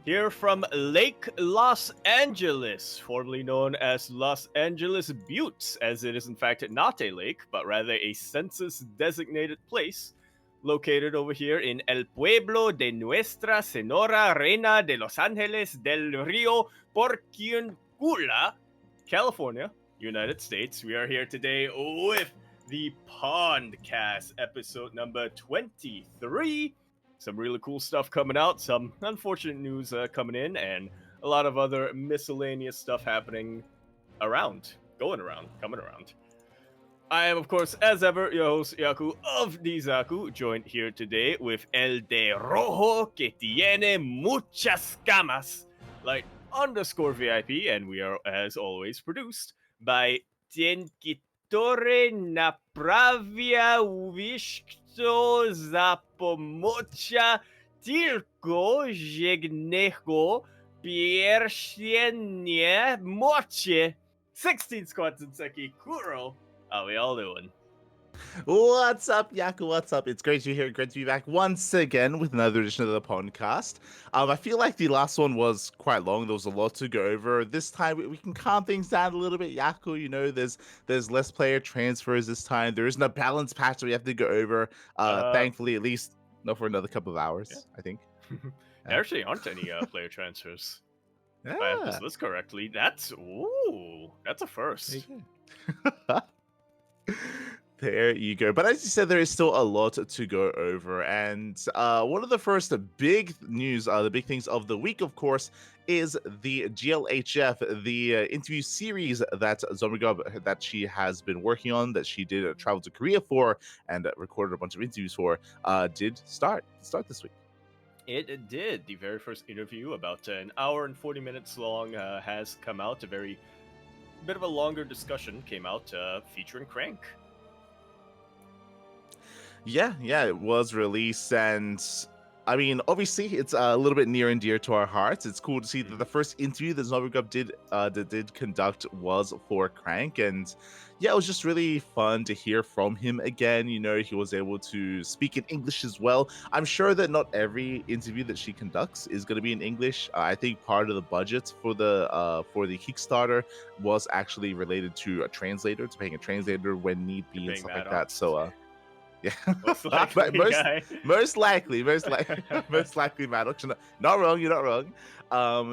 here from Lake Los Angeles, formerly known as Los Angeles Buttes, as it is in fact not a lake, but rather a census-designated place located over here in El Pueblo de Nuestra Senora Reina de Los Angeles del Rio Porciuncula, California, United States. We are here today with the PondCast episode number 23. Some really cool stuff coming out, some unfortunate news coming in, and a lot of other miscellaneous stuff happening around, coming around. I am, of course, as ever, your host, Yaku of Nizaku, joined here today with El de Rojo que tiene muchas camas, like _VIP, and we are, as always, produced by Tienkitore Napravia Wishkto Zapomocha Tilko Jegnego Piersienie Moche 16 squads in Seki Kuro. How we all doing? What's up, Yaku? What's up? It's great to be here. Great to be back once again with another edition of the podcast. I feel like the last one was quite long. There was a lot to go over. This time we can calm things down a little bit, Yaku. You know, there's less player transfers this time. There isn't a balance patch that we have to go over. Thankfully, at least not for another couple of hours. Yeah. I think. There actually aren't any player transfers. Yeah. If I have this list correctly, that's a first. There you go. But as you said, there is still a lot to go over. And one of the first big news, the big things of the week, of course, is the GLHF, the interview series that Zombie that she has been working on, that she did travel to Korea for and recorded a bunch of interviews for, did start this week. It did. The very first interview, about an hour and 40 minutes long, has come out. A very bit of a longer discussion came out featuring Crank. Yeah, it was released, and I mean, obviously, it's a little bit near and dear to our hearts. It's cool to see that the first interview that Zombie did conduct was for Crank, and yeah, it was just really fun to hear from him again. You know, he was able to speak in English as well. I'm sure that not every interview that she conducts is going to be in English. I think part of the budget for the Kickstarter was actually related to a translator, to paying a translator when need be and stuff like that. So. Yeah, most likely, most likely, Matt. Not wrong, you're not wrong.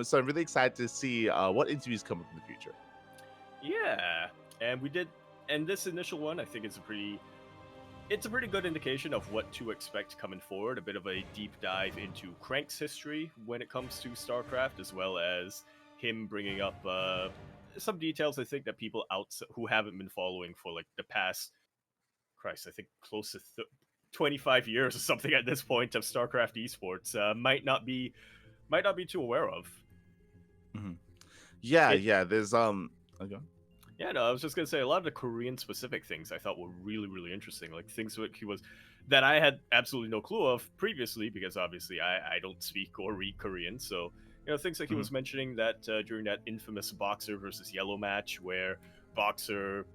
So I'm really excited to see what interviews come up in the future. Yeah, and we did, and this initial one, I think it's a pretty good indication of what to expect coming forward. A bit of a deep dive into Crank's history when it comes to StarCraft, as well as him bringing up some details I think that people who haven't been following for like the past. I think close to 25 years or something at this point of StarCraft esports might not be too aware of. Mm-hmm. Yeah. There's okay. Yeah, no, I was just gonna say a lot of the Korean specific things I thought were really, really interesting. Like things that I had absolutely no clue of previously, because obviously I don't speak or read Korean. So you know, things like he was mentioning that during that infamous Boxer versus Yellow match where Boxer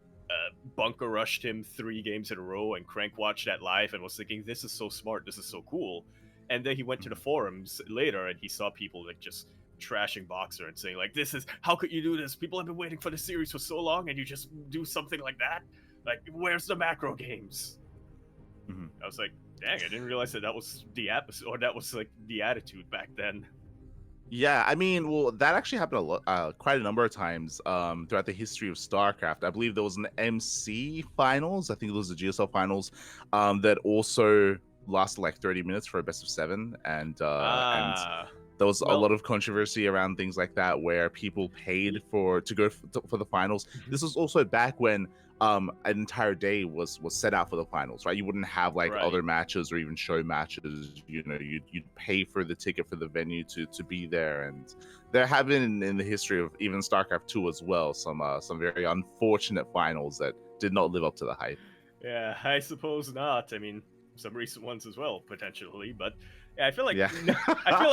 bunker rushed him 3 games in a row, and Crank watched that live and was thinking, this is so smart, this is so cool. And then he went to the forums later and he saw people like just trashing Boxer and saying like, this is, how could you do this? People have been waiting for the series for so long and you just do something like that? Like, where's the macro games? I was like, dang, I didn't realize that was the episode, or that was like the attitude back then. Yeah, I mean, well, that actually happened quite a number of times throughout the history of StarCraft. I believe there was an MC finals. I think it was the GSL finals that also lasted like 30 minutes for a best of 7, and there was a lot of controversy around things like that where people paid for the finals. This was also back when an entire day was set out for the finals, right? You wouldn't have like other matches or even show matches. You know, you'd pay for the ticket for the venue to be there. And there have been in the history of even StarCraft 2 as well some very unfortunate finals that did not live up to the hype. Yeah, I suppose not. I mean, some recent ones as well, potentially, but yeah, I feel like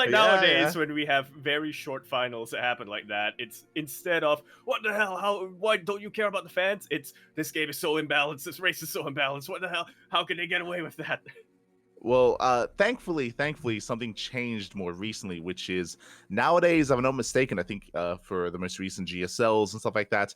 nowadays when we have very short finals that happen like that, it's instead of what the hell, why don't you care about the fans? It's, this game is so imbalanced, this race is so imbalanced, what the hell, how can they get away with that? Well, thankfully, something changed more recently, which is nowadays, if I'm not mistaken, I think for the most recent GSLs and stuff like that,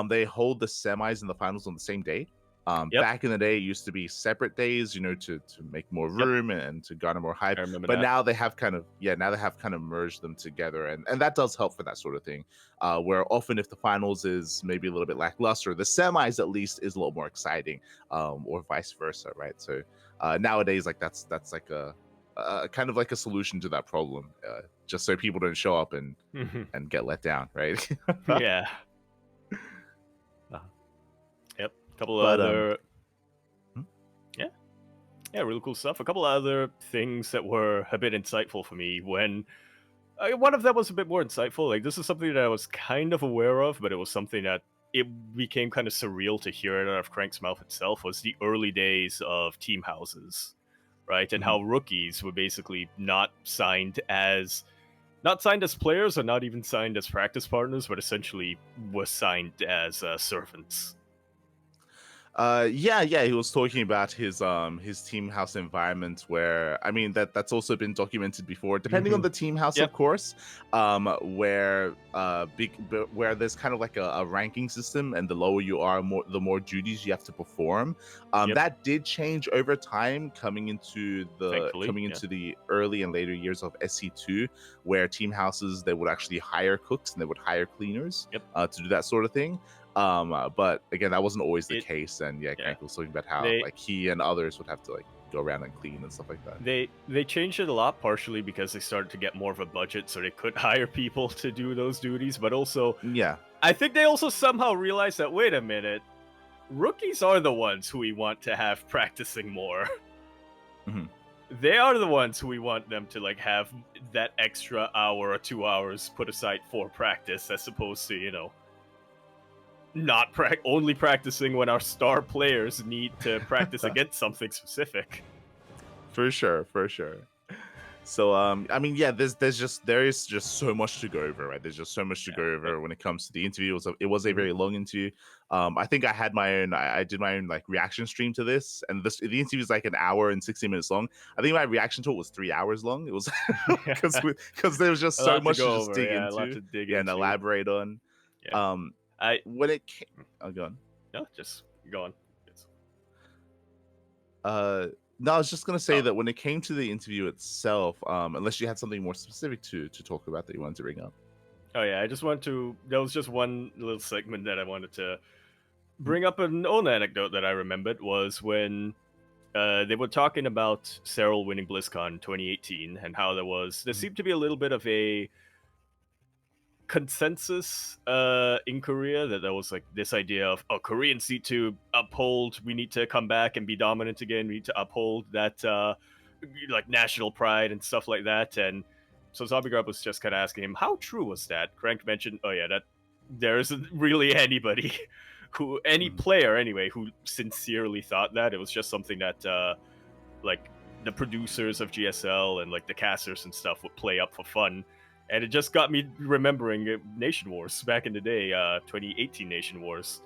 they hold the semis and the finals on the same day. Yep. Back in the day, it used to be separate days, to make more Yep. room and to garner more hype. I remember But that. now they have kind of merged them together, and that does help for that sort of thing. Where often if the finals is maybe a little bit lackluster, the semis at least is a little more exciting, or vice versa, right? So nowadays, like that's like a kind of like a solution to that problem, just so people don't show up and get let down, right? Yeah. Yep. A couple of But other. hmm? Yeah. Yeah, really cool stuff. A couple of other things that were a bit insightful for me when. One of them was a bit more insightful. Like, this is something that I was kind of aware of, but it was something that it became kind of surreal to hear it out of Crank's mouth itself, was the early days of team houses, right? And Mhm. how rookies were basically not signed as players, or not even signed as practice partners, but essentially was signed as servants. Yeah, he was talking about his team house environment, where I mean that's also been documented before, depending on the team house, Yep. of course. Where where there's kind of like a ranking system, and the lower you are, the more duties you have to perform. Yep. That did change over time, coming into Thankfully, yeah. the early and later years of SC2, where team houses, they would actually hire cooks and they would hire cleaners, Yep. to do that sort of thing. But again, that wasn't always the It- case, and yeah, yeah. Crank was talking about how They like he and others would have to like go around and clean and stuff like that. they changed it a lot, partially because they started to get more of a budget, so they could hire people to do those duties. But also, Yeah, I think they also somehow realized that, wait a minute, rookies are the ones who we want to have practicing more. Mhm. They are the ones who we want them to like have that extra hour or 2 hours put aside for practice, as opposed to, not only practicing when our star players need to practice against something specific. for sure, for sure. So I mean, yeah, there is just so much to go over, right? There's just so much to go Yeah, over when it comes to the interview. It was a very long interview. I think I had my own. I did my own like reaction stream to this, and the interview is like an hour and 60 minutes long. I think my reaction to it was 3 hours long. It was because there was just a so lot to much to go just over. dig Yeah, a lot into, to dig yeah, and into. elaborate on. Yeah, Um, I when it came, oh, go on. no, just go on. Yes. Uh, no, I was just gonna say Oh, that when it came to the interview itself, unless you had something more specific to talk about that you wanted to bring up. oh yeah. I just want to. There was just one little segment that I wanted to bring up. An old anecdote that I remembered was when they were talking about Cyril winning BlizzCon 2018, and how there seemed to be a little bit of a consensus in Korea that there was like this idea of, oh, Koreans need to uphold, we need to come back and be dominant again, we need to uphold that like national pride and stuff like that. And so Zombie Grub was just kind of asking him, how true was that? Crank mentioned, oh yeah, that there isn't really anybody any Mhm. player anyway, who sincerely thought that. It was just something that like the producers of GSL and like the casters and stuff would play up for fun. And it just got me remembering Nation Wars back in the day, 2018 Nation Wars.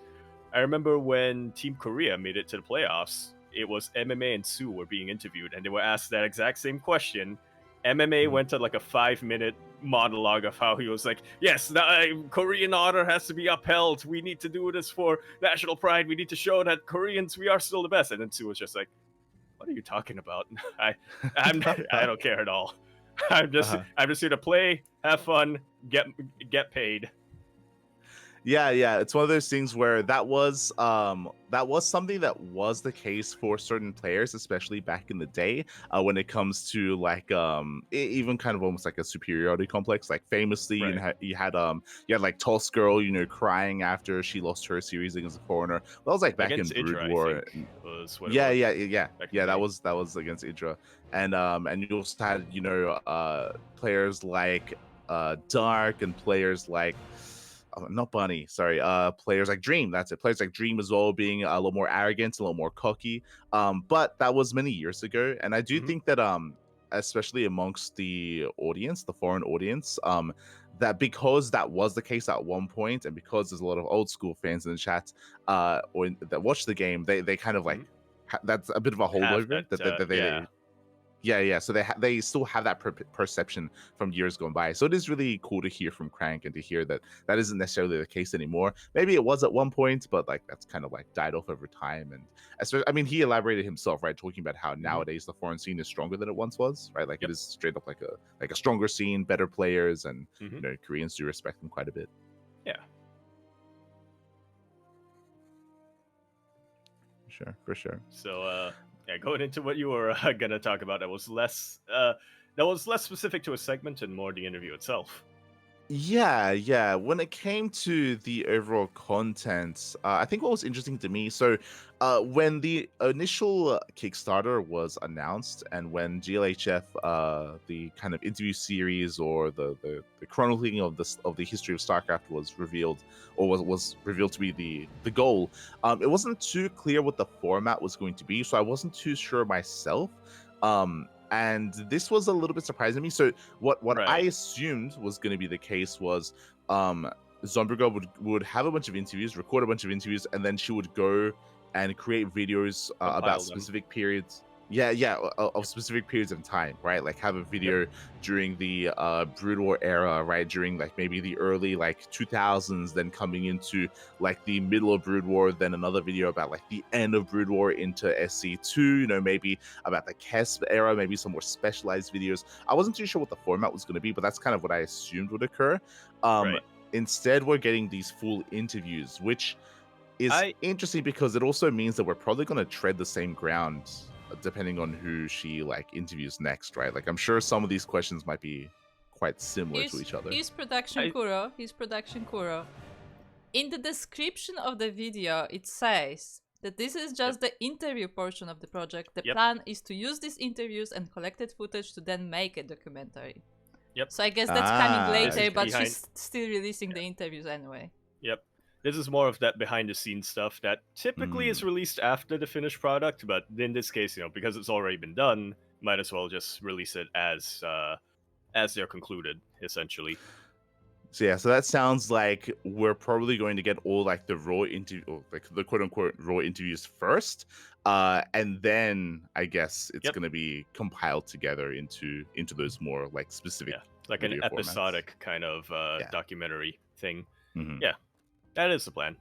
I remember when Team Korea made it to the playoffs, it was MMA and Sue were being interviewed, and they were asked that exact same question. MMA Mhm. went to like a 5-minute monologue of how he was like, yes, the Korean honor has to be upheld. We need to do this for national pride. We need to show that Koreans, we are still the best. And then Sue was just like, what are you talking about? I don't care at all. I'm just Uh-huh. I'm just here to play, have fun, get paid. Yeah, it's one of those things where that was something that was the case for certain players, especially back in the day, when it comes to like even kind of almost like a superiority complex. Like famously, Right. you had like Toss Girl, crying after she lost her series against a foreigner. That was like back in Against Brood Idra, I War. think, was what it Yeah, was back in the that day. was against Idra, and you also had players like Dark, and players like not Bunny, sorry, players like Dream. That's it. Players like Dream as well, being a little more arrogant, a little more cocky. But that was many years ago, and I do Mhm. think that especially amongst the audience, the foreign audience, that because that was the case at one point, and because there's a lot of old school fans in the chat, that watch the game, they kind of like Mhm. that's a bit of a Have holdover that, that yeah. Yeah. So they still have that perception from years gone by. So it is really cool to hear from Crank and to hear that that isn't necessarily the case anymore. Maybe it was at one point, but like that's kind of like died off over time. And especially, I mean, he elaborated himself, right, talking about how nowadays the foreign scene is stronger than it once was, right? Like it is straight up like a stronger scene, better players, and you know, Koreans do respect them quite a bit. Yeah. For sure. So, yeah, going into what you were gonna talk about, that was less specific to a segment and more the interview itself. Yeah. When it came to the overall content, I think what was interesting to me, so when the initial Kickstarter was announced, and when GLHF, the kind of interview series or the chronicling of the history of StarCraft was revealed, or was revealed to be the goal, it wasn't too clear what the format was going to be, so I wasn't too sure myself. And this was a little bit surprising to me. So what I assumed was going to be the case was Zombrga would have a bunch of interviews, record a bunch of interviews, and then she would go and create videos about specific periods. Of specific periods of time, right? Like have a video during the Brood War era, right? During like maybe the early like 2000s, then coming into like the middle of Brood War, then another video about like the end of Brood War into SC2, you know, maybe about the Kesp era, maybe some more specialized videos. I wasn't too sure what the format was going to be, but that's kind of what I assumed would occur. Instead, we're getting these full interviews, which is interesting because it also means that we're probably going to tread the same ground depending on who she like interviews next, right? Like I'm sure some of these questions might be quite similar to each other. Here's production Kuro. In the description of the video, it says that this is just the interview portion of the project. The plan is to use these interviews and collected footage to then make a documentary. So I guess that's coming later, but she's still releasing the interviews anyway. This is more of that behind-the-scenes stuff that typically is released after the finished product, but in this case, you know, because it's already been done, might as well just release it as they're concluded, essentially. So that sounds like we're probably going to get all like the raw interview, like the quote-unquote raw interviews first, and then I guess it's going to be compiled together into those more like specific, like an episodic kind of documentary thing. Yeah. That is the plan.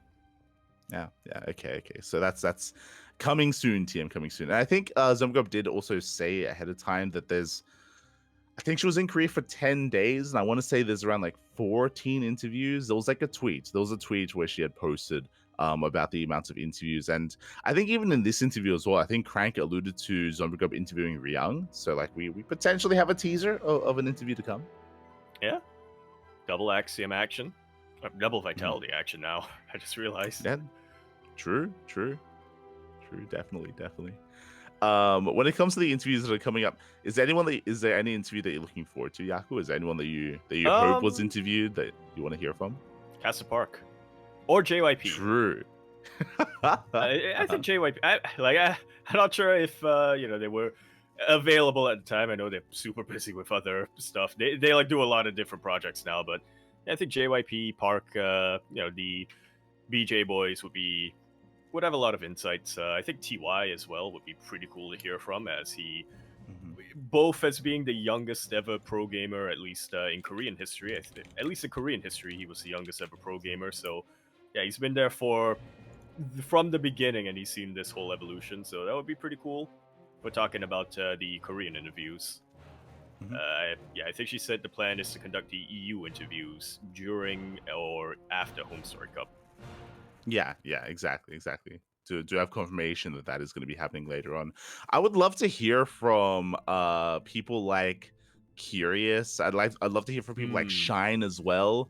Yeah. Okay. So that's coming soon, TM, coming soon. And I think Zomgrub did also say ahead of time that I think she was in Korea for 10 days, and I want to say there's around like 14 interviews. There was like a tweet. There was a tweet where she had posted about the amounts of interviews. And I think even in this interview as well, I think Crank alluded to Zomgrub interviewing Ryung. So like we potentially have a teaser of an interview to come. Yeah. Double Axiom action. Double Vitality action now. I just realized. Yeah. True. Definitely. When it comes to the interviews that are coming up, is there any interview that you're looking forward to, Yaku? Is there anyone that you hope was interviewed that you want to hear from? Casa Park. Or JYP. True. I think JYP. I'm not sure if they were available at the time. I know they're super busy with other stuff. They like do a lot of different projects now, but I think JYP, Park, the BJ boys would have a lot of insights. I think TY as well would be pretty cool to hear from, as he, both as being the youngest ever pro gamer, at least in Korean history. At least in Korean history, he was the youngest ever pro gamer. So, yeah, he's been there from the beginning, and he's seen this whole evolution. So that would be pretty cool. We're talking about the Korean interviews. I think she said the plan is to conduct the EU interviews during or after Homestory Cup. Yeah, exactly. To have confirmation that is going to be happening later on. I would love to hear from people like Curious. I'd love to hear from people like Shine as well.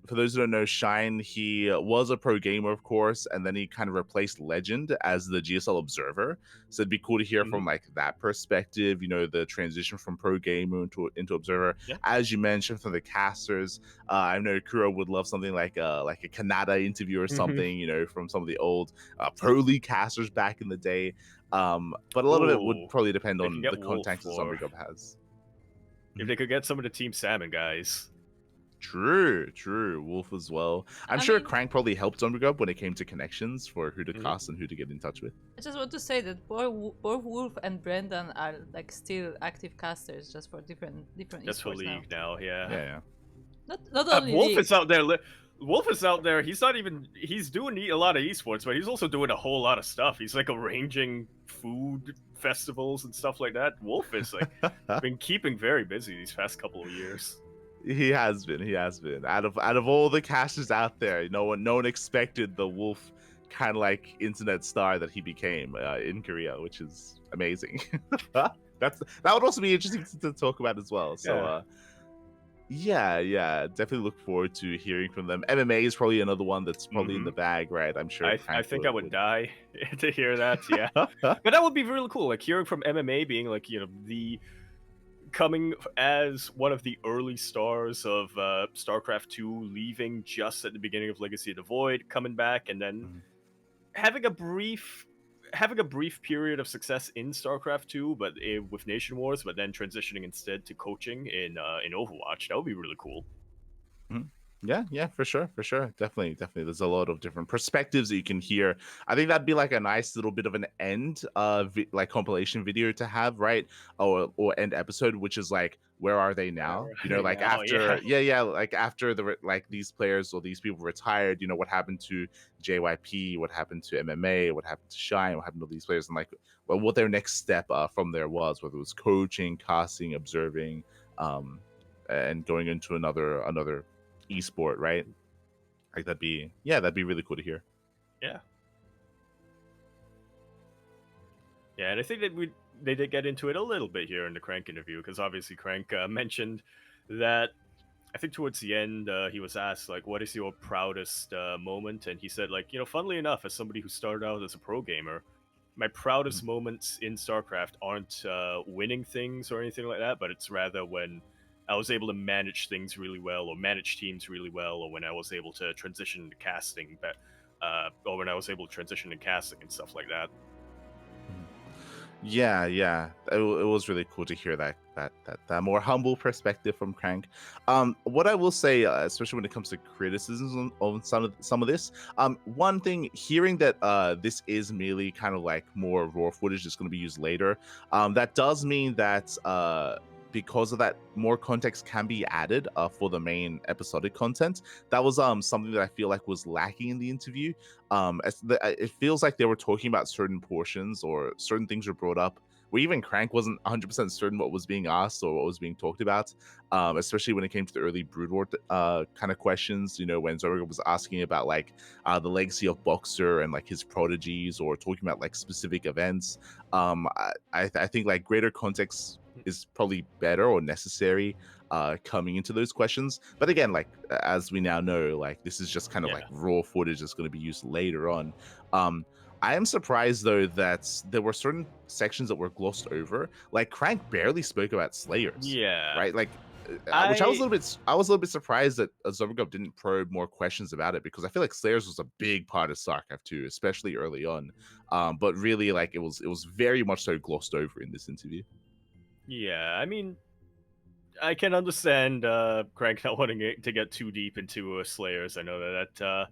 For those who don't know, Shine, he was a pro gamer, of course, and then he kind of replaced Legend as the GSL observer. So it'd be cool to hear from like that perspective, the transition from pro gamer into observer. Yeah. As you mentioned, from the casters, I know Kuro would love something like a Kanata interview or something, from some of the old pro league casters back in the day. But a lot of it would probably depend on the contacts that Zombrigub has. If they could get some of the Team Salmon guys. True. Wolf as well. I'm I sure mean, Crank probably helped Zombigrub when it came to connections for who to Mhm. cast and who to get in touch with. I just want to say that both Wolf and Brendan are like still active casters, just for different Just for esports now. League now, yeah. Yeah. Not only Wolf League. is out there. Wolf is out there. He's not even. He's doing a lot of esports, but he's also doing a whole lot of stuff. He's like arranging food festivals and stuff like that. Wolf is like been keeping very busy these past couple of years. He has been. Out of all the casters out there, no one expected the Wolf kind of like internet star that he became in Korea, which is amazing. That would also be interesting to talk about as well. So yeah, definitely look forward to hearing from them. MMA is probably another one that's probably in the bag, right? I'm sure. I think I would die to hear that. Yeah, but that would be really cool. Like hearing from MMA being like the coming as one of the early stars of StarCraft 2, leaving just at the beginning of Legacy of the Void, coming back, and then having a brief period of success in StarCraft 2, but with Nation Wars, but then transitioning instead to coaching in Overwatch. That would be really cool. Yeah, for sure. Definitely. There's a lot of different perspectives that you can hear. I think that'd be like a nice little bit of an end, like compilation video to have, right? Or end episode, which is like, where are they now? Like after, like after like these players or these people retired. What happened to JYP? What happened to MMA? What happened to Shine? What happened to these players? And like, well, what their next step from there was, whether it was coaching, casting, observing, and going into another esport, right? Like that'd be really cool to hear. Yeah, and I think that they did get into it a little bit here in the Crank interview, because obviously Crank mentioned that I think towards the end he was asked like, what is your proudest moment, and he said like, funnily enough, as somebody who started out as a pro gamer, my proudest moments in StarCraft aren't winning things or anything like that, but it's rather when I was able to manage things really well, or manage teams really well, or when I was able to transition into casting, or when I was able to transition into casting and stuff like that. Yeah, it was really cool to hear that more humble perspective from Crank. What I will say, especially when it comes to criticisms on some of this, one thing, hearing that this is merely kind of like more raw footage that's going to be used later, that does mean that because of that, more context can be added for the main episodic content. That was something that I feel like was lacking in the interview. It feels like they were talking about certain portions, or certain things were brought up where even Crank wasn't 100% certain what was being asked or what was being talked about, especially when it came to the early Brood War kind of questions, when Zorga was asking about like the legacy of Boxer and like his prodigies, or talking about like specific events. I think like greater context is probably better or necessary coming into those questions. But again, like as we now know, like this is just kind of like raw footage that's going to be used later on. I am surprised though that there were certain sections that were glossed over. Like Crank barely spoke about Slayers. Yeah. Right. Like, which I was a little bit surprised that Zombigrub didn't probe more questions about it, because I feel like Slayers was a big part of StarCraft 2, especially early on. But really, like it was very much so glossed over in this interview. Yeah, I mean, I can understand Crank not wanting to get too deep into Slayers. I know that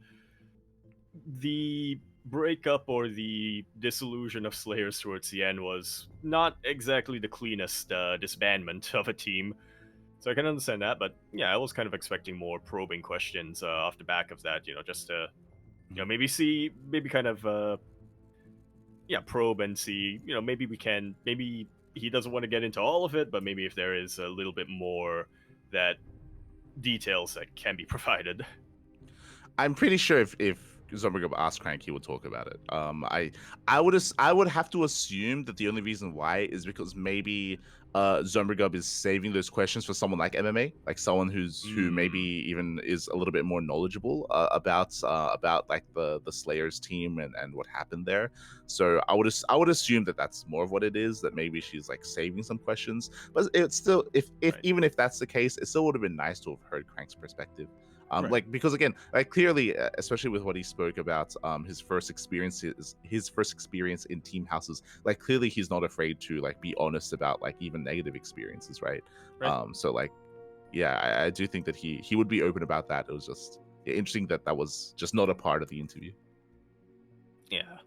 the breakup or the disillusion of Slayers towards the end was not exactly the cleanest disbandment of a team. So I can understand that, but yeah, I was kind of expecting more probing questions off the back of that, just to, maybe kind of, probe and see, maybe he doesn't want to get into all of it, but maybe if there is a little bit more that details that can be provided. I'm pretty sure if Zombigrub asked Crank, he would talk about it. I would have to assume that the only reason why is because maybe Zombigrub is saving those questions for someone like MMA, like someone who maybe even is a little bit more knowledgeable about like the Slayers team and what happened there. So I would assume that that's more of what it is, that maybe she's like saving some questions. But it's still, even if that's the case, it still would have been nice to have heard Crank's perspective. Like, because again, like clearly, especially with what he spoke about, his first experience in team houses, like clearly he's not afraid to like be honest about like even negative experiences, right? So like, yeah, I do think that he would be open about that. It was just interesting that that was just not a part of the interview. Yeah.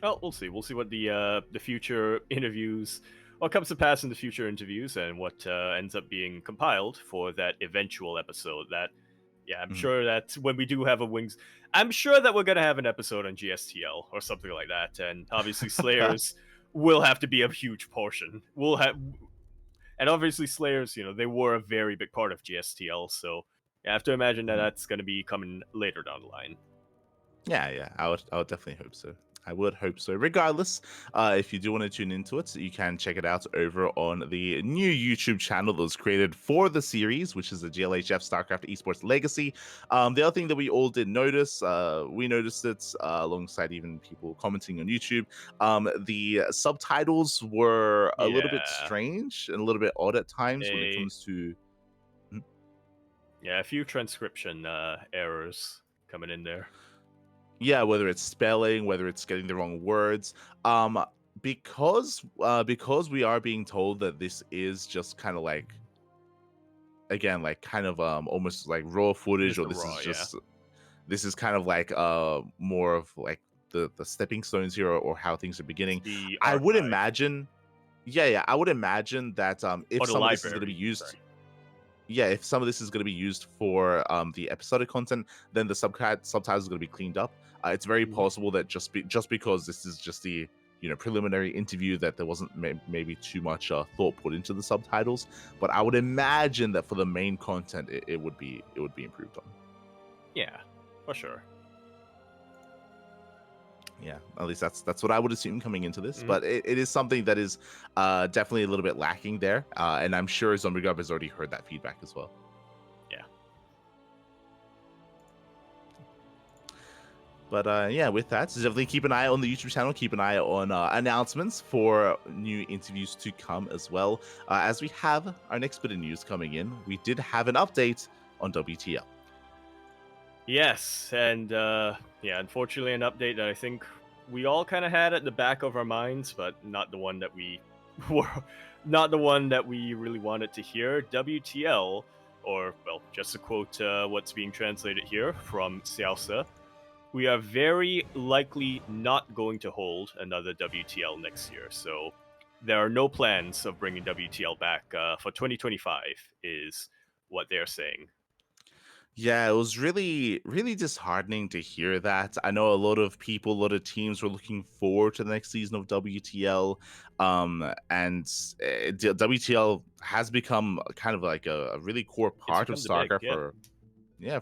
Well, we'll see. We'll see what the future interviews, what comes to pass in the future interviews, and what ends up being compiled for that eventual episode. That, yeah, I'm sure that when we do have a Wings, I'm sure that we're gonna have an episode on GSTL or something like that, and obviously Slayers will have to be a huge portion. We'll have, and obviously Slayers, they were a very big part of GSTL, so I have to imagine that that's gonna be coming later down the line. Yeah, I would definitely hope so. I would hope so. Regardless, if you do want to tune into it, you can check it out over on the new YouTube channel that was created for the series, which is the GLHF StarCraft Esports Legacy. The other thing that we all did notice, we noticed it alongside even people commenting on YouTube. The subtitles were a little bit Yeah. strange and a little bit odd at times when it They- comes to. Yeah, a few transcription errors coming in there. Yeah, whether it's spelling, whether it's getting the wrong words. Because we are being told that this is just kind of like, again, like kind of almost like raw footage, Just or the this raw, is just this is kind of like more of like the stepping stones here, or how things are beginning. The I would archive. imagine, yeah, I would imagine that if Or the some of this is going to be library, used. sorry. Yeah, if some of this is going to be used for the episodic content, then the subtitles is going to be cleaned up. It's very possible that just because this is just the preliminary interview, that there wasn't maybe too much thought put into the subtitles. But I would imagine that for the main content, it would be improved on. Yeah, for sure. Yeah, at least that's what I would assume coming into this. But it is something that is definitely a little bit lacking there, and I'm sure ZombieGub has already heard that feedback as well. Yeah. But yeah, with that, so definitely keep an eye on the YouTube channel. Keep an eye on announcements for new interviews to come as well. As we have our next bit of news coming in, we did have an update on WTL. Yes, and yeah, unfortunately, an update that I think we all kind of had at the back of our minds, but not the one that we really wanted to hear. WTL, or well, just to quote what's being translated here from Xiaosa, we are very likely not going to hold another WTL next year. So there are no plans of bringing WTL back for 2025, is what they're saying. Yeah, it was really, really disheartening to hear that. I know a lot of people, a lot of teams were looking forward to the next season of WTL. And WTL has become kind of like a really core part of StarCraft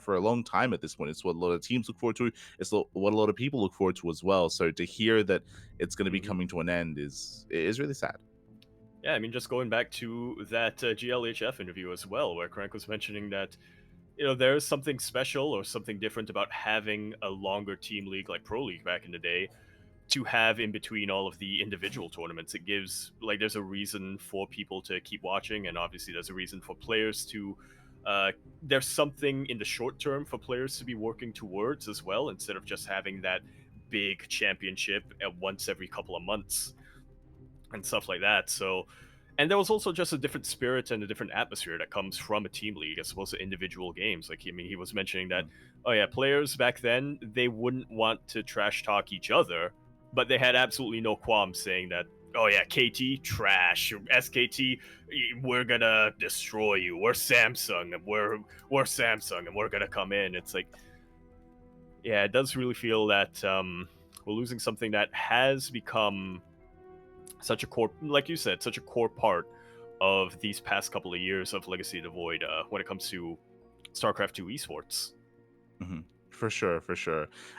for a long time at this point. It's what a lot of teams look forward to. It's what a lot of people look forward to as well. So to hear that it's going to be coming to an end is really sad. Yeah, I mean, just going back to that GLHF interview as well, where CranKy was mentioning that there is something special or something different about having a longer team league like Pro League back in the day to have in between all of the individual tournaments. It gives, like, there's a reason for people to keep watching, and obviously there's a reason for players to there's something in the short term for players to be working towards as well, instead of just having that big championship at once every couple of months and stuff like that. So, and there was also just a different spirit and a different atmosphere that comes from a team league as opposed to individual games. Like, I mean, he was mentioning that, oh yeah, players back then, they wouldn't want to trash talk each other, but they had absolutely no qualms saying that, oh yeah, KT, trash. SKT, we're gonna destroy you. We're Samsung, and we're Samsung, and we're gonna come in. It's like, yeah, it does really feel that we're losing something that has become such a core, like you said, such a core part of these past couple of years of Legacy of the Void when it comes to StarCraft 2 esports. For sure.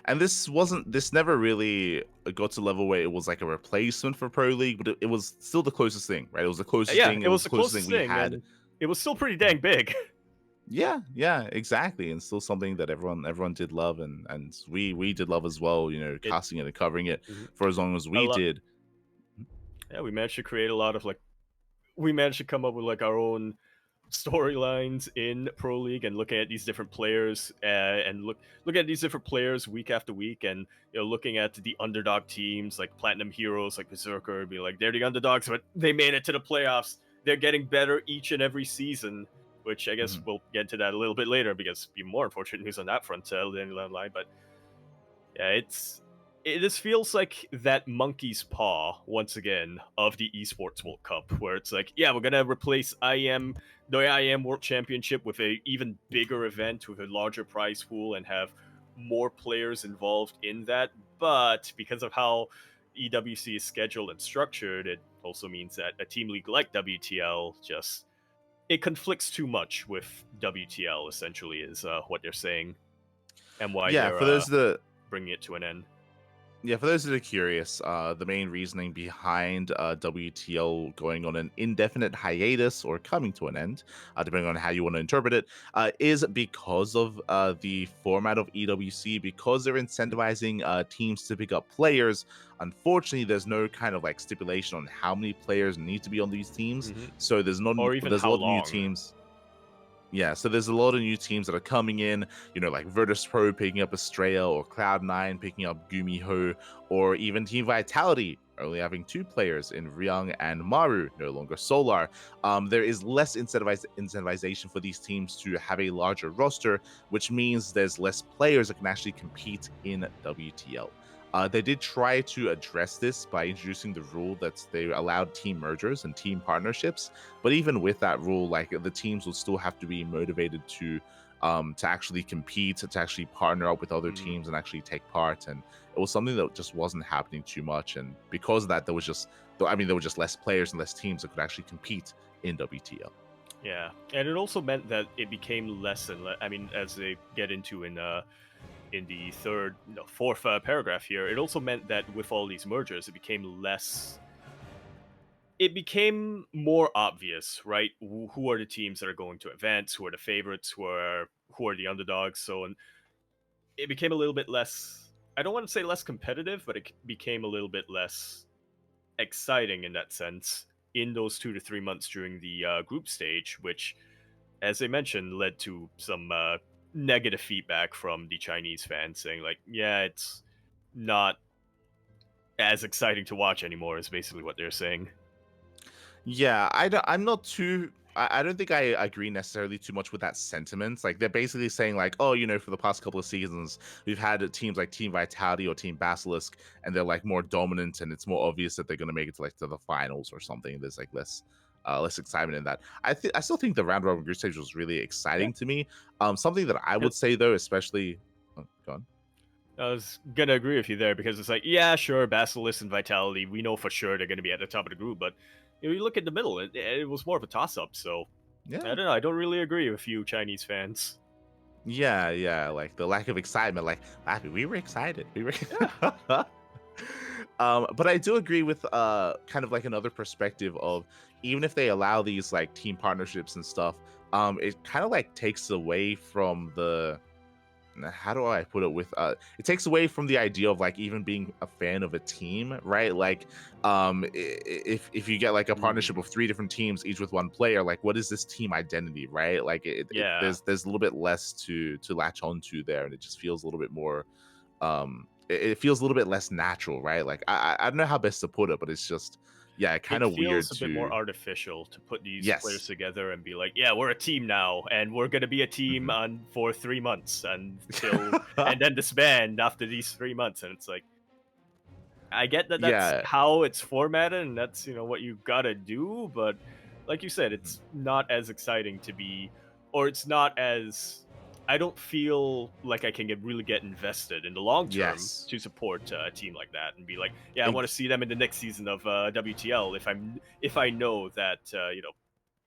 And this never really got to a level where it was like a replacement for Pro League, but it was still the closest thing, right? It was the closest thing. It was the closest thing we had. It was still pretty dang big. Yeah, exactly. And still something that everyone did love, and we did love as well, casting it and covering it for as long as we did. Yeah, we managed to create a lot of we managed to come up with like our own storylines in Pro League, and looking at these different players and look at these different players week after week, and looking at the underdog teams like Platinum Heroes, like Berserker, and be like, they're the underdogs, but they made it to the playoffs. They're getting better each and every season. which I guess we'll get into that a little bit later because even more unfortunate news on that front than line. But yeah, it just feels like that monkey's paw once again of the esports World Cup, where it's like, yeah, we're gonna replace the IM World Championship with a even bigger event with a larger prize pool and have more players involved in that. But because of how EWC is scheduled and structured, it also means that a team league like WTL just it conflicts too much with WTL. Essentially, is what they're saying, and why Yeah, they're for those that bringing it to an end. Yeah, for those that are curious, the main reasoning behind WTL going on an indefinite hiatus or coming to an end, depending on how you want to interpret it, is because of the format of EWC, because they're incentivizing teams to pick up players. Unfortunately, there's no kind of like stipulation on how many players need to be on these teams, so there's not or even there's a how lot of new long. teams. Yeah, so there's a lot of new teams that are coming in, like Virtus Pro picking up Estrella, or Cloud9 picking up Gumiho, or even Team Vitality only having 2 players in Ryung and Maru, no longer Solar. There is less incentivization for these teams to have a larger roster, which means there's less players that can actually compete in WTL. They did try to address this by introducing the rule that they allowed team mergers and team partnerships. But even with that rule, like the teams will still have to be motivated to actually compete, to actually partner up with other teams and actually take part. And it was something that just wasn't happening too much. And because of that, there were just less players and less teams that could actually compete in WTL. Yeah, and it also meant that it became less and less. I mean, as they get into in the fourth paragraph here, it also meant that with all these mergers, it became less. It became more obvious, right? Who are the teams that are going to advance? Who are the favorites? Who are the underdogs? So, and it became a little bit less. I don't want to say less competitive, but it became a little bit less exciting in that sense in those 2 to 3 months during the group stage, which, as I mentioned, led to some negative feedback from the Chinese fans saying, like, yeah, it's not as exciting to watch anymore, is basically what they're saying. Yeah, I'm not too. I don't think I agree necessarily too much with that sentiment. Like they're basically saying like, oh, for the past couple of seasons, we've had teams like Team Vitality or Team Basilisk, and they're like more dominant, and it's more obvious that they're going to make it to the finals or something. There's like less excitement in that. I still think the round robin group stage was really exciting to me. Something that I would say though, especially, go on. I was gonna agree with you there because it's like, yeah, sure, Basilisk and Vitality, we know for sure they're gonna be at the top of the group, but you look at the middle, it was more of a toss-up. So Yeah, I don't know. I don't really agree with you Chinese fans. yeah, like the lack of excitement. Like, we were excited. We were. Yeah. But I do agree with kind of like another perspective of, even if they allow these like team partnerships and stuff, it kind of like takes away from the, how do I put it, with it takes away from the idea of like even being a fan of a team, right? Like if you get like a partnership of 3 different teams, each with 1 player, like what is this team identity, right? Like there's a little bit less to latch onto there, and it just feels a little bit more it feels a little bit less natural, right? Like I don't know how best to put it, but it's just, yeah, kind of weird. It feels a bit more artificial to put these Yes. players together and be like, yeah, we're a team now, and we're gonna be a team for 3 months until and then disband after these 3 months. And it's like, I get that that's how it's formatted and that's what you gotta do, but like you said, it's not as exciting to be, or it's not as. I don't feel like I can really get invested in the long term to support a team like that and be like, yeah, I want to see them in the next season of WTL. If I know that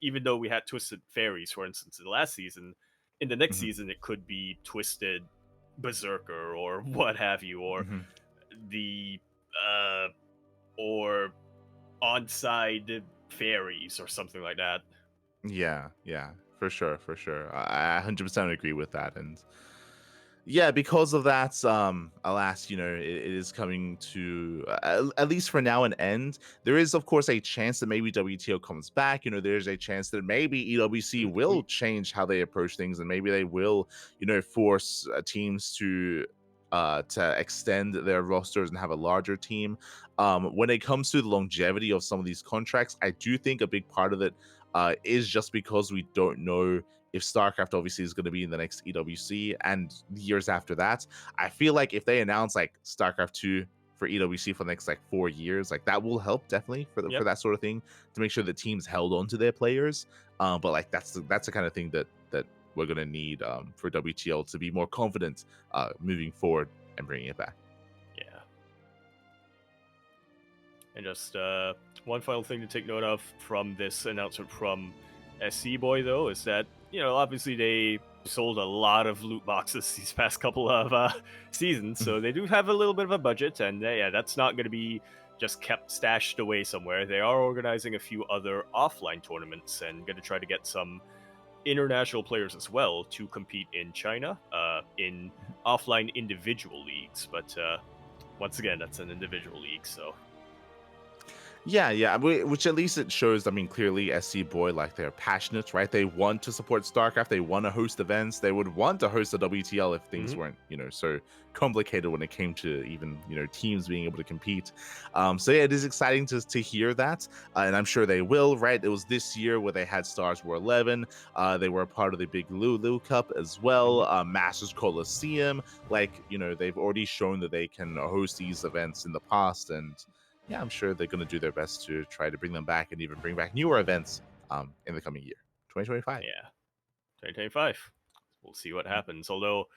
even though we had Twisted Fairies, for instance, in the last season, in the next season it could be Twisted Berserker or what have you, or the or onside fairies or something like that. Yeah, for sure. I 100% agree with that. And yeah, because of that, alas, it is coming to at least for now an end. There is, of course, a chance that maybe WTO comes back. There's a chance that maybe EWC will change how they approach things, and maybe they will, force teams to extend their rosters and have a larger team. When it comes to the longevity of some of these contracts, I do think a big part of it is just because we don't know if StarCraft obviously is going to be in the next EWC and years after that. I feel like if they announce like StarCraft 2 for EWC for the next like 4 years, like that will help definitely for that sort of thing, to make sure the teams held on to their players. But like that's the kind of thing that we're gonna need for WTL to be more confident moving forward and bringing it back. Yeah. And just one final thing to take note of from this announcement from SC Boy, though, is that, you know, obviously they sold a lot of loot boxes these past couple of seasons, so they do have a little bit of a budget, and yeah, that's not going to be just kept stashed away somewhere. They are organizing a few other offline tournaments and going to try to get some international players as well to compete in China in offline individual leagues. But once again, that's an individual league, so... Yeah, which at least it shows, I mean, clearly SC Boy, like, they're passionate, right? They want to support StarCraft. They want to host events. They would want to host a WTL if things weren't, you know, so complicated when it came to even, you know, teams being able to compete. So yeah, it is exciting to hear that. And I'm sure they will, right? It was this year where they had Stars War 11. They were a part of the big Lulu Cup as well. Masters Coliseum. Like, you know, they've already shown that they can host these events in the past, and yeah, I'm sure they're going to do their best to try to bring them back and even bring back newer events in the coming year, 2025. Yeah, 2025. We'll see what happens. Although,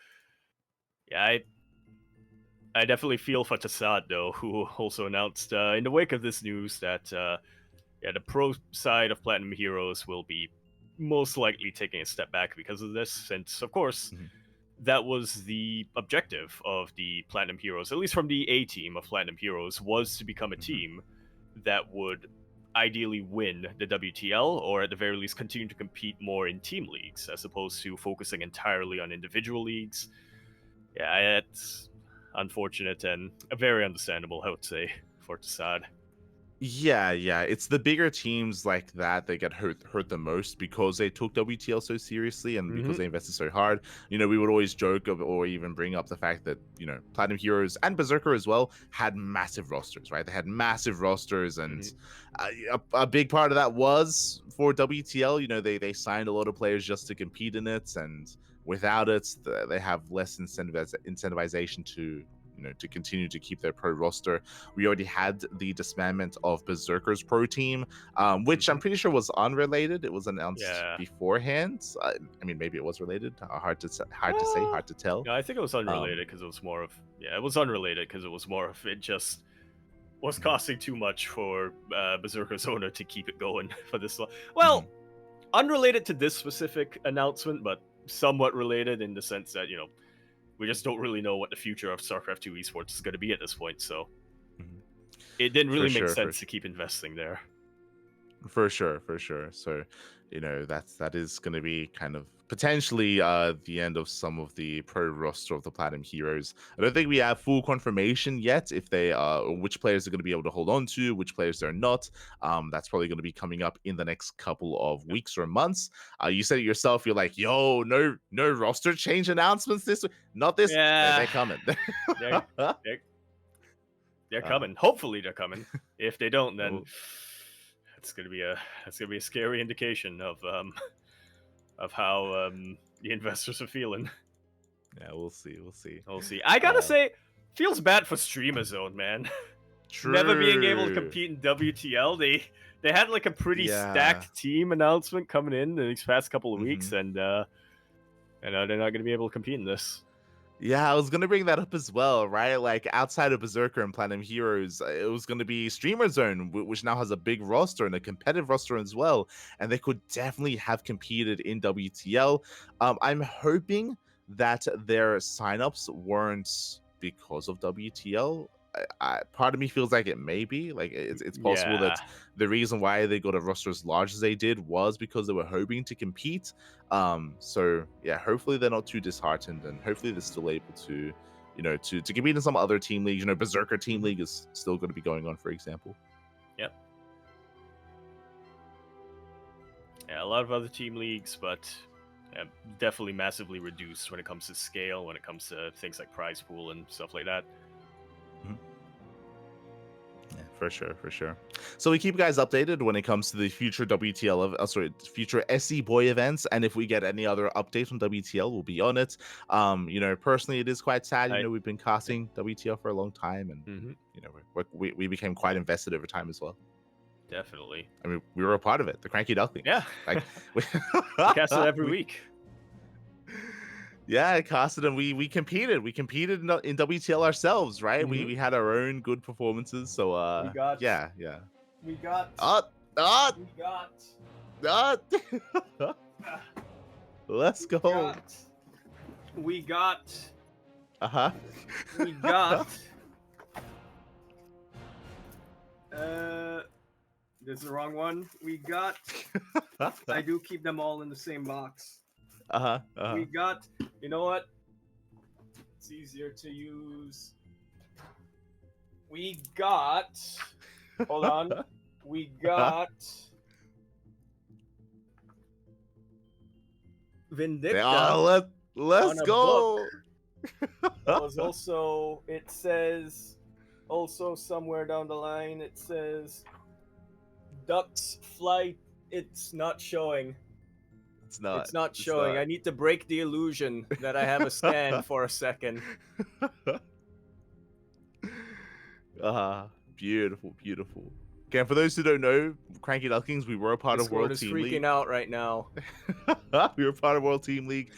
yeah, I definitely feel for Tassad, though, who also announced in the wake of this news that yeah, the pro side of Platinum Heroes will be most likely taking a step back because of this, since, of course, that was the objective of the Platinum Heroes, at least from the A team of Platinum Heroes, was to become a team that would ideally win the WTL, or at the very least continue to compete more in team leagues, as opposed to focusing entirely on individual leagues. Yeah, it's unfortunate and very understandable, I would say, for Tassad. Yeah, it's the bigger teams like that get hurt the most because they took WTL so seriously and because they invested so hard. You know, we would always joke or even bring up the fact that, you know, Platinum Heroes and Berserker as well had massive rosters, right? They had massive rosters, and a big part of that was for WTL. You know, they signed a lot of players just to compete in it, and without it, they have less incentivization to, you know, to continue to keep their pro roster. We already had the disbandment of Berserker's pro team, which I'm pretty sure was unrelated. It was announced beforehand. I mean, maybe it was related. Hard to say, hard to tell. No, I think it was unrelated because it was more of it was unrelated because it was more of it just was costing too much for Berserker's owner to keep it going for this long. Well, unrelated to this specific announcement, but somewhat related in the sense that, you know, we just don't really know what the future of StarCraft 2 esports is going to be at this point, so it didn't really make sense to keep investing there. For sure. So, you know, that is going to be kind of potentially the end of some of the pro roster of the Platinum Heroes. I don't think we have full confirmation yet if they which players are going to be able to hold on to, which players they're not. That's probably going to be coming up in the next couple of weeks or months. You said it yourself, you're like, yo, no roster change announcements this week. Not this. Yeah, they're coming. they're coming. Hopefully they're coming. If they don't, then it's gonna be a scary indication of how the investors are feeling. Yeah, we'll see. I gotta say, feels bad for Streamer Zone, man. True. Never being able to compete in WTL. They had like a pretty stacked team announcement coming in these past couple of weeks, and they're not gonna be able to compete in this. Yeah, I was gonna bring that up as well, right? Like outside of Berserker and Platinum Heroes, it was gonna be Streamer Zone, which now has a big roster and a competitive roster as well, and they could definitely have competed in WTL. I'm hoping that their signups weren't because of WTL. Part of me feels like it may be. Like it's possible that the reason why they got a roster as large as they did was because they were hoping to compete. So yeah, hopefully they're not too disheartened, and hopefully they're still able to, you know, to compete in some other team leagues. You know, Berserker Team League is still going to be going on, for example. Yep. Yeah, a lot of other team leagues, but definitely massively reduced when it comes to scale, when it comes to things like prize pool and stuff like that. For sure. So we keep you guys updated when it comes to the future future SE Boy events, and if we get any other updates on WTL, we'll be on it. Personally, it is quite sad. We've been casting WTL for a long time, and we became quite invested over time as well. Definitely. I mean, we were a part of it. The CranKy Ducklings. Yeah. Like we cast it every week. Yeah, I casted and we competed. We competed in WTL ourselves, right? Mm-hmm. We had our own good performances. So we got, yeah. We got Let's go. We got Uh-huh. We got this is the wrong one. We got I do keep them all in the same box. We got, you know what? It's easier to use. We got, hold on. We got Vindicta. Let's go. That was also, it says, also somewhere down the line, it says Ducks Flight. It's not showing. It's not showing. I need to break the illusion that I have a scan for a second. Beautiful. Again, for those who don't know, CranKy Ducklings, we were a part of World Team League. Discord is freaking out right now. We were part of World Team League.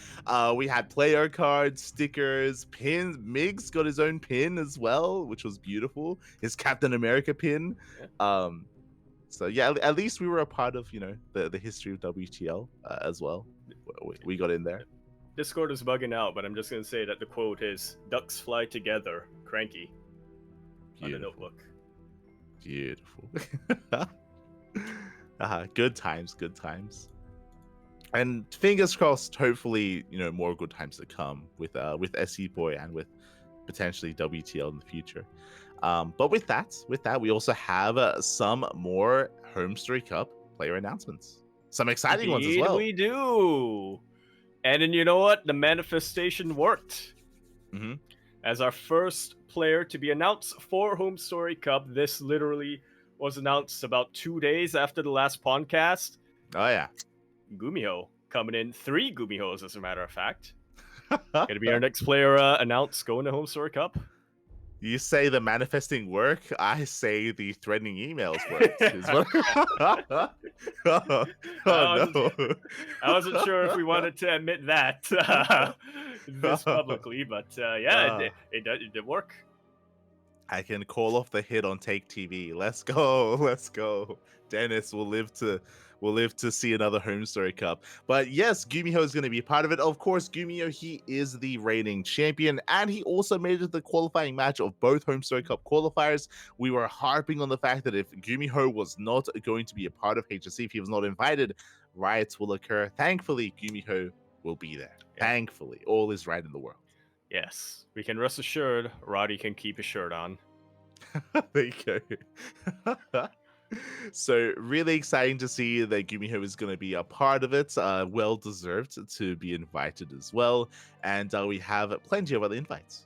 We had player cards, stickers, pins. Migs got his own pin as well, which was beautiful. His Captain America pin. Yeah. So yeah, at least we were a part of the history of WTL as well. We got in there. Discord is bugging out, but I'm just gonna say that the quote is "Ducks fly together, CranKy." On the notebook. Beautiful. Good times. And fingers crossed. Hopefully, more good times to come with SE Boy and with potentially WTL in the future. But with that, we also have some more Home Story Cup player announcements. Some exciting ones as well. We do. And then you know what? The manifestation worked. Mm-hmm. As our first player to be announced for Home Story Cup, this literally was announced about 2 days after the last PondCast. Oh yeah. Gumiho coming in. 3 Gumihos, as a matter of fact. Gonna be our next player announced going to Home Story Cup. You say the manifesting work, I say the threatening emails work. No. I wasn't sure if we wanted to admit that this publicly, but it did work. I can call off the hit on Take TV. Let's go. Dennis will live to see another Home Story Cup. But yes, Gumiho is going to be part of it. Of course, Gumiho, he is the reigning champion, and he also made it to the qualifying match of both Home Story Cup qualifiers. We were harping on the fact that if Gumiho was not going to be a part of HSC, if he was not invited, riots will occur. Thankfully, Gumiho will be there. Yeah. Thankfully, all is right in the world. Yes, we can rest assured Roddy can keep his shirt on. There you go. So really exciting to see that Gumiho is going to be a part of it. Well deserved to be invited as well. And we have plenty of other invites.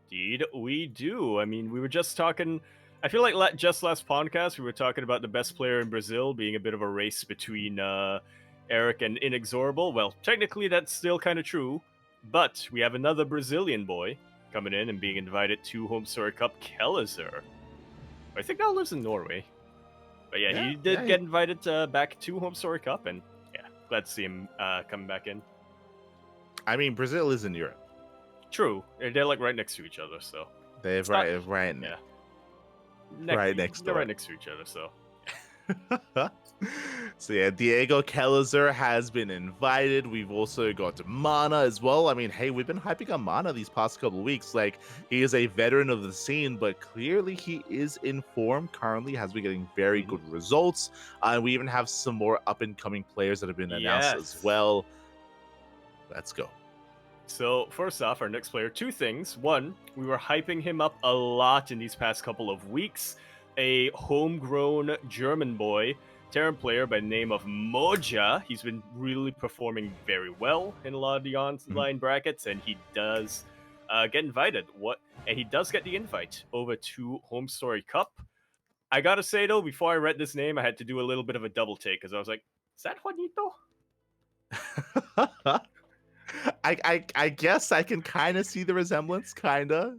Indeed, we do. I mean, we were just talking, I feel like just last podcast, we were talking about the best player in Brazil being a bit of a race between Eric and Inexorable. Well, technically that's still kind of true. But we have another Brazilian boy coming in and being invited to Home Story Cup, Kellizer. I think now lives in Norway. But yeah, he did get invited back to Home Story Cup, and yeah, glad to see him coming back in. I mean, Brazil is in Europe. True. They're like right next to each other, so. They're right next door. They're right next to each other, so. So yeah, Diego Kellizer has been invited. We've also got Mana as well. I mean, hey, we've been hyping on Mana these past couple of weeks. Like, he is a veteran of the scene, but clearly he is in form currently, has been getting very good results. We even have some more up-and-coming players that have been announced as well. Let's go. So, first off, our next player, 2 things. 1, we were hyping him up a lot in these past couple of weeks. A homegrown German boy, Terran player by the name of Moja. He's been really performing very well in a lot of the online brackets, and he does get invited. And he does get the invite over to Home Story Cup. I gotta say though, before I read this name, I had to do a little bit of a double take because I was like, "Is that Juanito?" I guess I can kind of see the resemblance, kinda.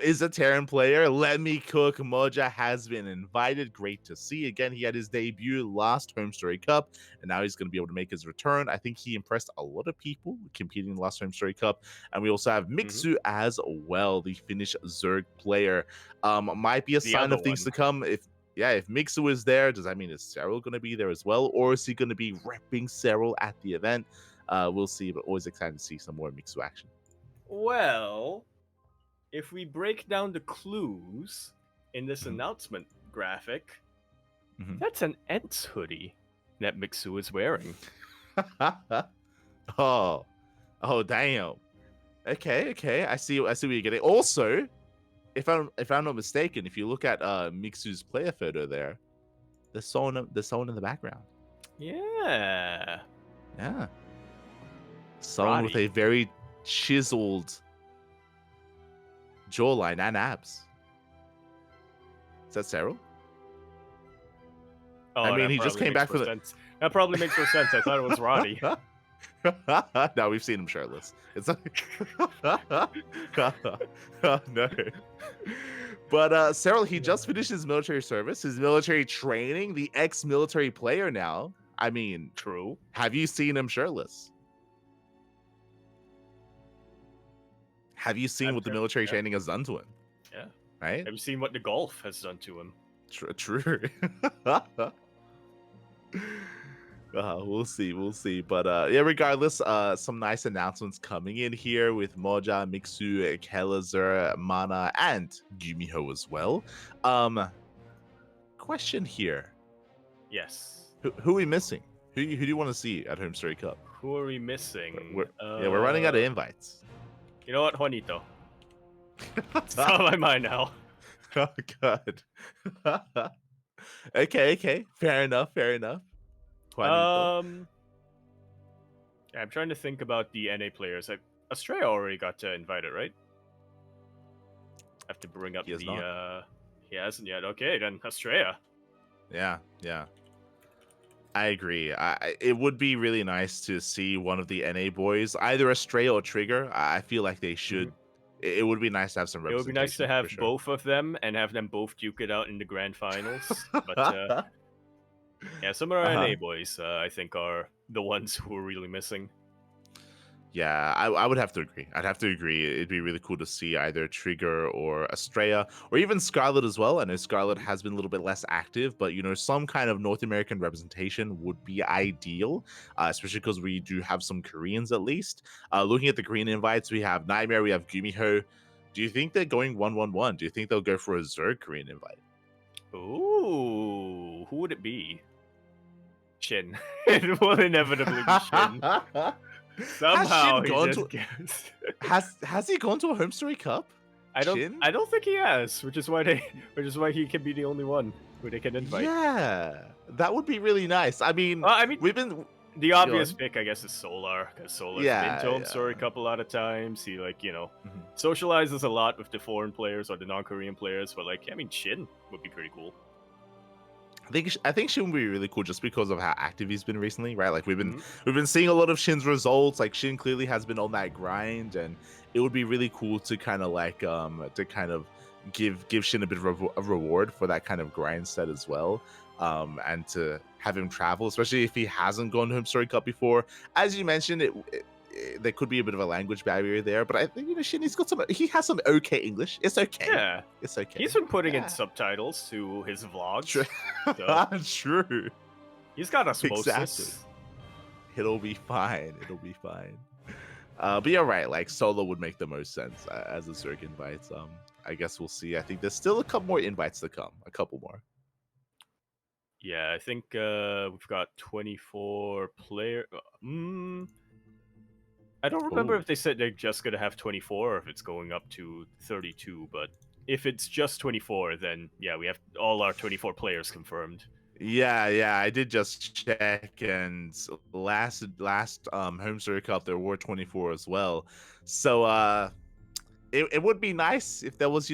Is a Terran player. Let me cook. Moja has been invited. Great to see. Again, he had his debut last Home Story Cup, and now he's going to be able to make his return. I think he impressed a lot of people competing in the last Home Story Cup, and we also have Mixu as well, the Finnish Zerg player. Might be a The sign other of things one. to come if Mixu is there. Does that mean is Cyril going to be there as well, or is he going to be repping Cyril at the event? We'll see, but always excited to see some more Mixu action. Well, if we break down the clues in this announcement graphic, that's an Ents hoodie that Mixu is wearing. oh, damn. Okay. I see what you're getting. Also, if I'm not mistaken, if you look at Mixu's player photo there, there's someone in the background. Yeah. Someone with Roddy. a very chiseled jawline and abs. Is that Cyril? Oh, I mean, he just came back from sense. That probably makes more sense. I thought it was Roddy. No, we've seen him shirtless. It's like no. But Cyril, he just finished his military service, his military training, the ex-military player now. I mean, True. Have you seen him shirtless? Have you seen what the military training has done to him? Yeah. Right? Have you seen what the golf has done to him? True. We'll see. But yeah, regardless, some nice announcements coming in here with Moja, Mixu, Kelazer, Mana, and Gumiho as well. Question here. Yes. Who are we missing? Who do you want to see at Home Story Cup? Who are we missing? We're running out of invites. You know what, Juanito? It's on my mind now. Oh god. Okay. Fair enough. Juanito. Yeah, I'm trying to think about the NA players. Australia already got invited, right? I have to bring up He hasn't yet. Okay, then Australia. Yeah. I agree. It would be really nice to see one of the NA boys, either Astray or Trigger. I feel like they should. It would be nice to have some representation. It would be nice to have both of them and have them both duke it out in the grand finals. But yeah, some of our NA boys, I think, are the ones who are really missing. Yeah, I would have to agree. I'd have to agree. It'd be really cool to see either Trigger or Estrella or even Scarlet as well. I know Scarlet has been a little bit less active, but some kind of North American representation would be ideal, especially because we do have some Koreans at least. Looking at the Korean invites, we have Nightmare, we have Gumiho. Do you think they're going 1-1-1? Do you think they'll go for a Zerg Korean invite? Ooh, who would it be? Shin. It will inevitably be Shin. Somehow has he gone to a Home Story Cup? I don't think he has, which is why he can be the only one who they can invite. Yeah, that would be really nice. I mean, we've been the obvious pick, I guess, is Solar, because Solar's been to Home Story Cup a lot of times. He socializes a lot with the foreign players or the non-Korean players, but Shin would be pretty cool. I think Shin would be really cool just because of how active he's been recently, right? Like we've been seeing a lot of Shin's results. Like Shin clearly has been on that grind, and it would be really cool to kind of give Shin a bit of a reward for that kind of grind set as well, and to have him travel, especially if he hasn't gone to Home Story Cup before. As you mentioned, there could be a bit of a language barrier there, but I think Shin, he has some okay English. It's okay. Yeah, it's okay. He's been putting in subtitles to his vlogs. True. He's got osmosis. Exactly. It'll be fine. But you're right. Like Solo would make the most sense as a Zerg invite. I guess we'll see. I think there's still a couple more invites to come. A couple more. Yeah, I think we've got 24 player. I don't remember if they said they're just going to have 24 or if it's going up to 32, but if it's just 24, then yeah, we have all our 24 players confirmed. Yeah, I did just check, and last Home Story Cup there were 24 as well. So it would be nice if there was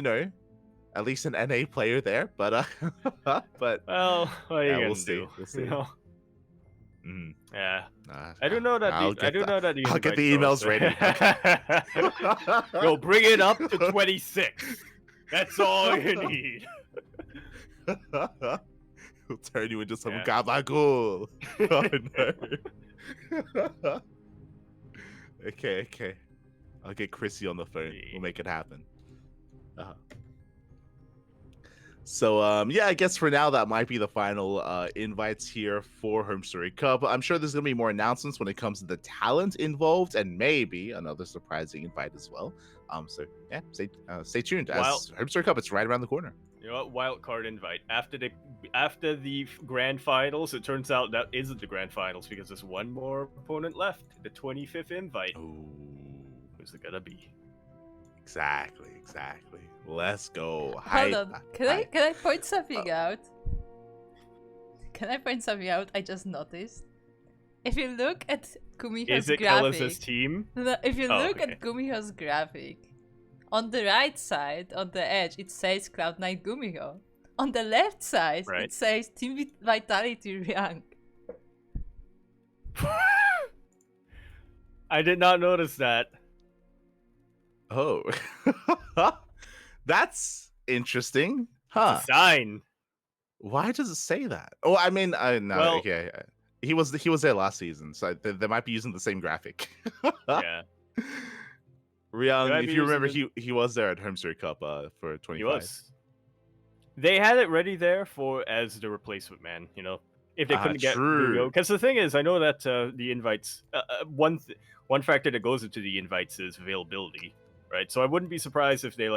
at least an NA player there, but but Well, what are you yeah, gonna we'll see. do? We'll see. You know? Mm. Yeah. I do know that I'll get the invite emails ready. Yo, bring it up to 26. That's all you need. He'll turn you into some Yeah. gabagool. Oh no. Okay. I'll get Chrissy on the phone. We'll make it happen. So yeah, I guess for now that might be the final invites here for Home Story Cup. I'm sure there's gonna be more announcements when it comes to the talent involved, and maybe another surprising invite as well. So yeah, stay tuned. As Home Story Cup, it's right around the corner. You know what? Wild card invite after the grand finals. It turns out that isn't the grand finals because there's one more opponent left. The 25th invite. Ooh. Who's it gonna be? Exactly. Let's go. Hold on. Can I point something out? Can I point something out? I just noticed. If you look at Gumiho's graphic, Ellis's team? No, if you look at Gumiho's graphic, on the right side, on the edge, it says Cloud9 Gumiho. On the left side, it says Team Vitality Ryang. I did not notice that. Oh. That's interesting. Huh. It's a sign. Why does it say that? Oh, I mean, no, well, okay. He was there last season, so they might be using the same graphic. Yeah. Ryang, if you remember, he was there at Home Story Cup for 25. He was. They had it ready there as the replacement man, you know, if they couldn't get Gumiho. Because the thing is, I know that the invites, one factor that goes into the invites is availability, right? So I wouldn't be surprised if they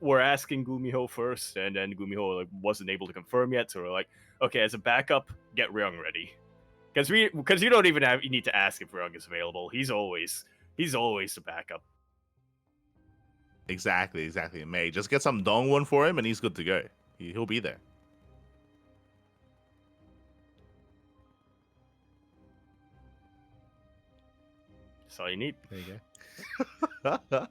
were asking Gumiho first, and then Gumiho wasn't able to confirm yet, so we're like, okay, as a backup, get Ryang ready, because you don't even you need to ask if Ryang is available. He's always the backup. Exactly. May just get some Dongwon for him, and he's good to go. He'll be there. That's all you need. There you go.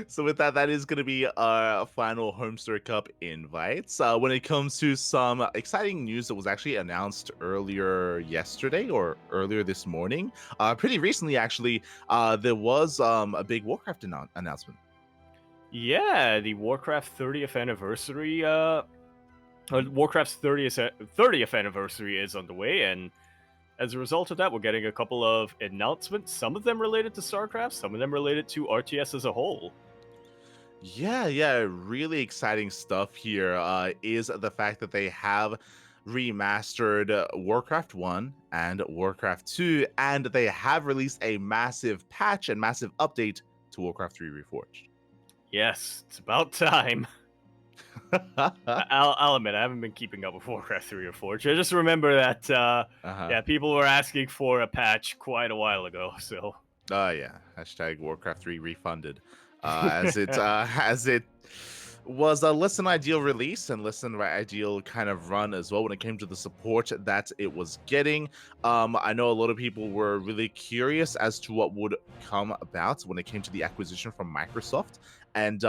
So with that is going to be our final Home Story Cup invites. When it comes to some exciting news that was actually announced earlier yesterday or earlier this morning, pretty recently actually, there was a big Warcraft announcement. Yeah, the Warcraft 30th anniversary. Warcraft's 30th anniversary is on the way, and as a result of that, we're getting a couple of announcements, some of them related to StarCraft, some of them related to RTS as a whole. Yeah, really exciting stuff here is the fact that they have remastered Warcraft 1 and Warcraft 2, and they have released a massive patch and massive update to Warcraft 3 Reforged. Yes, it's about time. I'll admit, I haven't been keeping up with Warcraft 3 Reforged. I just remember that people were asking for a patch quite a while ago. So, yeah, hashtag Warcraft 3 refunded, as it was a less than ideal release and less than ideal kind of run as well when it came to the support that it was getting. I know a lot of people were really curious as to what would come about when it came to the acquisition from Microsoft. And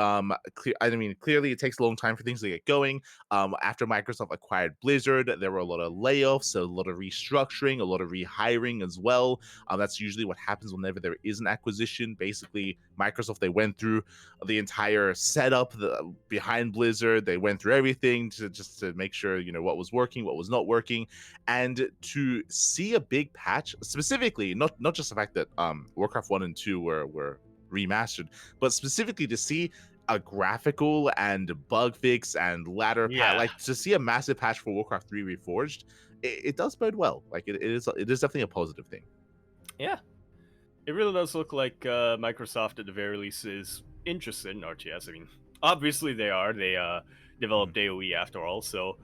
clearly it takes a long time for things to get going. After Microsoft acquired Blizzard, there were a lot of layoffs, a lot of restructuring, a lot of rehiring as well. That's usually what happens whenever there is an acquisition. Basically, Microsoft, they went through the entire setup behind Blizzard. They went through everything to make sure, what was working, what was not working. And to see a big patch, specifically, not just the fact that Warcraft 1 and 2 were remastered, but specifically to see a graphical and bug fix and ladder patch, to see a massive patch for Warcraft 3 Reforged, it does bode well. It is definitely a positive thing. Yeah, it really does look like Microsoft at the very least is interested in RTS. I mean, obviously they are. They developed AoE after all, so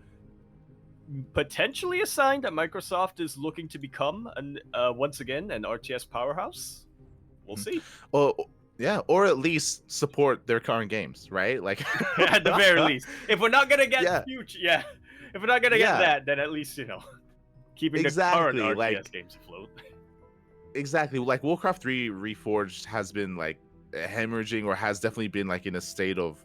potentially a sign that Microsoft is looking to become once again an RTS powerhouse. We'll see. Yeah, or at least support their current games, right? At the very least, if we're not gonna get future, if we're not gonna get that, then at least keeping the current RTS games afloat. Exactly, Warcraft 3 Reforged has been hemorrhaging, or has definitely been in a state of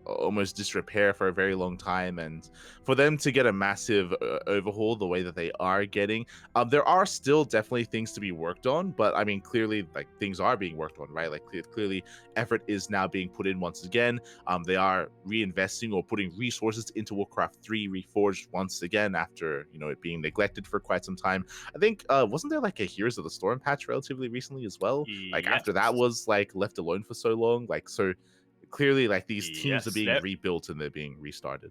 almost disrepair for a very long time, and for them to get a massive overhaul the way that they are getting, there are still definitely things to be worked on, but I mean, clearly, like, things are being worked on, right? Like, clearly effort is now being put in once again. They are reinvesting or putting resources into Warcraft 3 Reforged once again after, you know, it being neglected for quite some time. I think wasn't there like a Heroes of the Storm patch relatively recently as well? Like, Yes. after that was like left alone for so long, like, so clearly, like, these teams are Yes, being rebuilt and they're being restarted.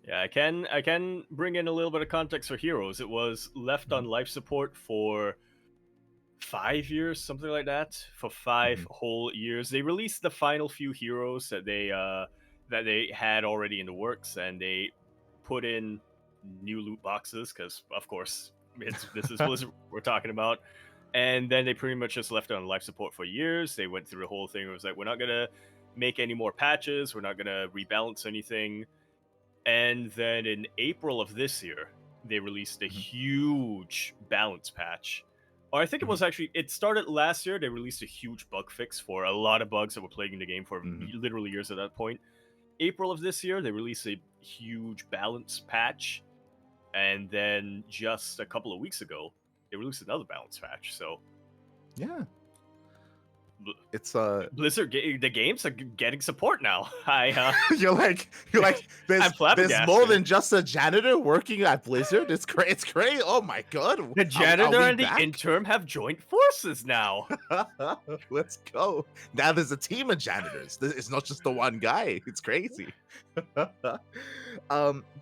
Yeah, I can bring in a little bit of context for Heroes. It was left on life support for 5 years, something like that, for 5 whole years. They released the final few heroes that they had already in the works, and they put in new loot boxes because, of course, this is Blizzard we're talking about. And then they pretty much just left it on life support for years. They went through the whole thing. It was like, we're not gonna make any more patches. We're not gonna rebalance anything. And then in April of this year, they released a huge balance patch. Or I think it was actually, it started last year. They released a huge bug fix for a lot of bugs that were plaguing the game for literally years at that point. April of this year, they released a huge balance patch. And then just a couple of weeks ago, they released another balance patch. So, yeah. It's Blizzard, the games are getting support now. you're like there's more than just a janitor working at Blizzard. It's great. It's great. Oh my god, the janitor and back? the intern have joined forces now. Let's go. Now there's a team of janitors. It's not just the one guy. It's crazy. But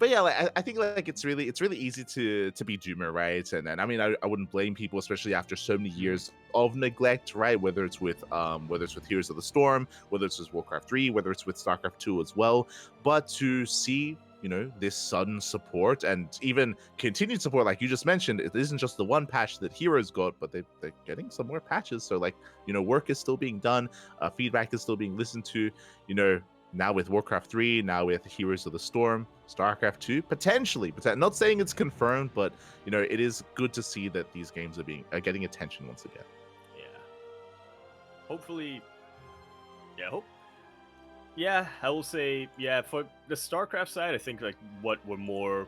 yeah, like, I think like it's really easy to be doomer, right? And I mean, I wouldn't blame people, especially after so many years of neglect, right? Whether it's with Heroes of the Storm, whether it's with Warcraft 3, whether it's with StarCraft 2 as well. But to see, you know, this sudden support and even continued support, like you just mentioned, it isn't just the one patch that Heroes got, but they're getting some more patches. So, like, you know, work is still being done, feedback is still being listened to, you know. Now with Warcraft 3, now with Heroes of the Storm, StarCraft 2, potentially. Not saying it's confirmed, but, you know, it is good to see that these games are getting attention once again. Yeah. Hopefully. Yeah, I will say, yeah, for the StarCraft side, I think like what we're more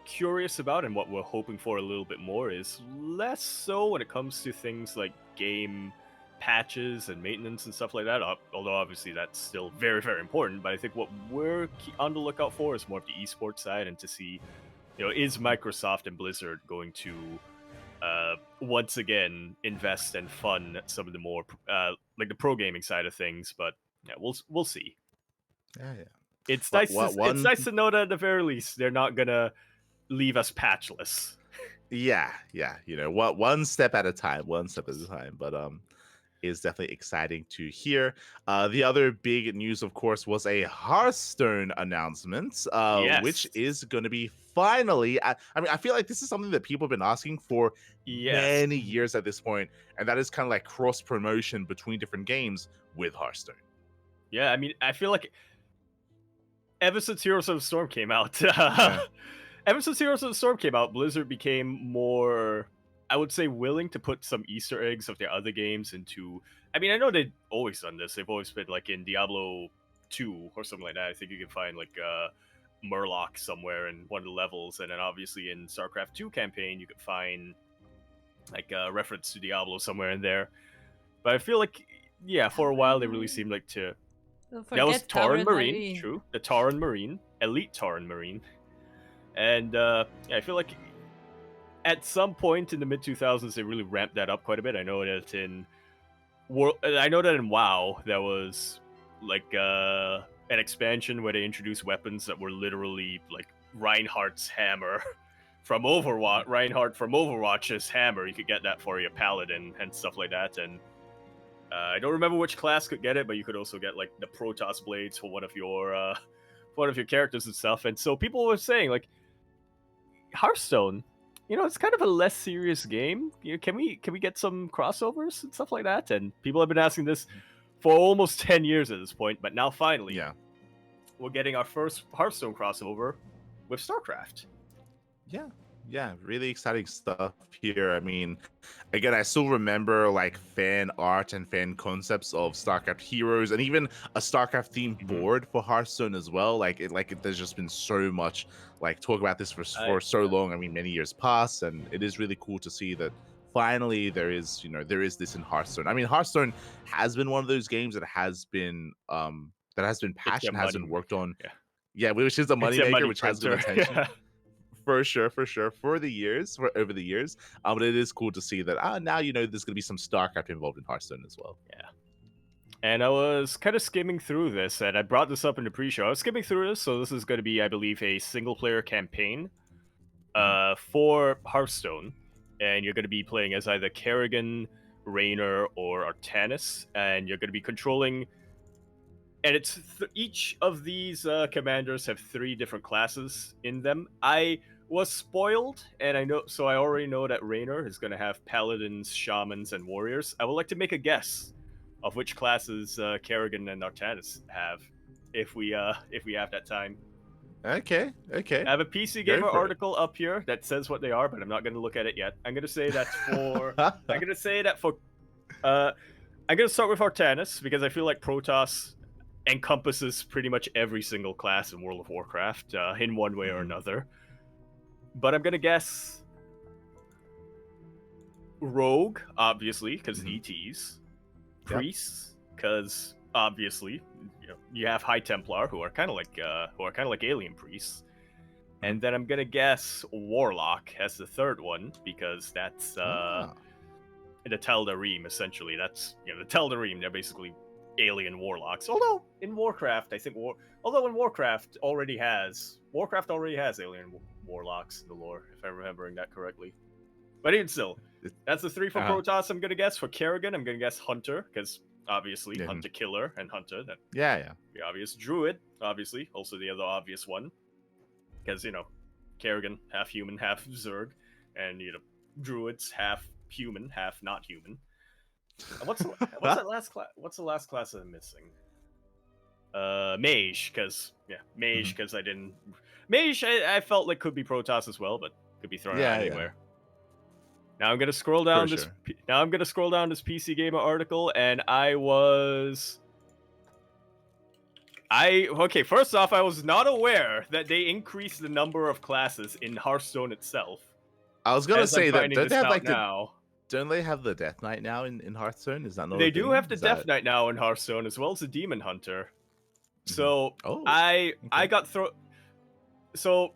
curious about and what we're hoping for a little bit more is less so when it comes to things like game patches and maintenance and stuff like that, although obviously that's still very, very important. But I think what we're on the lookout for is more of the esports side, and to see, you know, is Microsoft and Blizzard going to once again invest and fund some of the more like the pro gaming side of things. But yeah, we'll see. Yeah. It's nice. It's nice to know that at the very least they're not gonna leave us patchless. Yeah. You know, one step at a time. But is definitely exciting to hear. The other big news, of course, was a Hearthstone announcement, Yes. which is going to be finally. I mean, I feel like this is something that people have been asking for many years at this point, and that is kind of like cross promotion between different games with Hearthstone. Yeah, I mean, I feel like ever since Heroes of the Storm came out, Blizzard became more, I would say, willing to put some Easter eggs of their other games into. I mean, I know they've always done this. They've always been like in Diablo 2 or something like that. I think you can find like Murloc somewhere in one of the levels, and then obviously in StarCraft 2 campaign, you could find like a reference to Diablo somewhere in there. But I feel like, yeah, for a while they really seemed like to. That was Tauren Marine, true. The Tauren Marine, Elite Tauren Marine. And yeah, I feel like at some point in the mid 2000s they really ramped that up quite a bit. I know that in WoW there was like an expansion where they introduced weapons that were literally like Reinhardt's hammer from Overwatch. Reinhardt from Overwatch's hammer. You could get that for your paladin and stuff like that. And I don't remember which class could get it, but you could also get like the Protoss blades for one of your characters and stuff. And so people were saying like, Hearthstone, you know, it's kind of a less serious game. You know, can we get some crossovers and stuff like that? And people have been asking this for almost 10 years at this point, but now finally, we're getting our first Hearthstone crossover with StarCraft. Yeah, Yeah, really exciting stuff here. I mean, again, I still remember like fan art and fan concepts of StarCraft Heroes, and even a StarCraft themed board for Hearthstone as well. There's just been so much like talk about this for so long. I mean, many years past, and it is really cool to see that finally there is this in Hearthstone. I mean, Hearthstone has been one of those games that has been It's a passion, has been worked moneymaker. on. Yeah. Yeah, which is a It's a moneymaker, money which has been printer. attention Yeah. for sure, for over the years. But it is cool to see that now there's gonna be some StarCraft involved in Hearthstone as well. Yeah. And I was kind of skimming through this, and I brought this up in the pre-show. I was skimming through this, so this is going to be, I believe, a single-player campaign for Hearthstone, and you're going to be playing as either Kerrigan, Raynor, or Artanis, and you're going to be controlling. And it's each of these commanders have 3 different classes in them. I was spoiled, and I already know that Raynor is going to have paladins, shamans, and warriors. I would like to make a guess of which classes Kerrigan and Artanis have, if we have that time. Okay. I have a PC Go Gamer for it. article up here that says what they are, but I'm not going to look at it yet. I'm going to say that's for. I'm going to say that for. I'm going to start with Artanis because I feel like Protoss encompasses pretty much every single class in World of Warcraft in one way or another. But I'm going to guess Rogue, obviously, because ETs. Priests, because obviously, you have High Templar who are kind of like alien priests. And then I'm gonna guess Warlock as the third one because that's the Teldarim essentially. That's the Teldarim. They're basically alien warlocks. Although in Warcraft, I think Warcraft already has alien warlocks in the lore, if I'm remembering that correctly. But even still, that's the 3 for Protoss. I'm gonna guess for Kerrigan. I'm gonna guess Hunter because obviously Hunter Killer and Hunter. That the obvious Druid, obviously, also the other obvious one because Kerrigan half human, half Zerg, and Druids half human, half not human. And what's that last class? What's the last class I'm missing? Mage, because Mage, because I didn't Mage. I felt like could be Protoss as well, but could be thrown out anywhere. Now I'm gonna scroll down this. Now I'm gonna scroll down this PC Gamer article, and first off, I was not aware that they increased the number of classes in Hearthstone itself. I was gonna say that don't they have don't they have the Death Knight now in Hearthstone? Is that not? They do have the Death Knight now in Hearthstone as well as the Demon Hunter. So I got thrown. So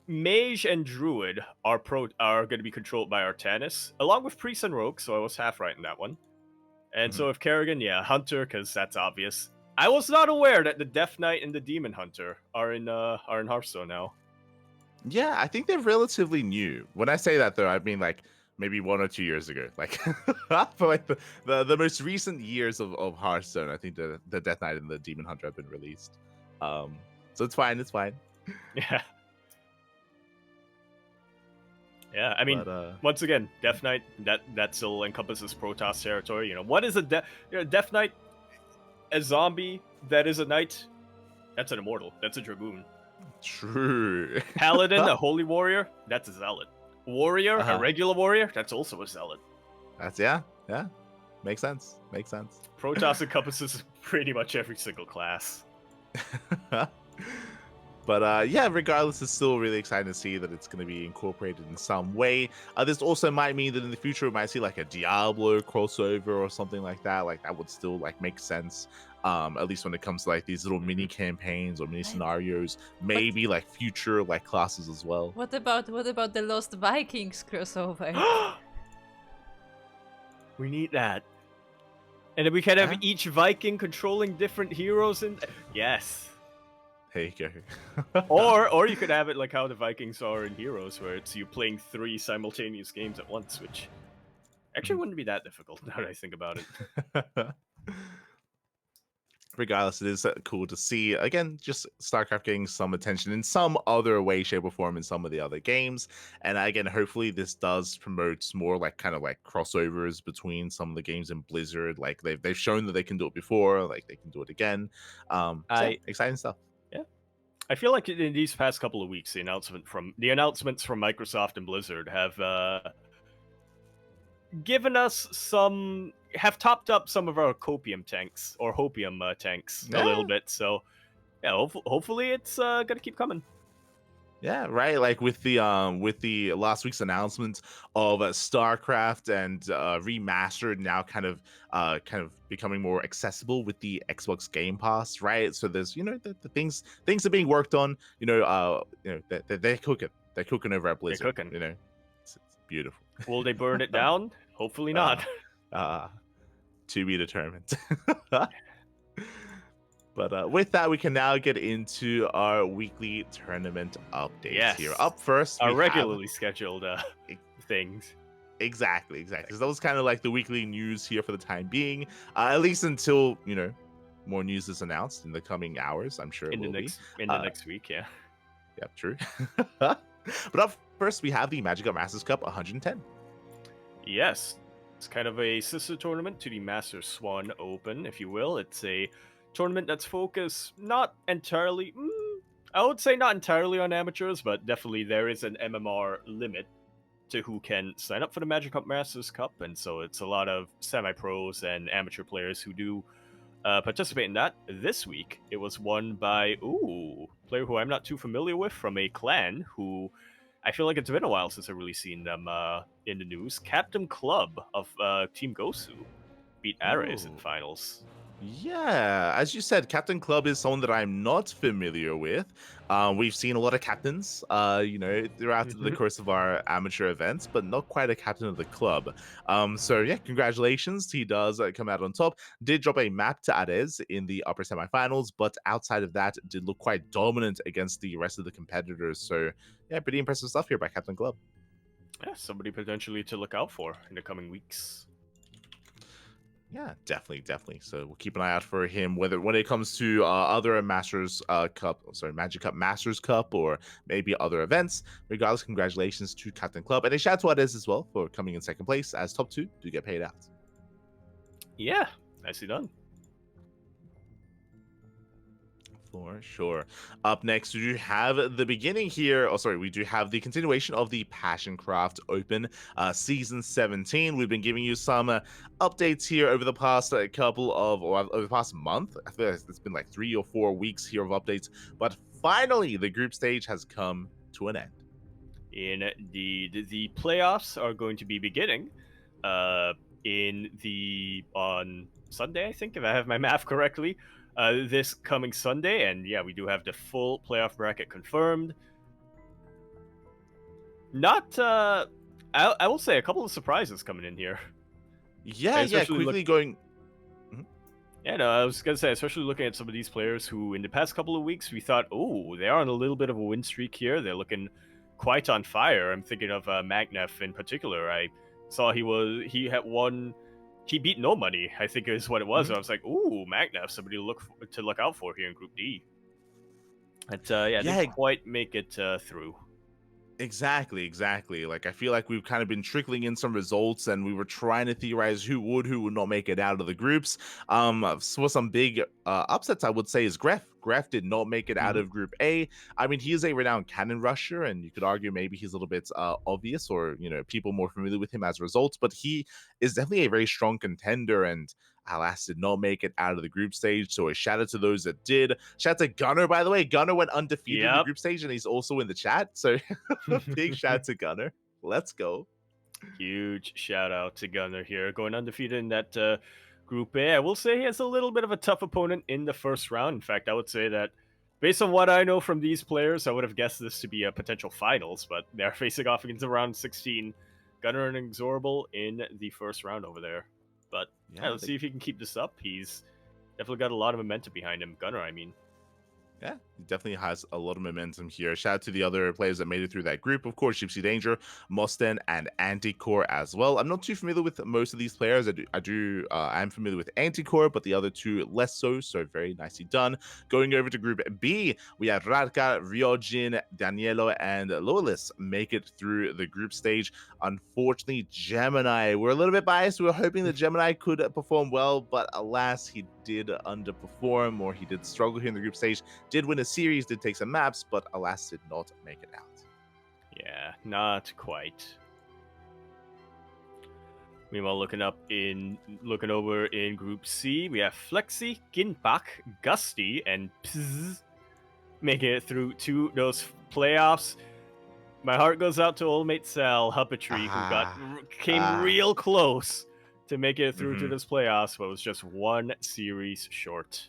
Mage and Druid are going to be controlled by Artanis, along with Priest and Rogue, so I was half right in that one. And so if Kerrigan, Hunter, because that's obvious. I was not aware that the Death Knight and the Demon Hunter are in Hearthstone now. Yeah, I think they're relatively new. When I say that, though, I mean like maybe 1 or 2 years ago. Like for like the most recent years of Hearthstone, I think the Death Knight and the Demon Hunter have been released. So it's fine. Yeah. Yeah, I mean, once again, Death Knight, that still encompasses Protoss territory. What is a Death Knight? A zombie that is a knight? That's an immortal. That's a dragoon. True. Paladin, a holy warrior? That's a zealot. Warrior, a regular warrior? That's also a zealot. That's yeah. Makes sense. Protoss encompasses pretty much every single class. But regardless, it's still really exciting to see that it's going to be incorporated in some way. This also might mean that in the future we might see like a Diablo crossover or something like that. Like that would still like make sense. At least when it comes to like these little mini campaigns or mini scenarios, maybe like future like classes as well. What about the Lost Vikings crossover? We need that. And then we can have each Viking controlling different heroes and yes. There you go. or you could have it like how the Vikings are in Heroes, where it's you playing 3 simultaneous games at once, which actually wouldn't be that difficult now that I think about it. Regardless, it is cool to see, again, just StarCraft getting some attention in some other way, shape, or form in some of the other games. And again, hopefully this does promote more like kind of like crossovers between some of the games in Blizzard. Like they've shown that they can do it before, like they can do it again. Exciting stuff. Yeah. I feel like in these past couple of weeks, the announcements from Microsoft and Blizzard have given us have topped up some of our copium tanks or hopium tanks a little Yeah. bit. So yeah, hopefully it's gonna keep coming. Yeah, right. Like with the last week's announcement of StarCraft and remastered now kind of becoming more accessible with the Xbox Game Pass, right? So there's the things are being worked on. They're cooking. They're cooking over at They're Blizzard. cooking. It's beautiful. Will they burn it down? Hopefully Uh, not. to be determined. But with that, we can now get into our weekly tournament updates Yes. here. Up first, Our we regularly scheduled things. Exactly. So that was kind of like the weekly news here for the time being, at least until more news is announced in the coming hours. I'm sure In it will the next week, yeah. Yeah, true. But up first, we have the Magic Up Masters Cup 110. Yes. It's kind of a sister tournament to the Master Swan Open, if you will. It's a tournament that's focused not entirely, I would say not entirely on amateurs, but definitely there is an MMR limit to who can sign up for the Magic Up Masters Cup, and so it's a lot of semi-pros and amateur players who do participate in that. This week, it was won by a player who I'm not too familiar with from a clan who I feel like it's been a while since I've really seen them in the news. Captain Club of Team Gosu beat Ares in Ooh. finals. Yeah, as you said, Captain Club is someone that I'm not familiar with. We've seen a lot of captains, throughout the course of our amateur events, but not quite a captain of the club. So yeah, congratulations. He does come out on top. Did drop a map to Ares in the upper semifinals, but outside of that, did look quite dominant against the rest of the competitors. So yeah, pretty impressive stuff here by Captain Club. Yeah, somebody potentially to look out for in the coming weeks. Yeah, definitely. So we'll keep an eye out for him, whether when it comes to other Magic Cup Masters Cup, or maybe other events. Regardless, congratulations to Captain Club, and a shout out to Ades as well for coming in second place, as top two do get paid out. Yeah, nicely done. For sure. Up next, we do have the beginning here. We do have the continuation of the PassionCraft Open Season 17. We've been giving you some updates here over the past over the past month. I feel like it's been like 3 or 4 weeks here of updates. But finally, the group stage has come to an end. Indeed, the playoffs are going to be beginning on Sunday, I think, if I have my math correctly. This coming Sunday, and yeah, we do have the full playoff bracket confirmed. Not, I will say a couple of surprises coming in here. Yeah, quickly going. Yeah, no, I was gonna say, especially looking at some of these players who, in the past couple of weeks, we thought, they are on a little bit of a win streak here. They're looking quite on fire. I'm thinking of Magnef in particular. I saw he had won. He beat No Money, I think is what it was. And I was like, Magnef, somebody to look out for here in Group D. But didn't quite make it through. Exactly. Like, I feel like we've kind of been trickling in some results, and we were trying to theorize who would not make it out of the groups. For some big upsets, I would say is Gref. Gref did not make it out of Group A. I mean, he is a renowned cannon rusher, and you could argue maybe he's a little bit obvious, or people more familiar with him as a result. But he is definitely a very strong contender, and alas, did not make it out of the group stage. So a shout out to those that did. Shout out to Gunner, by the way. Gunner went undefeated in the group stage, and he's also in the chat. So big shout out to Gunner. Let's go. Huge shout out to Gunner here, going undefeated in that Group A. I will say he has a little bit of a tough opponent in the first round. In fact, I would say that based on what I know from these players, I would have guessed this to be a potential finals, but they're facing off against round 16. Gunner and Inexorable in the first round over there. But yeah, let's see if he can keep this up. He's definitely got a lot of momentum behind him. Gunner, I mean. Yeah, he definitely has a lot of momentum here. Shout out to the other players that made it through that group. Of course, Gypsy Danger, Mosten, and Anticore as well. I'm not too familiar with most of these players. I'm familiar with Anticore, but the other two less so. So very nicely done. Going over to Group B, we have Radka, Ryojin, Danielo, and Lolis make it through the group stage. Unfortunately, Gemini, we're a little bit biased. We were hoping that Gemini could perform well, but alas, he did underperform, or he did struggle here in the group stage. Did win a series, did take some maps, but alas, did not make it out. Yeah, not quite. Meanwhile, looking over in Group C, we have Flexi, Ginpak, Gusty, and Pzz making it through to those playoffs. My heart goes out to old mate Sal Huppetry, who came real close to make it through to this playoffs, but was just one series short.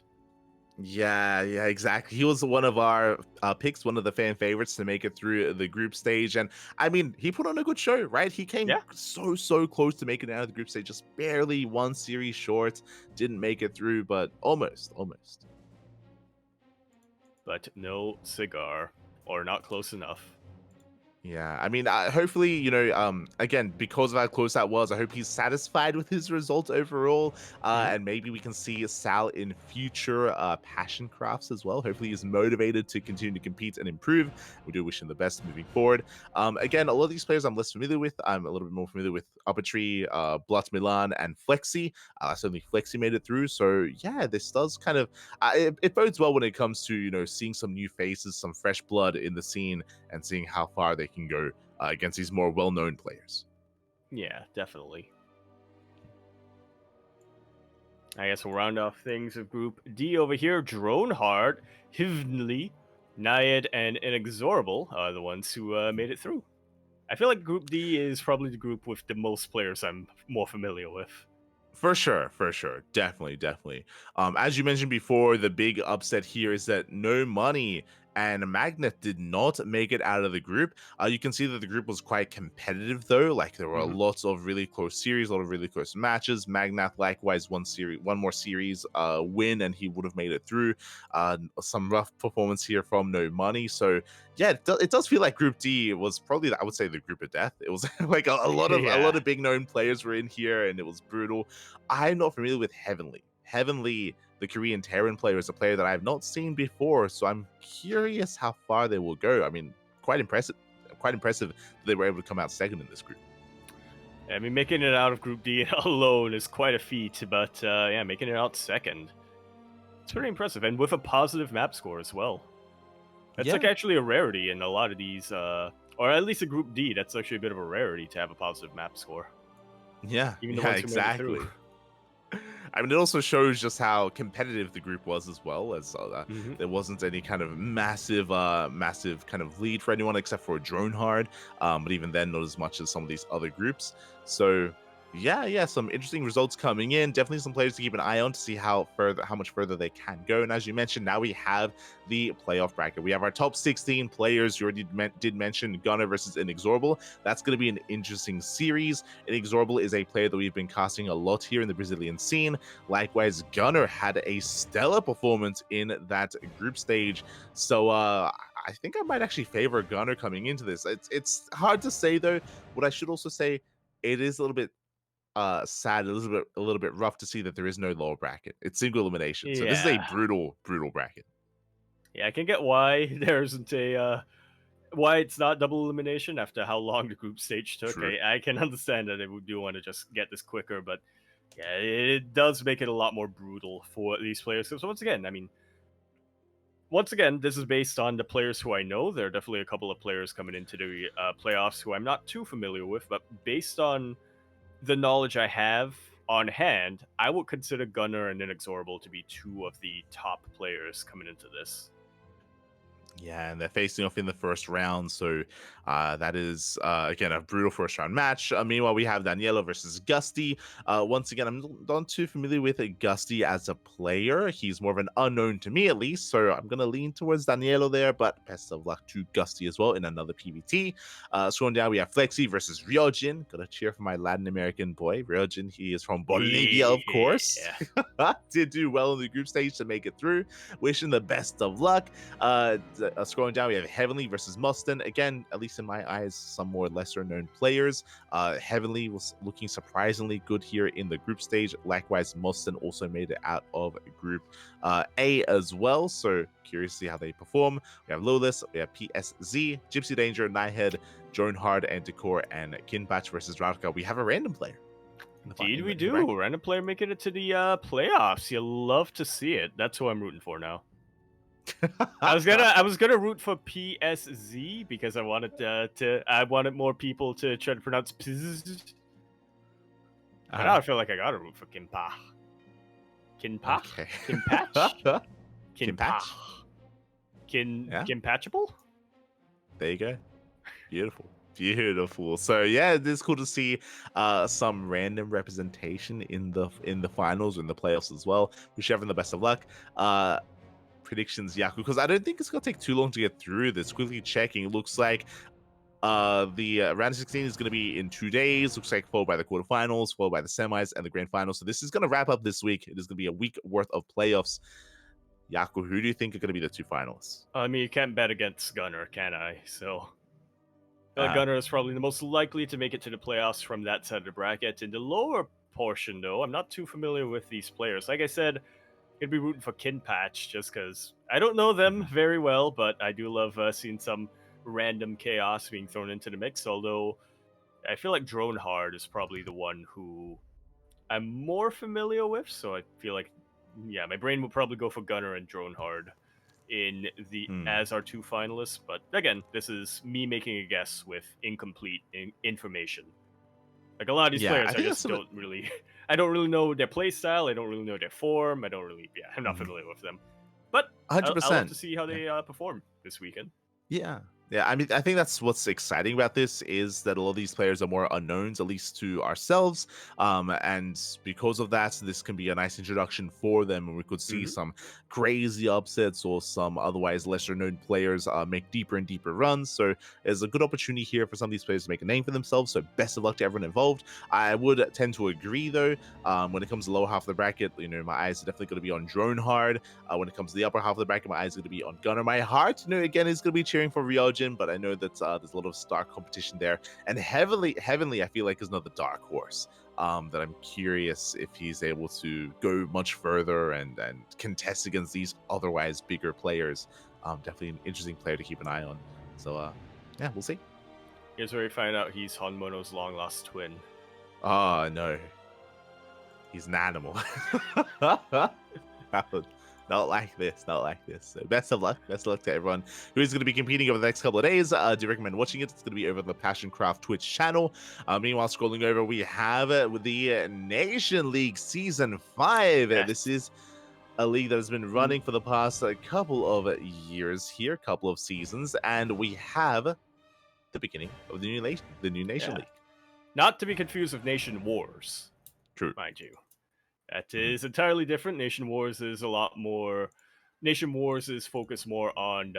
Yeah, exactly. He was one of our picks, one of the fan favorites to make it through the group stage. And I mean, he put on a good show, right? He came so close to making it out of the group stage, just barely one series short. Didn't make it through, but almost. But no cigar, or not close enough. Yeah, I mean, hopefully, again, because of how close that was, I hope he's satisfied with his result overall, and maybe we can see Sal in future passion crafts as well. Hopefully, he's motivated to continue to compete and improve. We do wish him the best moving forward. Again, a lot of these players I'm less familiar with. I'm a little bit more familiar with Uppetry, Blut Milan, and Flexi. Certainly, Flexi made it through. So yeah, this does kind of it bodes well when it comes to seeing some new faces, some fresh blood in the scene, and seeing how far they can go against these more well-known players. Yeah, definitely. I guess we'll round off things with Group D over here. Dronehard, Hivnli, Naiad, and Inexorable are the ones who made it through. I feel like Group D is probably the group with the most players I'm more familiar with. For sure. Definitely. As you mentioned before, the big upset here is that No Money and Magnet did not make it out of the group. You can see that the group was quite competitive, though. Like, there were lots of really close series, a lot of really close matches. Magnet, likewise, one more series win, and he would have made it through. Some rough performance here from No Money. So, yeah, it does feel like Group D was probably, I would say, the group of death. It was like a lot of big known players were in here, and it was brutal. I'm not familiar with Heavenly, the Korean Terran player, is a player that I have not seen before, so I'm curious how far they will go. I mean, quite impressive that they were able to come out second in this group. I mean, making it out of Group D alone is quite a feat, but yeah, making it out second, it's pretty impressive, and with a positive map score as well. That's like actually a rarity in a lot of these, or at least a Group D. That's actually a bit of a rarity to have a positive map score. Yeah, Even the ones who exactly. made it through. I mean, it also shows just how competitive the group was as well, as there wasn't any kind of massive kind of lead for anyone except for Dronehard, but even then, not as much as some of these other groups. So yeah, some interesting results coming in. Definitely some players to keep an eye on to see how much further they can go. And as you mentioned, now we have the playoff bracket. We have our top 16 players. You already did mention Gunner versus Inexorable. That's going to be an interesting series. Inexorable is a player that we've been casting a lot here in the Brazilian scene. Likewise, Gunner had a stellar performance in that group stage. So I think I might actually favor Gunner coming into this. It's hard to say, though. What I should also say, it is a little bit sad, a little bit rough to see that there is no lower bracket. It's single elimination. So this is a brutal bracket. Yeah, I can get why there isn't why it's not double elimination after how long the group stage took. I can understand that they do want to just get this quicker, but yeah, it does make it a lot more brutal for these players. So once again, this is based on the players who I know. There are definitely a couple of players coming into the playoffs who I'm not too familiar with, but based on the knowledge I have on hand, I would consider Gunner and Inexorable to be two of the top players coming into this. Yeah, and they're facing off in the first round, so that is, again, a brutal first round match. Meanwhile, we have Daniela versus Gusty. Once again, I'm not too familiar with Gusty as a player. He's more of an unknown to me, at least, so I'm going to lean towards Danielo there, but best of luck to Gusty as well in another PvT. Scrolling down, we have Flexi versus Ryojin. Gotta cheer for my Latin American boy, Ryojin. He is from Bolivia, of course. Did do well in the group stage to make it through. Wishing the best of luck. Scrolling down, we have Heavenly versus Mustin. Again, at least in my eyes, some more lesser known players. Heavenly was looking surprisingly good here in the group stage. Likewise, Mustin also made it out of Group A as well. So curious to see how they perform. We have Lawless, we have PSZ, Gypsy Danger, Nighthead, Dronehard, and Decor, and Kinpatch versus Radka. We have a random player. Indeed, we do. Random player making it to the playoffs. You'll love to see it. That's who I'm rooting for now. I was gonna root for PSZ because I wanted more people to try to pronounce PSZ. But now I feel like I gotta root for Kimpa. Kinpa? Okay. Kinpatch? Kinpatch? Kinpatchable? There you go. Beautiful. So yeah, it is cool to see some random representation in the finals, in the playoffs as well. Wish everyone the best of luck. Predictions, Yaku, because I don't think it's gonna take too long to get through this. Quickly checking, it looks like the round of 16 is going to be in 2 days. Looks like followed by the quarterfinals, followed by the semis and the grand finals. So this is going to wrap up this week. It is going to be a week worth of playoffs. Yaku, who do you think are going to be the two finalists? I mean, you can't bet against Gunner, can I? So Gunner is probably the most likely to make it to the playoffs from that side of the bracket. In the lower portion, though, I'm not too familiar with these players. Like I said, I'd be rooting for Kinpatch just because I don't know them very well, but I do love seeing some random chaos being thrown into the mix. Although I feel like Dronehard is probably the one who I'm more familiar with, so I feel like, yeah, my brain will probably go for Gunner and Dronehard in the as our two finalists. But again, this is me making a guess with incomplete information. Like a lot of these players, I just don't really, I don't really know their play style. I don't really know their form. I'm not familiar with them. But 100%. I'll love to see how they perform this weekend. Yeah, I mean, I think that's what's exciting about this is that a lot of these players are more unknowns, at least to ourselves. And because of that, this can be a nice introduction for them, and we could see some crazy upsets or some otherwise lesser known players make deeper and deeper runs. So there's a good opportunity here for some of these players to make a name for themselves. So best of luck to everyone involved. I would tend to agree, though, when it comes to the lower half of the bracket, you know, my eyes are definitely going to be on Dronehard. When it comes to the upper half of the bracket, my eyes are going to be on Gunner. My heart, you know, again, is going to be cheering for Ryojin, but I know that there's a lot of star competition there. And Heavenly, I feel like is another dark horse that I'm curious if he's able to go much further and contest against these otherwise bigger players. Definitely an interesting player to keep an eye on. So yeah, we'll see. Here's where we find out he's Honmono's long lost twin. Oh no, he's an animal. Not like this. So best of luck to everyone who is going to be competing over the next couple of days. Do recommend watching it. It's going to be over the PassionCraft Twitch channel. Meanwhile, scrolling over, we have the Nation League Season 5. Yes. This is a league that has been running for the past couple of years here, couple of seasons, and we have the beginning of the new Nation League. Not to be confused with Nation Wars. True. Mind you. That is entirely different. Nation Wars is a lot more... Nation Wars is focused more on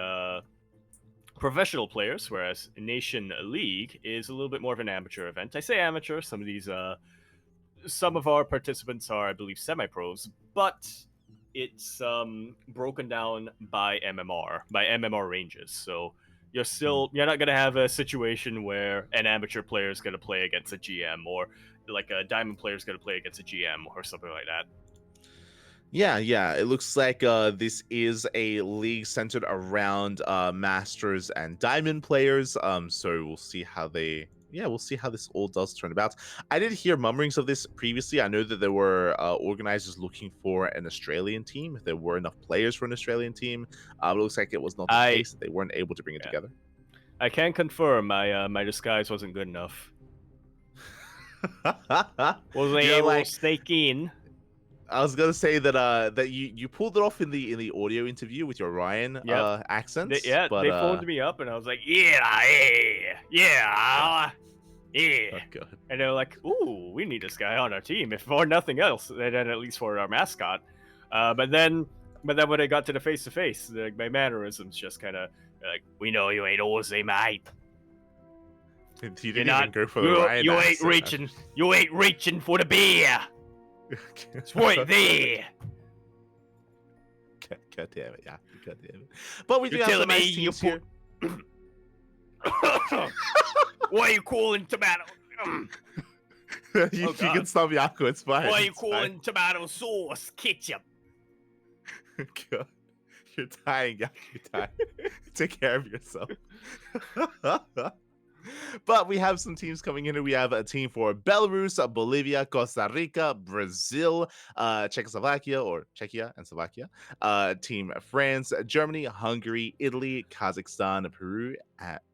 professional players, whereas Nation League is a little bit more of an amateur event. I say amateur. Some of our participants are, I believe, semi-pros, but it's broken down by MMR ranges. So you're not going to have a situation where an amateur player is going to play against a GM, or like a diamond player is going to play against a GM or something like that. Yeah. It looks like this is a league centered around masters and diamond players. So we'll see how this all does turn about. I did hear murmurings of this previously. I know that there were organizers looking for an Australian team, if there were enough players for an Australian team. But it looks like it was not the case. They weren't able to bring it together. I can confirm my disguise wasn't good enough. Wasn't able to sneak in. I was gonna say that you pulled it off in the audio interview with your Ryan accent. They phoned me up and I was like, yeah. Oh, God. And they're like, ooh, we need this guy on our team, if for nothing else, then at least for our mascot. But then when I got to the face-to-face, my mannerisms just kind of like, we know you ain't Aussie, mate. You didn't even go for the Ryan accent. You ain't reaching for the beer. It's right there. God damn it, yeah. God damn it. But we do have some nice teams here. Why are you calling tomato? You can stop Yaku, it's fine. Why are you calling tomato sauce ketchup? God. You're dying, Yaku. You're dying. Take care of yourself. But we have some teams coming in. We have a team for Belarus, Bolivia, Costa Rica, Brazil, Czechoslovakia, or Czechia and Slovakia, Team France, Germany, Hungary, Italy, Kazakhstan, Peru,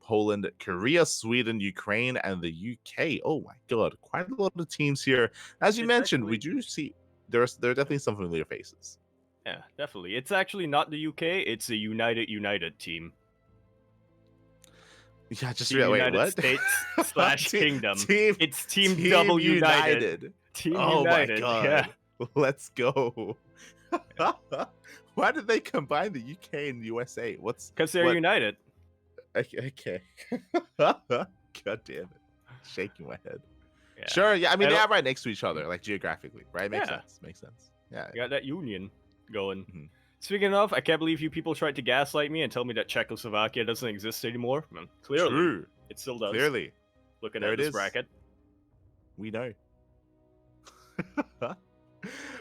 Poland, Korea, Sweden, Ukraine, and the UK. Oh my god, quite a lot of teams here. As you mentioned, we do see there are definitely some familiar faces. Yeah, definitely. It's actually not the UK, it's a United team. Yeah, just Team wait, United what? States / Kingdom. It's Team Team United. Team United. My god. Yeah. Let's go. Why did they combine the UK and the USA? Because they're united. Okay. God damn it. Shaking my head. Yeah. Sure, yeah. I mean, they're right next to each other, like geographically, right? Makes sense. Yeah. You got that union going. Mm-hmm. Speaking of, I can't believe you people tried to gaslight me and tell me that Czechoslovakia doesn't exist anymore. Well, clearly, True. It still does. Clearly. Looking There at this bracket. We know.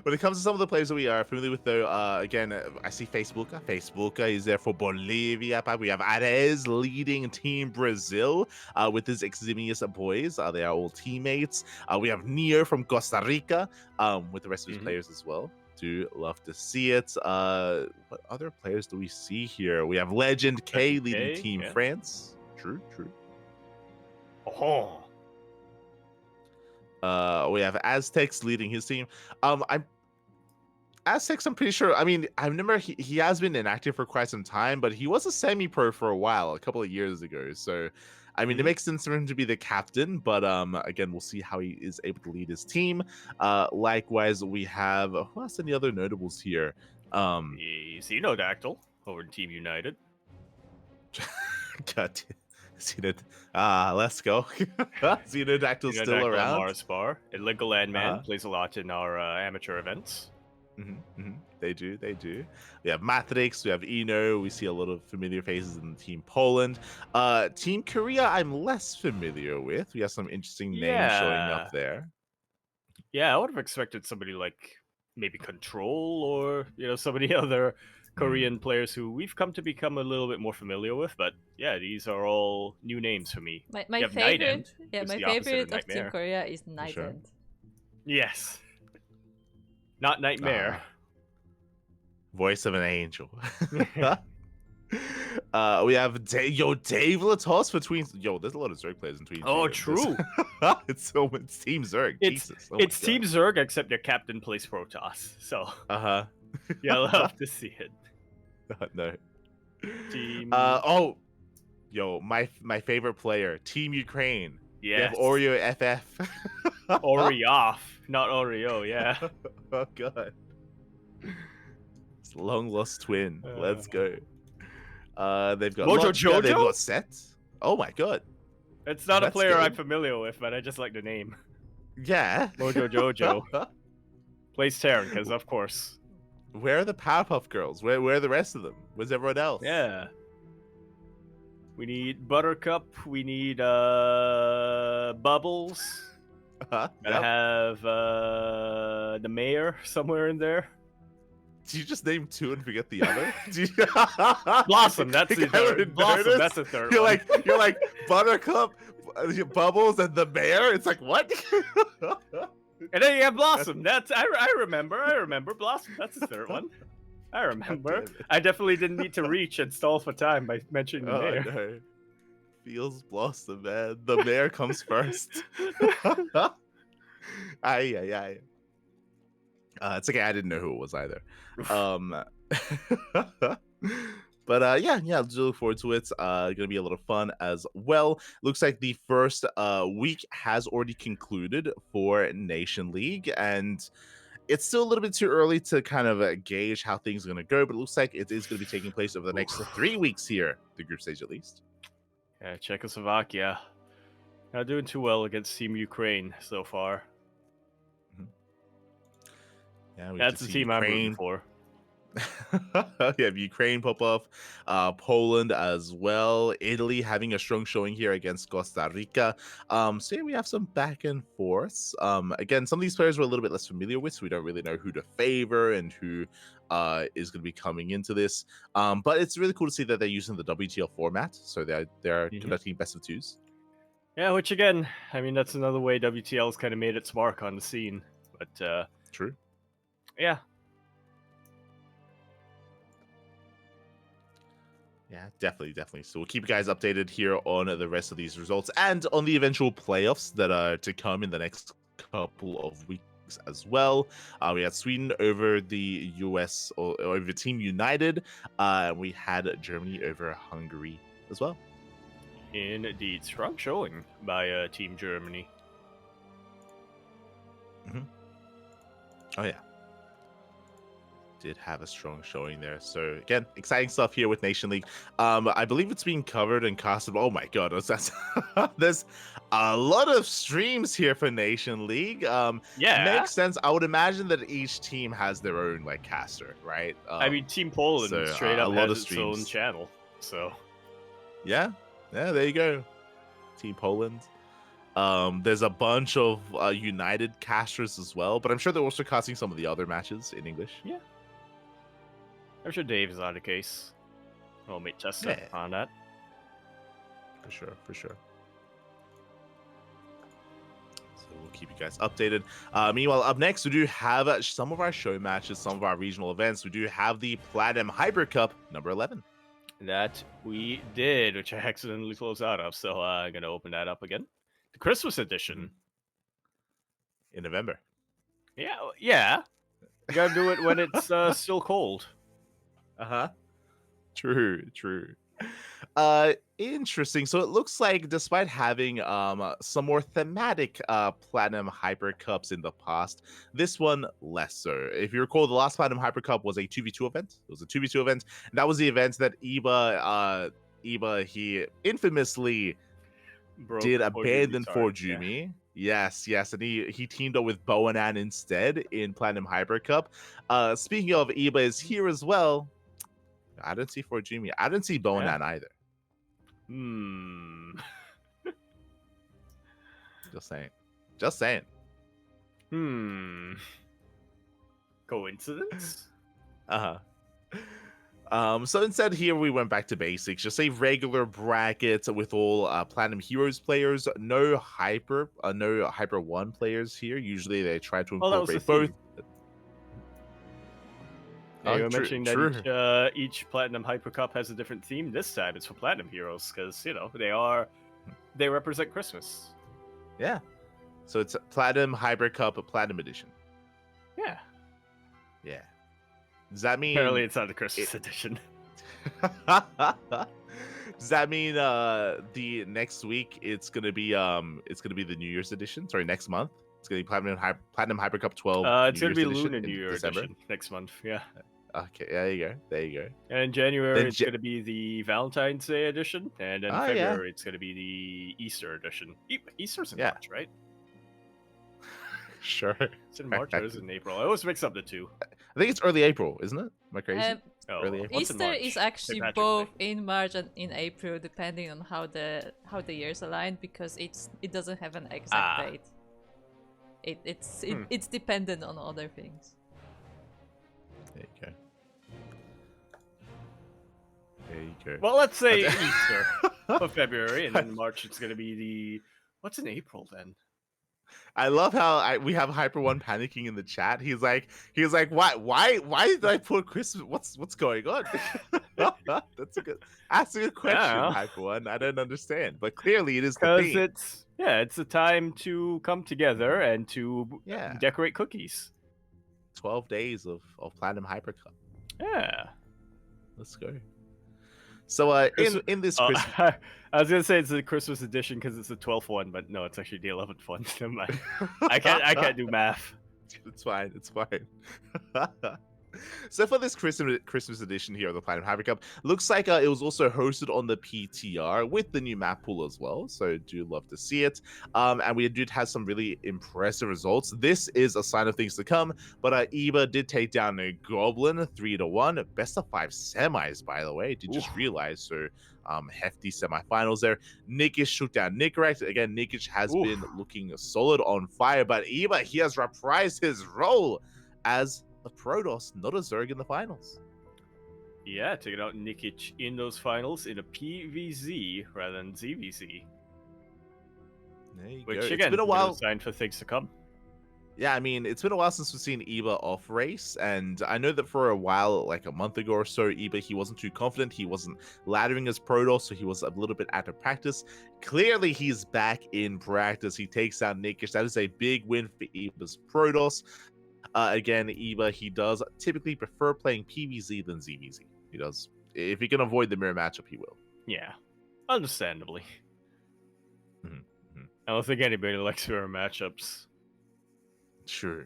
When it comes to some of the players that we are familiar with, though, again, I see Facebooka. Facebooka is there for Bolivia. We have Ares leading Team Brazil with his Eximius boys. They are all teammates. We have Neo from Costa Rica with the rest of his players as well. Do love to see it. What other players do we see here? We have Legend K leading Team France. True. Oh. We have Aztecs leading his team. Aztecs, I'm pretty sure. I mean, I remember he has been inactive for quite some time, but he was a semi-pro for a while, a couple of years ago. So, I mean, it makes sense for him to be the captain. But again, we'll see how he is able to lead his team. Likewise, we have who else? Any other notables here? Xenodactyl over in Team United. Cut. Let's go. Xenodactyl's still around. Mars Bar. And Legoland Man plays a lot in our amateur events. They do. We have Matrix, we have Eno, we see a lot of familiar faces in Team Poland. Team Korea, I'm less familiar with. We have some interesting names showing up there. Yeah, I would have expected somebody like maybe Control or some of the other Korean players who we've come to become a little bit more familiar with. But yeah, these are all new names for me. My favorite, my favorite of Team Korea is Night End. Yes. Not Nightmare. Voice of an angel. We have Dave Latos for Tweens. There's a lot of Zerg players in Tweens. Oh, true. It's Team Zerg. It's Team Zerg, except their captain plays Protoss. So. Yeah, I'll love to see it. No. Team. My favorite player, Team Ukraine. Yes. They have Oreo FF. Oreo, not Oreo. Yeah. Oh god. It's long lost twin. Let's go. They've got Mojo Logica, Jojo. They've got Set. Oh my god. It's not a player I'm familiar with, but I just like the name. Yeah. Mojo Jojo. Plays Terran, because of course. Where are the Powerpuff Girls? Where are the rest of them? Where's everyone else? Yeah. We need Buttercup. We need Bubbles. Gotta have the mayor somewhere in there. Did you just name two and forget the other? Blossom, that's the third. Blossom, that's the third. You're like Buttercup, Bubbles, and the mayor. It's like what? And then you have Blossom. That's I remember Blossom. That's the third one. I remember. I definitely didn't need to reach and stall for time by mentioning the mayor. No. Feels Blossom, man. The mayor comes first. Aye. It's okay. I didn't know who it was either. But yeah, look forward to it. Gonna be a lot of fun as well. Looks like the first week has already concluded for Nation League, and it's still a little bit too early to kind of gauge how things are gonna go. But it looks like it is gonna be taking place over the next 3 weeks here, the group stage at least. Yeah, Czechoslovakia not doing too well against Team Ukraine so far. Yeah, that's the team I'm rooting for. You have Ukraine pop off, Poland as well, Italy having a strong showing here against Costa Rica. So yeah, we have some back and forths. Again, some of these players we're a little bit less familiar with, so we don't really know who to favor and who is going to be coming into this. But it's really cool to see that they're using the WTL format, so they're conducting best of twos. Yeah, which again, I mean, that's another way WTL's kind of made its mark on the scene. But True. yeah, Yeah, definitely. So we'll keep you guys updated here on the rest of these results and on the eventual playoffs that are to come in the next couple of weeks as well. We had Sweden over the US or over Team United. We had Germany over Hungary as well. indeed, strong showing by Team Germany. Oh yeah. Did have a strong showing there. So again, exciting stuff here with Nation League. I believe it's being covered and casted. Oh my god, that's there's a lot of streams here for Nation League. Yeah, Makes sense. I would imagine that each team has their own like caster, right? I mean, Team Poland so, straight a up lot has of its own streams. channel. So yeah, there you go. Team Poland. There's a bunch of United casters as well, but I'm sure they're also casting some of the other matches in English. yeah, I'm sure Dave is on the case. We'll meet Testa Yeah. on that. For sure. So we'll keep you guys updated. Meanwhile, up next, we do have some of our show matches, some of our regional events. We do have the Platinum Hyper Cup number 11. That we did, which I accidentally closed out of. So I'm gonna open that up again. The Christmas edition. In November. Yeah. You gotta do it when it's still cold. True. Interesting. So it looks like despite having some more thematic Platinum Hyper Cups in the past, this one less so. If you recall, the last Platinum Hyper Cup was a 2v2 event. It was a 2v2 event. And that was the event that Iba he infamously did abandon for Jumi. Yeah. Yes, and he teamed up with Boanan instead in Platinum Hyper Cup. Speaking of, Iba is here as well. I didn't see for Jumi. I didn't see Boanan either. Just saying. Coincidence? So instead here we went back to basics. Just a regular bracket with all Platinum Heroes players. No Hyper 1 players here. Usually they try to incorporate both. Yeah, you were mentioning that each Platinum Hyper Cup has a different theme. This time it's for Platinum Heroes because they represent Christmas. Yeah. So it's Platinum Hyper Cup Platinum Edition. Yeah. Does that mean apparently it's not the Christmas edition? Does that mean the next week it's gonna be the New Year's edition? Sorry, next month it's gonna be Platinum Hyper Cup 12. It's gonna be Lunar New Year edition next month. Yeah. Okay, there you go. And in January it's gonna be the Valentine's Day edition, and then February it's gonna be the Easter edition. Easter's in March, right? Sure. It's in March or is it in April? I always mix up the two. I think it's early April, isn't it? Am I crazy? Early April. Easter is actually both in March and in April, depending on how the years align, because it doesn't have an exact date. It's dependent on other things. There you go. Well, let's say Easter for February, and then March it's gonna be the. What's in April then? I love how we have Hyper One panicking in the chat. He's like, why did I put Christmas? What's going on? That's a good question, Hyper One. I don't understand, but clearly it is the theme. It's a time to come together and to decorate cookies. 12 days of Platinum Hyper Cup. Yeah, let's go. So in this Christmas... I was gonna say it's the Christmas edition because it's the 12th one, but no, it's actually the 11th one. Never mind. I can't do math. It's fine. So for this Christmas edition here of the Platinum Hyper Cup, looks like it was also hosted on the PTR with the new map pool as well. So do love to see it. And we did have some really impressive results. This is a sign of things to come. But Iba did take down a Goblin 3-1. Best of 5 semis, by the way. Did just realize. So hefty semifinals there. Nikish took down Nicorect. Again, Nikish has been looking solid on fire. But Iba, he has reprised his role as a Protoss, not a Zerg in the finals. Yeah, taking out Nikic in those finals in a PVZ rather than ZVZ. There you Which go. again, It's been a good while. sign for things to come. Yeah, I mean, it's been a while since we've seen Eba off race, and I know that for a while, like a month ago or so, Eba, he wasn't too confident. He wasn't laddering his Protoss, so he was a little bit out of practice. Clearly, he's back in practice. He takes out Nickish. That is a big win for Eba's Protoss. Again, Eba, he does typically prefer playing PvZ than ZvZ. He does. If he can avoid the mirror matchup, he will. Yeah, understandably. Mhm, mhm. I don't think anybody likes mirror matchups. True.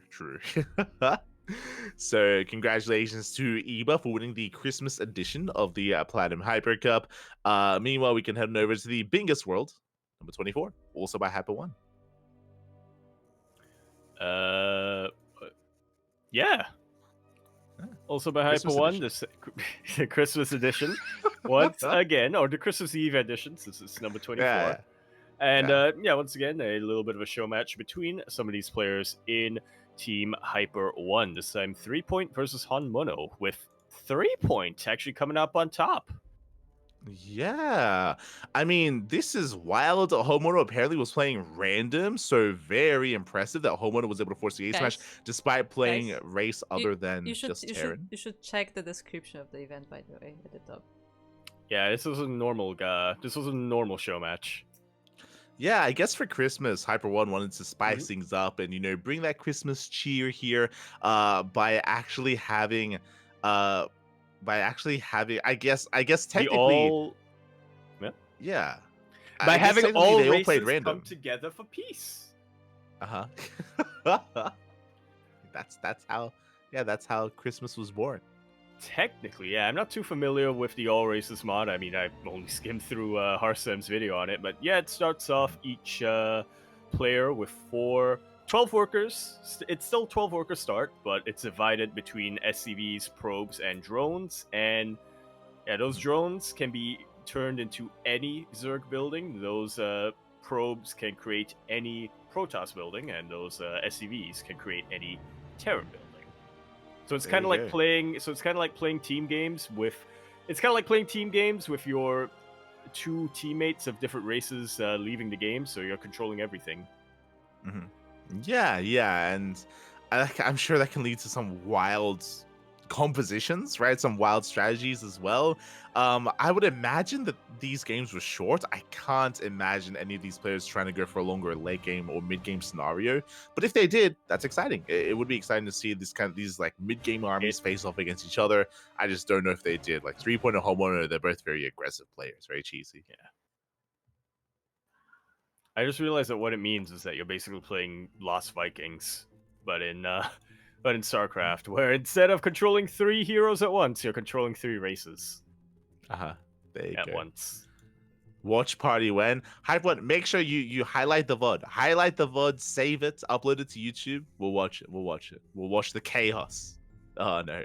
So, congratulations to Eba for winning the Christmas edition of the Platinum Hyper Cup. Meanwhile, we can head on over to the Bingus World, number 24, also by Hyper One. Yeah. Also by Hyper Christmas One, edition. the Christmas edition, once again, or the Christmas Eve edition, since it's number 24. Yeah. And once again, a little bit of a show match between some of these players in Team Hyper One. This time, 3-Point versus Han Mono, with 3-Point actually coming up on top. Yeah. I mean, this is wild. Homono apparently was playing random, so very impressive that Homono was able to force the ace match despite playing race other than just Terran. You should check the description of the event, by the way, at the top. Yeah, this was a normal show match. Yeah, I guess for Christmas, Hyper One wanted to spice things up and bring that Christmas cheer here by actually having I guess technically yeah. By having all they races all played random come together for peace. That's how Christmas was born. Technically, yeah. I'm not too familiar with the all races mod. I mean, I've only skimmed through Harsem's video on it, but yeah, it starts off each player with 12 workers. It's still 12 worker start, but it's divided between SCVs, probes, and drones. And yeah, those drones can be turned into any Zerg building. Those probes can create any Protoss building, and those SCVs can create any Terran building. So it's kind of like playing. So it's kind of like playing team games with. It's kind of like playing team games with your two teammates of different races leaving the game. So you're controlling everything. Yeah, and I'm sure that can lead to some wild compositions, right? Some wild strategies as well. I would imagine that these games were short. I can't imagine any of these players trying to go for a longer late game or mid game scenario. But if they did, that's exciting. It would be exciting to see these like mid game armies face off against each other. I just don't know if they did. Like 3-Point and Homeowner, they're both very aggressive players, very cheesy. Yeah. I just realized that what it means is that you're basically playing Lost Vikings, but in StarCraft, where instead of controlling 3 heroes at once, you're controlling 3 races. There you at go. once. Watch party when Hype1, make sure you highlight the VOD. Highlight the VOD, save it, upload it to YouTube. We'll watch it. We'll watch the chaos. Oh no.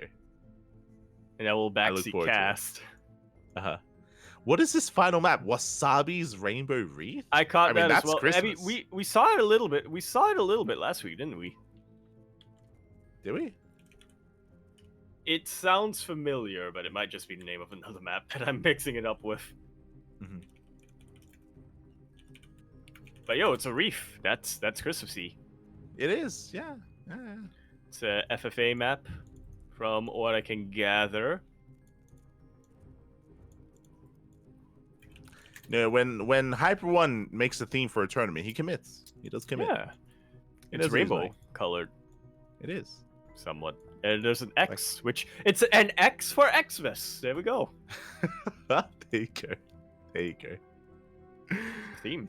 And then we'll backseat cast. What is this final map? Wasabi's Rainbow Wreath? I caught that that's as well. Christmas. I mean, we saw it a little bit. We saw it a little bit last week, didn't we? Did we? It sounds familiar, but it might just be the name of another map that I'm mixing it up with. But yo, it's a reef. That's Christmassy. It is, yeah. It's a FFA map, from what I can gather. No, when Hyper One makes a theme for a tournament, he commits. He does commit. Yeah, it's rainbow colored. It is somewhat. And there's an X, which it's an X for Xmas. There we go. There you go. Theme.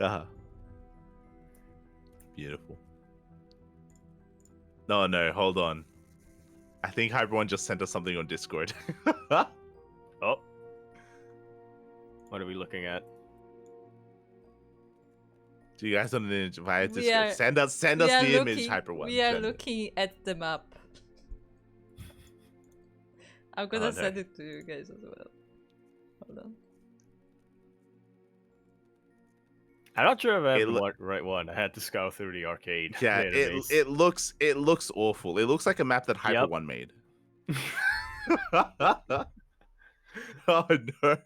Beautiful. No, hold on. I think Hyper One just sent us something on Discord. Oh. What are we looking at? Do you guys want to via Discord? Send us the image, Hyper One. We are looking at the map. I'm gonna send it to you guys as well. Hold on. I'm not sure if I have the right one. I had to scour through the arcade. Yeah, it looks awful. It looks like a map that Hyper One made. Oh no.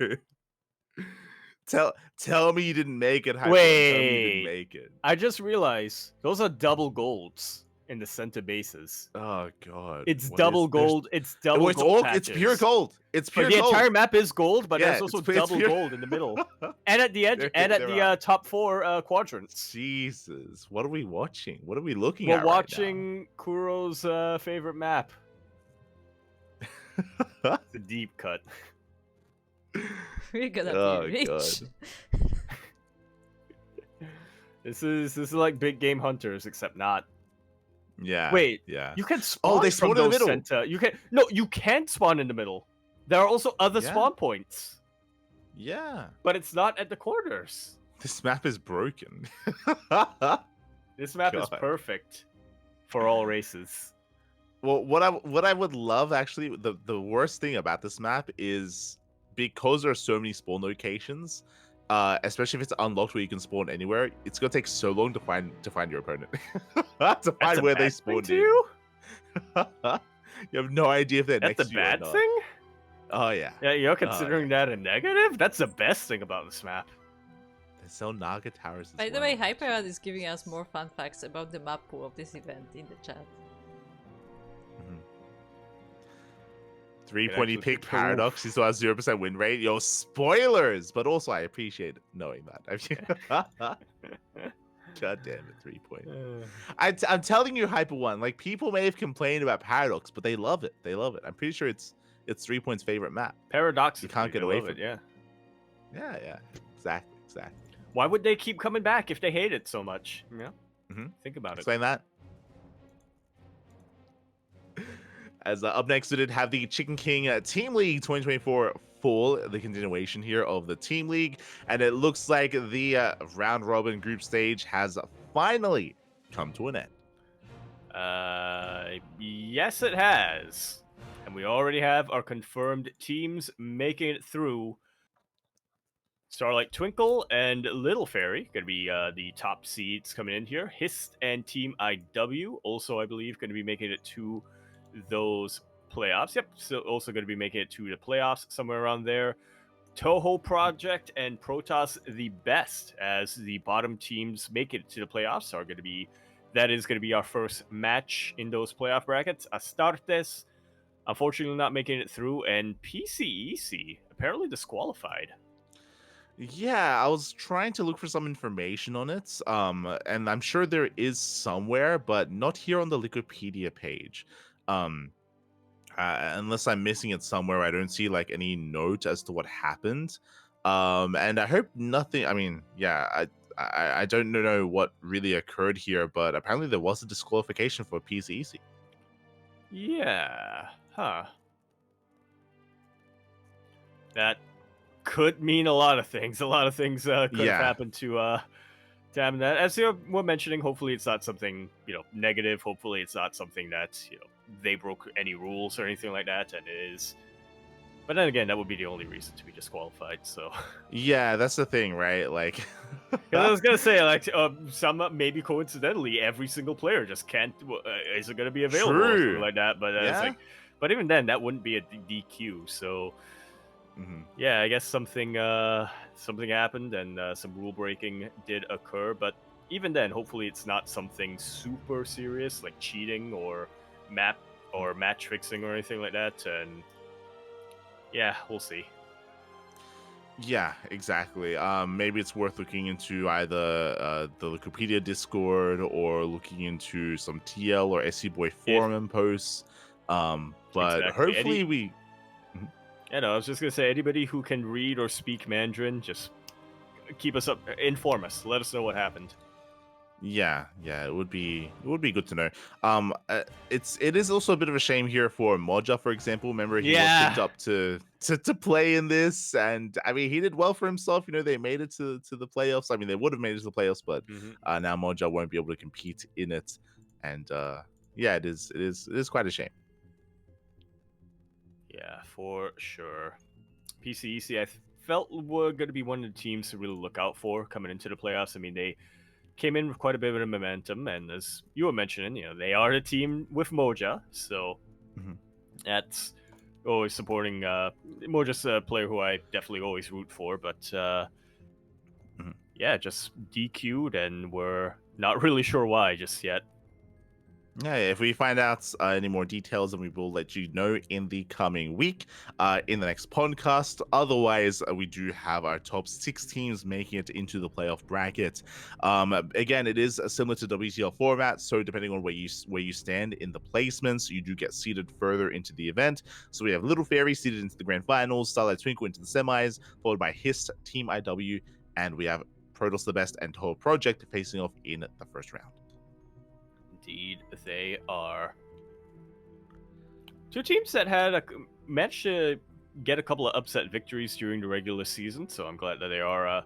Tell me you didn't make it, Hyper One. Tell me you didn't Wait. make it. I just realized those are double golds in the center bases. Oh god. It's What double is there's gold. It's double it's gold all patches. it's pure gold. It's pure But the gold. entire map is gold, but Yeah, there's also it's double pure- gold in the middle. And at the edge, and at the top 4 quadrants. Jesus, what are we watching? What are we looking We're at watching Kuro's favorite map. right now? It's a deep cut. We're gonna Oh, be rich. God. This is like big game hunters, except not. Yeah. Wait, Yeah. you can spawn they from spawn in the those middle. center. You can't spawn in the middle. There are also other Yeah. spawn points, Yeah. but it's not at the corners. This map is broken. This map is God. perfect for all races. Well, what I would love actually, the worst thing about this map is because there are so many spawn locations, especially if it's unlocked where you can spawn anywhere, it's gonna take so long to find your opponent. To That's find a where bad they thing spawned to in. you? You have no idea if they're That's next a to you or bad not. thing? Oh yeah. Yeah, you're considering that a negative? That's the best thing about this map. They sell Naga towers. By the way, Hyperad is giving us more fun facts about the map pool of this event in the chat. 3-point actually pick pick Paradox. He still has 0% win rate. Yo, spoilers! But also, I appreciate knowing that. God damn it, 3-point. I'm telling you, Hyper One. Like, people may have complained about Paradox, but they love it. They love it. I'm pretty sure it's 3-point's favorite map. Paradox. You can't get away from it. Yeah. Yeah. Exactly. Why would they keep coming back if they hate it so much? Yeah. Mhm. Think about it. Explain that. As up next, we did have the Chicken King Team League 2024 full, the continuation here of the Team League, and it looks like the round robin group stage has finally come to an end. Yes, it has, and we already have our confirmed teams making it through. Starlight Twinkle and Little Fairy going to be the top seeds coming in here. Hist and Team IW also, I believe, going to be making it to those playoffs. Yep, so also going to be making it to the playoffs somewhere around there. Toho Project and Protoss the best as the bottom teams make it to the playoffs are going to be. That is going to be our first match in those playoff brackets. Astartes, unfortunately, not making it through, and PCEC apparently disqualified. Yeah, I was trying to look for some information on it, and I'm sure there is somewhere, but not here on the Wikipedia page. Unless I'm missing it somewhere, I don't see like any note as to what happened. And I hope nothing. I mean, yeah, I don't know what really occurred here, but apparently there was a disqualification for PCEC. Yeah, huh. That could mean a lot of things. A lot of things could have happened to happen. That, as you were mentioning, hopefully it's not something negative. Hopefully it's not something that they broke any rules or anything like that, and it is. But then again, that would be the only reason to be disqualified. So yeah, that's the thing, right? Like, 'cause I was gonna say, like, some maybe coincidentally, every single player just can't isn't gonna be available or something like that. But it's like, but even then, that wouldn't be a DQ. So. Yeah, I guess something happened and some rule breaking did occur, but even then, hopefully it's not something super serious like cheating or match fixing or anything like that. And yeah, we'll see. Yeah, exactly. Maybe it's worth looking into either the Wikipedia Discord or looking into some TL or SC Boy forum posts. But Exactly. hopefully we. Yeah, no, I was just gonna say, anybody who can read or speak Mandarin, just keep us up, inform us, let us know what happened. Yeah, it would be good to know. It is also a bit of a shame here for Moja, for example. Remember, he was picked up to play in this, and I mean, he did well for himself. They made it to the playoffs. I mean, they would have made it to the playoffs, but now Moja won't be able to compete in it, and yeah, it is quite a shame. Yeah, for sure. PCEC, I felt were going to be one of the teams to really look out for coming into the playoffs. I mean, they came in with quite a bit of momentum, and as you were mentioning, they are the team with Moja, so that's always supporting. Moja's a player who I definitely always root for, but yeah, just DQ'd, and we're not really sure why just yet. Yeah, if we find out any more details, then we will let you know in the coming week, in the next podcast. Otherwise, we do have our top 6 teams making it into the playoff bracket. Again, it is similar to WTL format, so depending on where you stand in the placements, you do get seeded further into the event. So we have Little Fairy seeded into the grand finals, Starlight Twinkle into the semis, followed by Hist, Team IW, and we have Protoss the Best and Toho Project facing off in the first round. Indeed, they are. Two teams that had managed to get a couple of upset victories during the regular season, so I'm glad that they are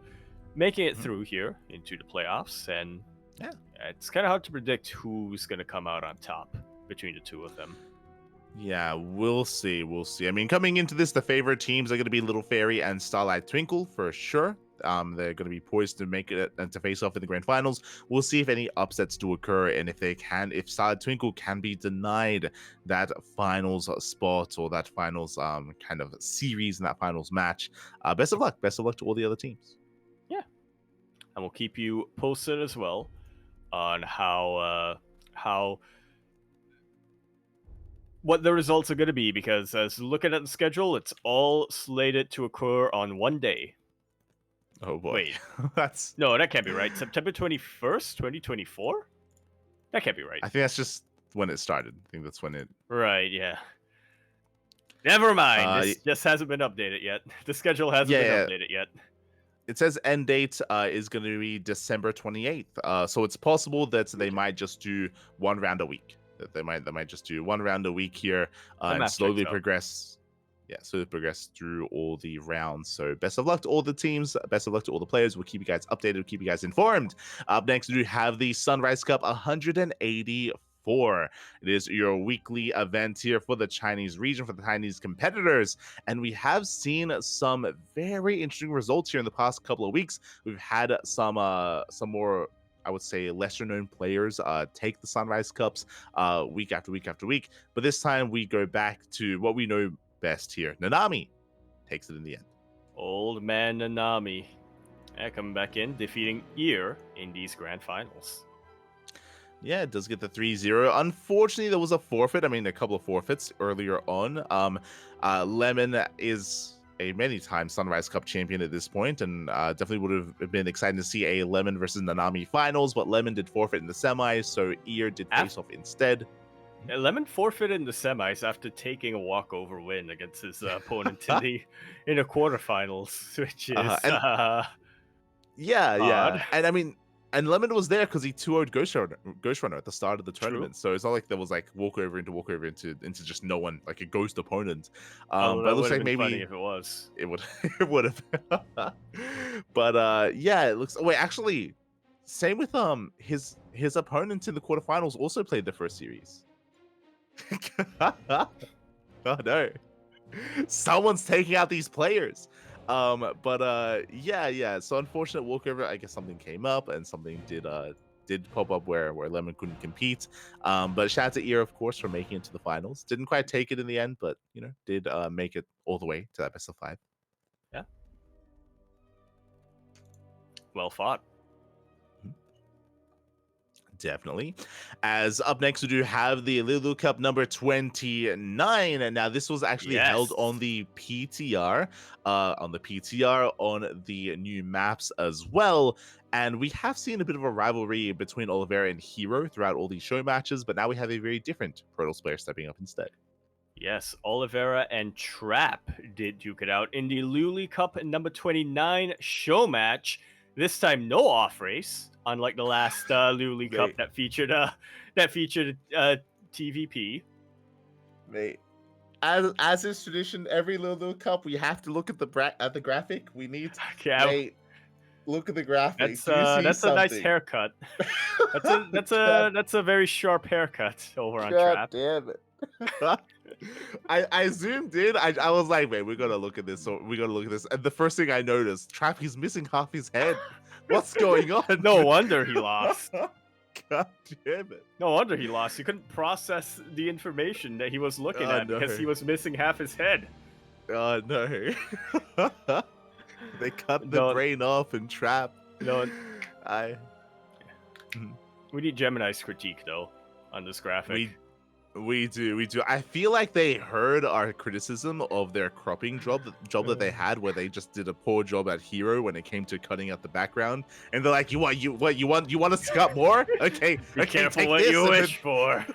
making it through here into the playoffs. And yeah, it's kind of hard to predict who's going to come out on top between the two of them. Yeah, we'll see. We'll see. I mean, coming into this, the favorite teams are going to be Little Fairy and Starlight Twinkle for sure. They're going to be poised to make it and to face off in the grand finals. We'll see if any upsets do occur, and if Starlight Twinkle can be denied that finals spot or that finals kind of series in that finals match. Best of luck. Best of luck to all the other teams. Yeah, and we'll keep you posted as well on how what the results are going to be, because as looking at the schedule, it's all slated to occur on one day. Oh boy. Wait. That's No, that can't be right. September 21st, 2024? That can't be right. I think that's just when it started. I think that's when it... Right, yeah. Never mind. This just hasn't been updated yet. The schedule hasn't been updated yet. It says end date is going to be December 28th. So it's possible that they might just do one round a week. That they might just do one round a week here and slowly progress. Yeah, so they progress through all the rounds. So best of luck to all the teams. Best of luck to all the players. We'll keep you guys updated. We'll keep you guys informed. Up next, we do have the Sunrise Cup 184. It is your weekly event here for the Chinese region, for the Chinese competitors. And we have seen some very interesting results here in the past couple of weeks. We've had some more, I would say, lesser known players take the Sunrise Cups week after week after week. But this time we go back to what we know best here. Nanami takes it in the end. Old man Nanami coming back in, defeating Ear in these grand finals. Yeah, it does get the 3-0. Unfortunately, there was a forfeit. I mean, a couple of forfeits earlier on. Lemon is a many-time Sunrise Cup champion at this point, and definitely would have been exciting to see a Lemon versus Nanami finals, but Lemon did forfeit in the semis, so Ear did face off instead. Lemon forfeited in the semis after taking a walkover win against his opponent in the quarterfinals, which is yeah. And I mean, and Lemon was there because he 2-0'd Ghost Runner at the start of the tournament. True. So it's not like there was like walkover into just no one, like a ghost opponent. But it looks like maybe funny if it was. It would have. But yeah, it looks. Wait, actually, same with his opponent in the quarterfinals also played the first series. Oh no, someone's taking out these players. Yeah, so unfortunate walkover. I guess something came up and something did pop up where Lemon couldn't compete. But shout out to Ear, of course, for making it to the finals. Didn't quite take it in the end, but did make it all the way to that best of 5. Yeah, well fought. Definitely. As up next, we do have the Lulu Cup number 29. And now this was actually held on the PTR, on the new maps as well. And we have seen a bit of a rivalry between Oliveira and Hero throughout all these show matches, but now we have a very different Protoss player stepping up instead. Yes, Oliveira and Trap did duke it out in the Lulu Cup number 29 show match. This time, no off race, unlike the last Lulu Cup that featured TVP. Mate, as is tradition, every Lulu Cup we have to look at the graphic. We need to look at the graphic. That's a nice haircut. That's a very sharp haircut over on Trap. Damn it. I zoomed in. I was like, man, we gotta look at this. So we gotta look at this. And the first thing I noticed, Trap, he's missing half his head. What's going on? No wonder he lost. God damn it. No wonder he lost. He couldn't process the information that he was looking at because he was missing half his head. Oh no. They cut the brain off and Trap. You know, I we need Gemini's critique though on this graphic. we do. I feel like they heard our criticism of their cropping job that they had, where they just did a poor job at Hero when it came to cutting out the background, and they're like, you want us to cut more? Okay, Be okay, careful take what this, you and wish for.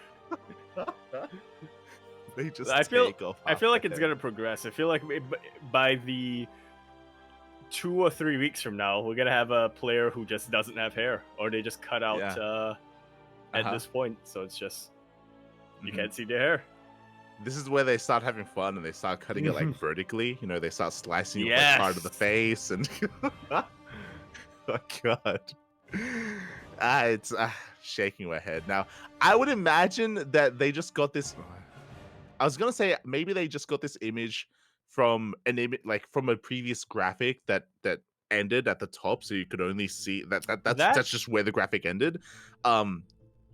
they just I feel half like the it's head. gonna progress. I feel like by the 2 or 3 weeks from now, we're gonna have a player who just doesn't have hair, or they just cut out at this point, so it's just you can't see their hair. This is where they start having fun and they start cutting it like vertically. You know, they start slicing it Yes. like part of the face and oh god, it's shaking my head. Now, I would imagine that they just got this. I was gonna say maybe they just got this image from an image like from a previous graphic that ended at the top, so you could only see that's just where the graphic ended.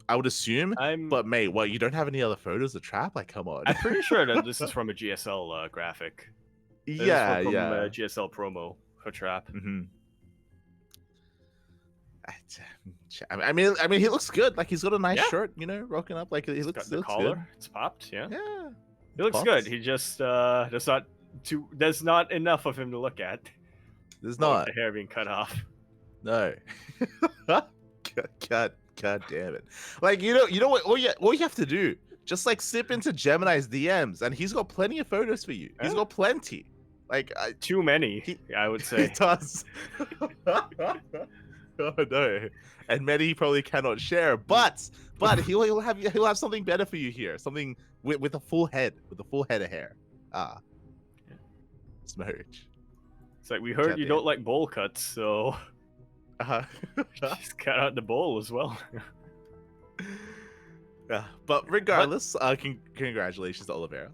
I would assume. But mate, what, you don't have any other photos of Trap? Like, come on. I'm pretty sure that this is from a GSL graphic. Yeah, from yeah. GSL promo for Trap. Mm-hmm. I mean, he looks good. Like, he's got a nice shirt, you know, rocking up. Like, he looks, got the collar. Good. It's popped. Yeah. Yeah. He looks good. He just there's not enough of him to look at. There's not. The hair being cut off. No. God damn it. Like, you know what, all you have to do, just like slip into Gemini's DMs, and he's got plenty of photos for you. He's got plenty. Like, too many, I would say. He does. Oh no. And many he probably cannot share, but he'll have something better for you here. Something with a full head, of hair. Smooch. It's like, we heard you don't like bowl cuts, so just cut out the bowl as well. But regardless, congratulations to Oliveira.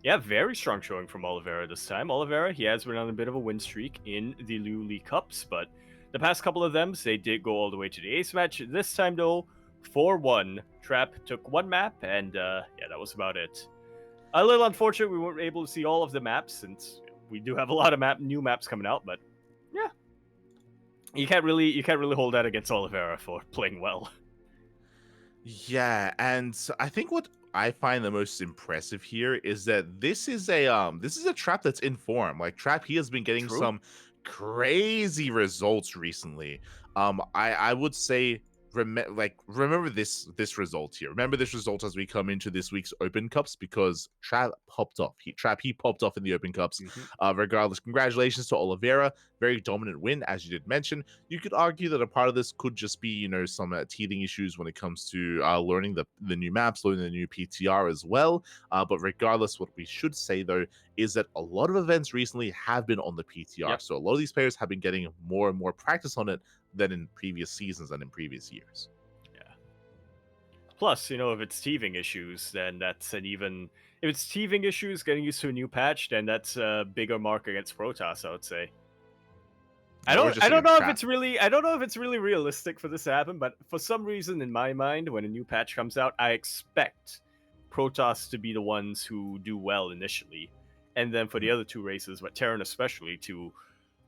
Yeah, very strong showing from Oliveira this time. Oliveira, he has been on a bit of a win streak in the Luli Cups, but the past couple of them, they did go all the way to the ace match. This time, though, 4-1. Trap took one map, and yeah, that was about it. A little unfortunate we weren't able to see all of the maps, since we do have a lot of new maps coming out, but yeah. You can't really hold that against Oliveira for playing well. Yeah, and I think what I find the most impressive here is that this is a Trap that's in form. Like, Trap, he has been getting some crazy results recently. I would say remember this result here. Remember this result as we come into this week's Open Cups, because Trap popped off. He popped off in the Open Cups. Regardless, congratulations to Oliveira. Very dominant win, as you did mention. You could argue that a part of this could just be, you know, some teething issues when it comes to learning the new maps, learning the new PTR as well. But regardless, what we should say though is that a lot of events recently have been on the PTR. So a lot of these players have been getting more and more practice on it than in previous seasons and in previous years. Yeah. Plus, you know, if it's teething issues, then that's an even... If it's teething issues, getting used to a new patch, then that's a bigger mark against Protoss, I would say. I don't know if it's really realistic for this to happen, but for some reason in my mind, when a new patch comes out, I expect Protoss to be the ones who do well initially, and then for the other two races, but Terran especially, to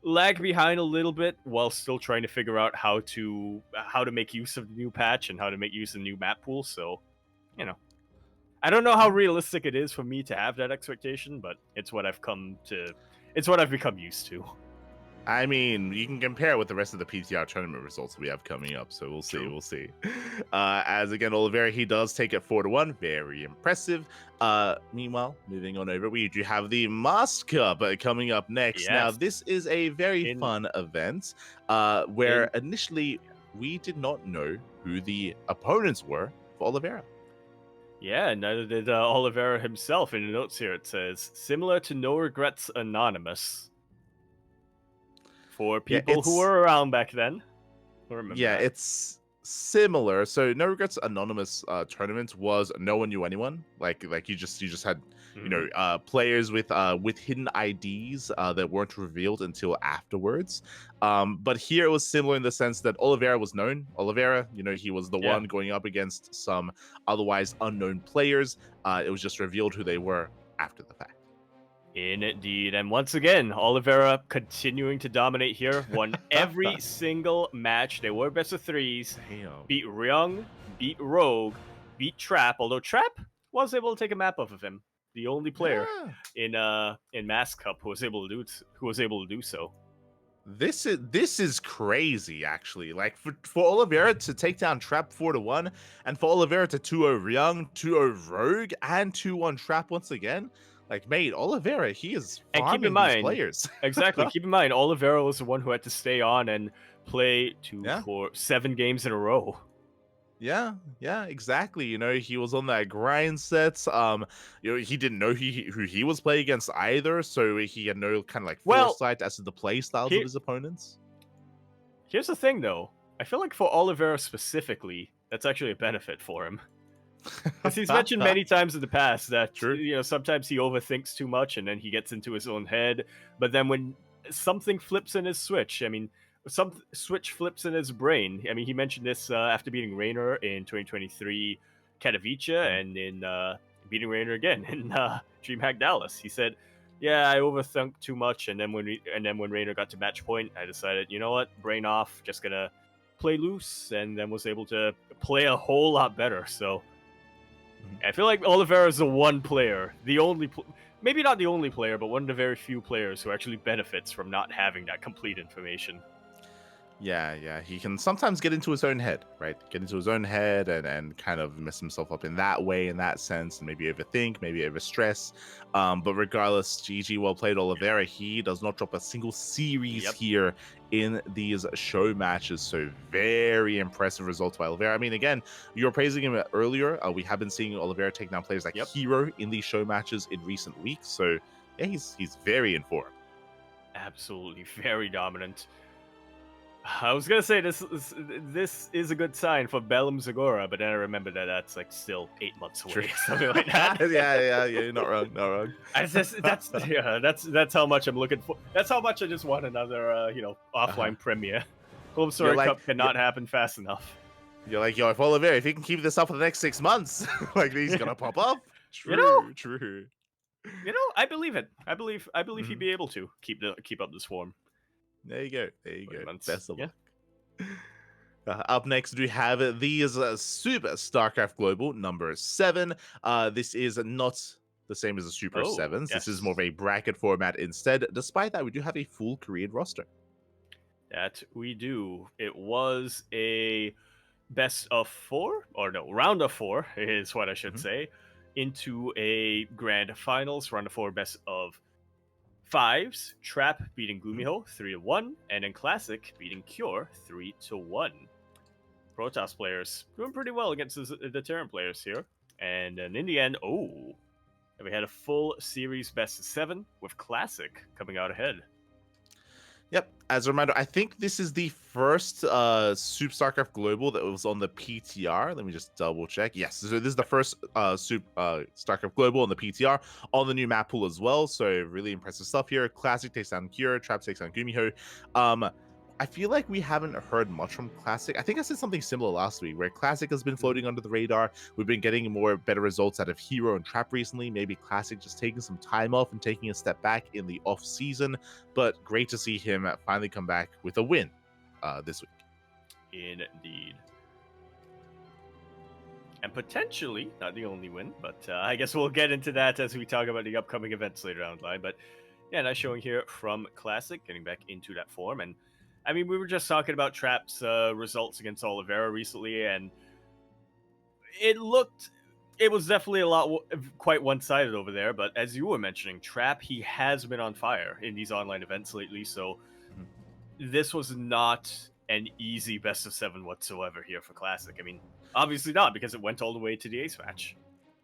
lag behind a little bit while still trying to figure out how to make use of the new patch and how to make use of the new map pool. So, you know, I don't know how realistic it is for me to have that expectation, but it's what I've become used to. I mean, you can compare it with the rest of the PTR tournament results we have coming up, so we'll see. We'll see. As again, Oliveira, he does take it 4-1, very impressive. Meanwhile, moving on over, we do have the Mask Cup coming up next. Yes. Now, this is a very fun event where initially we did not know who the opponents were for Oliveira. Yeah, neither did Oliveira himself. In the notes here, it says, similar to No Regrets Anonymous. For people who were around back then. Yeah, it's similar. So No Regrets Anonymous tournament was no one knew anyone. Like you just had you know players with hidden IDs that weren't revealed until afterwards. But here it was similar in the sense that Oliveira was known. Oliveira, you know, he was the one going up against some otherwise unknown players. It was just revealed who they were after the fact. Indeed. And once again, Oliveira continuing to dominate here. Won every single match. They were best of threes. Damn. Beat Ryung, beat Rogue, beat Trap. Although Trap was able to take a map off of him. The only player in Mass Cup who was able to do so. This is crazy, actually. Like for Oliveira to take down Trap 4-1, and for Oliveira to 2-0 Ryung, 2-0 Rogue, and 2-1 Trap once again. Like, mate, Oliveira, he is farming keep in mind, these players. Exactly. Keep in mind, Oliveira was the one who had to stay on and play for 7 games in a row. Yeah, exactly. You know, he was on that grind set. You know, he didn't know who he was playing against either, so he had no kind of like foresight as to the play styles of his opponents. Here's the thing, though. I feel like for Oliveira specifically, that's actually a benefit for him. Because he's mentioned many times in the past that you know, sometimes he overthinks too much and then he gets into his own head. But then when something flips in his switch, I mean, some switch flips in his brain. I mean, he mentioned this after beating Raynor in 2023 Katowice and in beating Raynor again in DreamHack Dallas. He said, "Yeah, I overthink too much, and then when Raynor got to match point, I decided, you know what, brain off, just gonna play loose," and then was able to play a whole lot better. So I feel like Oliveira is the one player, maybe not the only player, but one of the very few players who actually benefits from not having that complete information. Yeah. He can sometimes get into his own head, right? Get into his own head and kind of mess himself up in that way, in that sense, and maybe overthink, maybe overstress. But regardless, GG, well played, Oliveira. He does not drop a single series here in these show matches. So very impressive results by Oliveira. I mean, again, you were praising him earlier. We have been seeing Oliveira take down players like Hero in these show matches in recent weeks. So yeah, he's very in form. Absolutely, very dominant. I was gonna say this is a good sign for Bellum Zagora, but then I remember that's like still 8 months away, something like that. yeah, you're not wrong. That's how much I'm looking for. That's how much I just want another offline premiere. Club Story Cup cannot happen fast enough. You're like, if Oliveira, if he can keep this up for the next 6 months, like he's gonna pop up. True. You know, I believe it. I believe he'd be able to keep up this form. There you go. Best of luck. Up next, we have these Super StarCraft Global number 7. This is not the same as the Super 7s. Yes. This is more of a bracket format instead. Despite that, we do have a full Korean roster. That we do. It was a best of 4, or no, round of 4 is what I should say, into a grand finals, round of 4 best of 5s, Trap beating Gumiho 3-1, and in Classic beating Cure 3-1. Protoss players doing pretty well against the Terran players here. And then in the end, we had a full series best of 7 with Classic coming out ahead. Yep. As a reminder, I think this is the first Super StarCraft Global that was on the PTR. Let me just double check. Yes, so this is the first Super StarCraft Global on the PTR on the new map pool as well. So really impressive stuff here. Classic takes down Cure, Trap takes down Gumiho. I feel like we haven't heard much from Classic. I think I said something similar last week, where Classic has been floating under the radar. We've been getting better results out of Hero and Trap recently. Maybe Classic just taking some time off and taking a step back in the off season. But great to see him finally come back with a win this week. Indeed. And potentially, not the only win, but I guess we'll get into that as we talk about the upcoming events later down the line. But yeah, nice showing here from Classic, getting back into that form. And I mean, we were just talking about Trap's results against Oliveira recently, and it was definitely quite one-sided over there. But as you were mentioning, Trap, he has been on fire in these online events lately, so this was not an easy best of 7 whatsoever here for Classic. I mean, obviously not, because it went all the way to the ace match.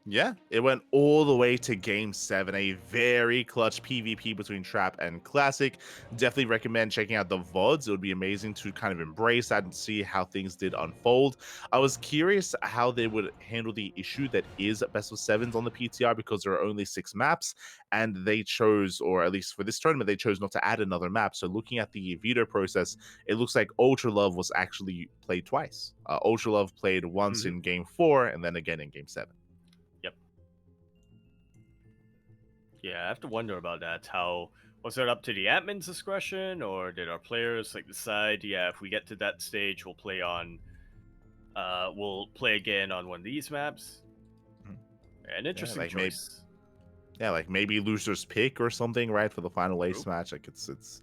Yeah, it went all the way to Game 7, a very clutch PvP between Trap and Classic. Definitely recommend checking out the VODs. It would be amazing to kind of embrace that and see how things did unfold. I was curious how they would handle the issue that is best of 7s on the PTR, because there are only 6 maps, and they chose, or at least for this tournament, they chose not to add another map. So looking at the veto process, it looks like Ultra Love was actually played twice. Ultra Love played once in Game 4 and then again in Game 7. Yeah, I have to wonder about that. How was it up to the admin's discretion, or did our players like decide? Yeah, if we get to that stage, we'll play again on one of these maps. Mhm. An interesting like maybe choice. like maybe loser's pick or something, right, for the final ace True. match. Like it's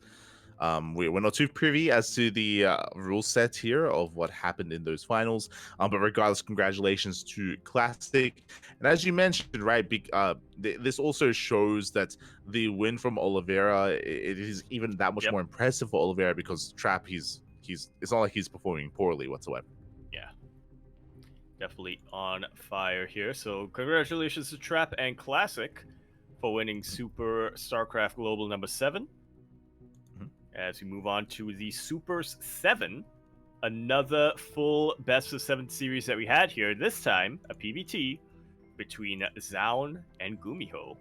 we're not too privy as to the rule set here of what happened in those finals. But regardless, congratulations to Classic. And as you mentioned, right, this also shows that the win from Oliveira, it is even that much Yep. more impressive for Oliveira, because Trap, he's it's not like he's performing poorly whatsoever. Yeah. Definitely on fire here. So congratulations to Trap and Classic for winning Super StarCraft Global number 7. Mhm. As we move on to the Supers 7, another full best of 7 series that we had here. This time, a PvT between Zaun and Gumiho.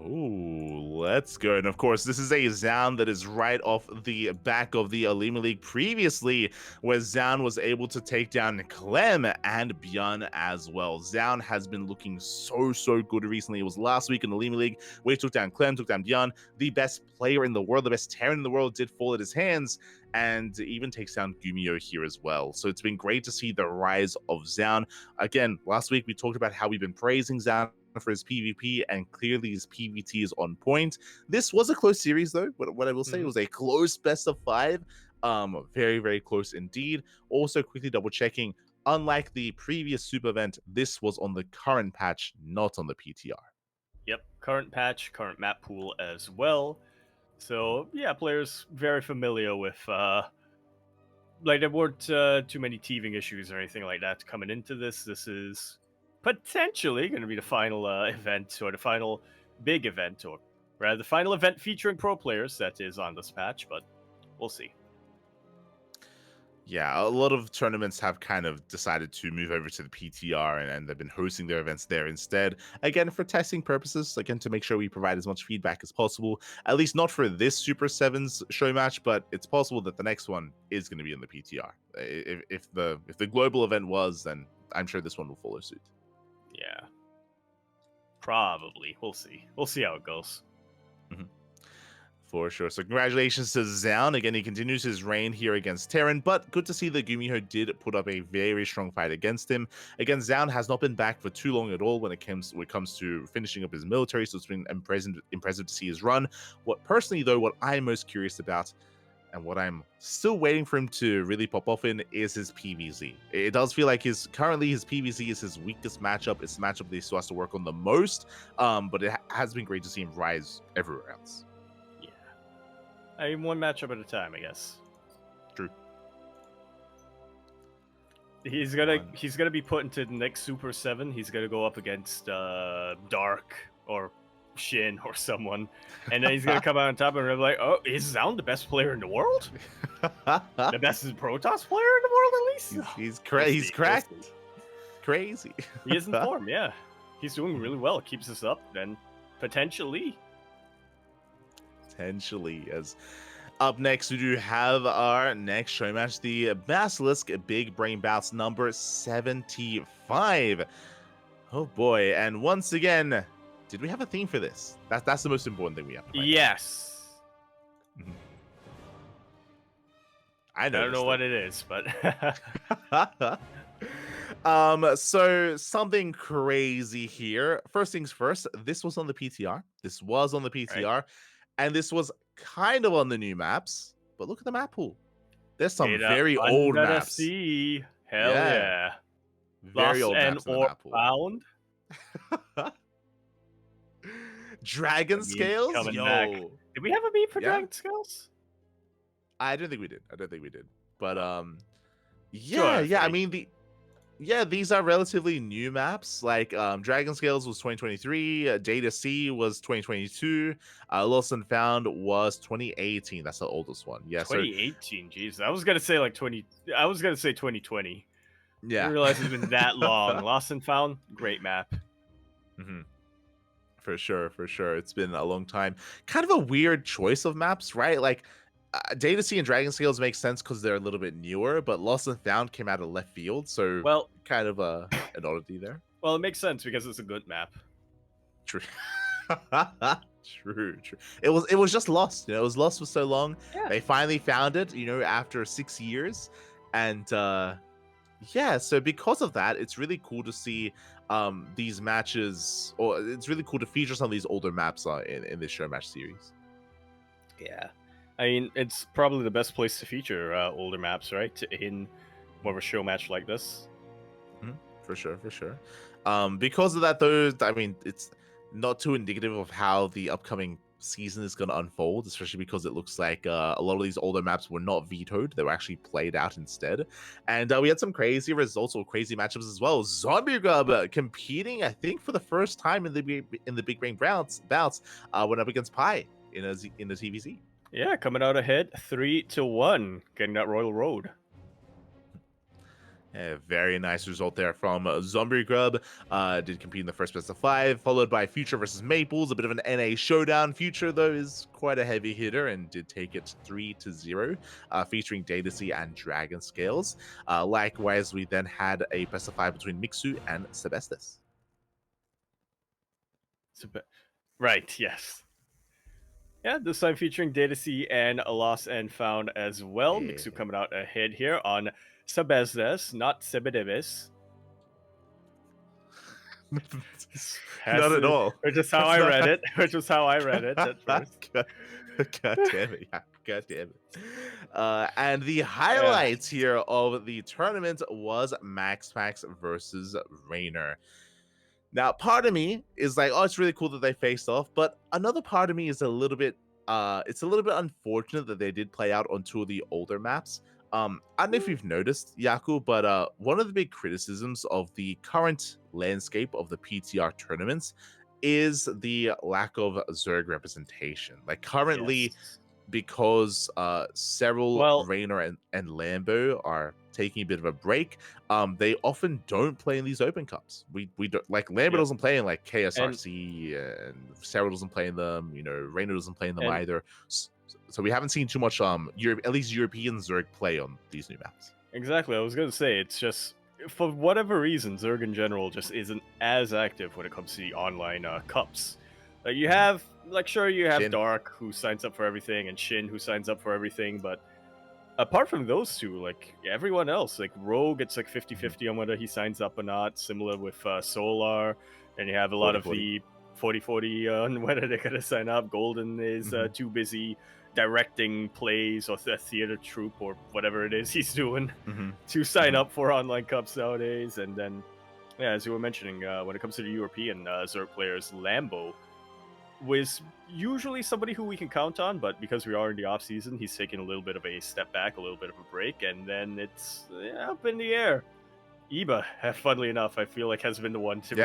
Oh, let's go. And of course, this is a Zaun that is right off the back of the Alima League previously, where Zaun was able to take down Clem and Björn as well. Zaun has been looking so good recently. It was last week in the Alima League where he took down Clem, took down Björn. The best player in the world, the best Terran in the world did fall at his hands, and even takes down Gumio here as well. So it's been great to see the rise of Zaun. Again, last week we talked about how we've been praising Zaun for his PvP, and clearly his PvT is on point. This was a close series, though. What I will say, it was a close best of 5. Very close indeed. Also, quickly double checking, unlike the previous super event, this was on the current patch, not on the PTR. Yep, current patch, current map pool as well. So yeah, players very familiar with like there weren't too many teething issues or anything like that coming into this. This is potentially going to be the final event, or the final big event, or rather the final event featuring pro players that is on this patch, but we'll see. Yeah, a lot of tournaments have kind of decided to move over to the PTR, and they've been hosting their events there instead. Again, for testing purposes, again, to make sure we provide as much feedback as possible. At least not for this Super Sevens show match, but it's possible that the next one is going to be in the PTR. If the global event was, then I'm sure this one will follow suit. Yeah, probably. We'll see. We'll see how it goes. For sure. So congratulations to Zaun. Again, he continues his reign here against Terran, but good to see that Gumiho did put up a very strong fight against him. Again, Zaun has not been back for too long at all when it comes to finishing up his military, so it's been impressive to see his run. What I'm most curious about, and what I'm still waiting for him to really pop off in, is his PvZ. It does feel like currently his PvZ is his weakest matchup. It's the matchup that he still has to work on the most, but it has been great to see him rise everywhere else. I mean, one matchup at a time, I guess. True. He's gonna be put into the next Super 7. He's gonna go up against Dark or Shin or someone, and then he's gonna come out on top and be like, "Oh, is Zaun the best player in the world? The best Protoss player in the world, at least." He's cracked. Crazy. He is in form. Yeah, he's doing really well. Keeps us up, then potentially. As up next, we do have our next show match, the Basilisk Big Brain Bouts number 75. Oh boy, and once again, did we have a theme for this? That's the most important thing we have to find Yes. I don't know what it is, but so something crazy here. First things first, this was on the PTR. Right. And this was kind of on the new maps, but look at the map pool. There's some very old maps. Sea. Hell yeah. Very old maps in the map pool. Found. Dragon Scales? Yo. Back. Did we have a beat for Dragon Scales? I don't think we did. But Sure, I mean these are relatively new maps. Like Dragon Scales was 2023, Data Sea was 2022, Lost and Found was 2018. That's the oldest one. Yeah, 2018. Jeez, I was gonna say 2020. Yeah, I didn't realize it's been that long. Lost and Found, great map. For sure. It's been a long time. Kind of a weird choice of maps, right? Like Data Sea and Dragon Scales make sense because they're a little bit newer, but Lost and Found came out of left field, so kind of an oddity there. Well, it makes sense because it's a good map. True. True. It was just lost. You know, it was lost for so long. Yeah. They finally found it. You know, after 6 years, and yeah. So because of that, it's really cool to see these matches, or it's really cool to feature some of these older maps in this show match series. Yeah. I mean, it's probably the best place to feature older maps, right? In more of a show match like this. For sure. Because of that, though, I mean, it's not too indicative of how the upcoming season is going to unfold, especially because it looks like a lot of these older maps were not vetoed; they were actually played out instead. And we had some crazy results or crazy matchups as well. Zombie Grub competing, I think, for the first time in the Big Brain bouts, went up against Pi in the TVZ. Yeah, coming out ahead 3-1, getting that Royal Road. A very nice result there from Zombie Grub. Did compete in the first best of 5, followed by Future versus Maples. A bit of an NA showdown. Future, though, is quite a heavy hitter and did take it 3-0, featuring Datacy and Dragon Scales. Likewise, we then had a best of 5 between Mixu and Sebestus. Right, yes. Yeah, this time featuring Datacy and Lost and Found as well. Yeah. Mixu coming out ahead here on Sebesdes, not Sebedebis. Not at all. Which is how I read it. Which was how I read it at first. God damn it. Yeah, God damn it. And the highlights here of the tournament was Max versus Raynor. Now, part of me is like, oh, it's really cool that they faced off, but another part of me is it's a little bit unfortunate that they did play out on 2 of the older maps. I don't know if you've noticed, Yaku, but one of the big criticisms of the current landscape of the PTR tournaments is the lack of Zerg representation. Like currently, because several Raynor and Lambo are taking a bit of a break, they often don't play in these open cups. We don't, like, Lambo doesn't play in like KSRC, and Sarah doesn't play in them, you know, Raynor doesn't play in them either. So we haven't seen too much at least European Zerg play on these new maps. Exactly. I was gonna say, it's just, for whatever reason, Zerg in general just isn't as active when it comes to the online cups. Like you have, like, sure, you have Shin. Dark, who signs up for everything, and Shin, who signs up for everything, but apart from those two, like, everyone else, like Rogue, it's like 50-50 on whether he signs up or not, similar with Solar, and you have a lot of the 40-40 on whether they're gonna sign up. Golden is too busy directing plays or theater troupe or whatever it is he's doing to sign up for online cups nowadays. And then, yeah, as you were mentioning, when it comes to the European Zerg players, Lambo was usually somebody who we can count on, but because we are in the off season, he's taking a little bit of a step back, a little bit of a break, and then it's up in the air. Iba, funnily enough, I feel like has been the one to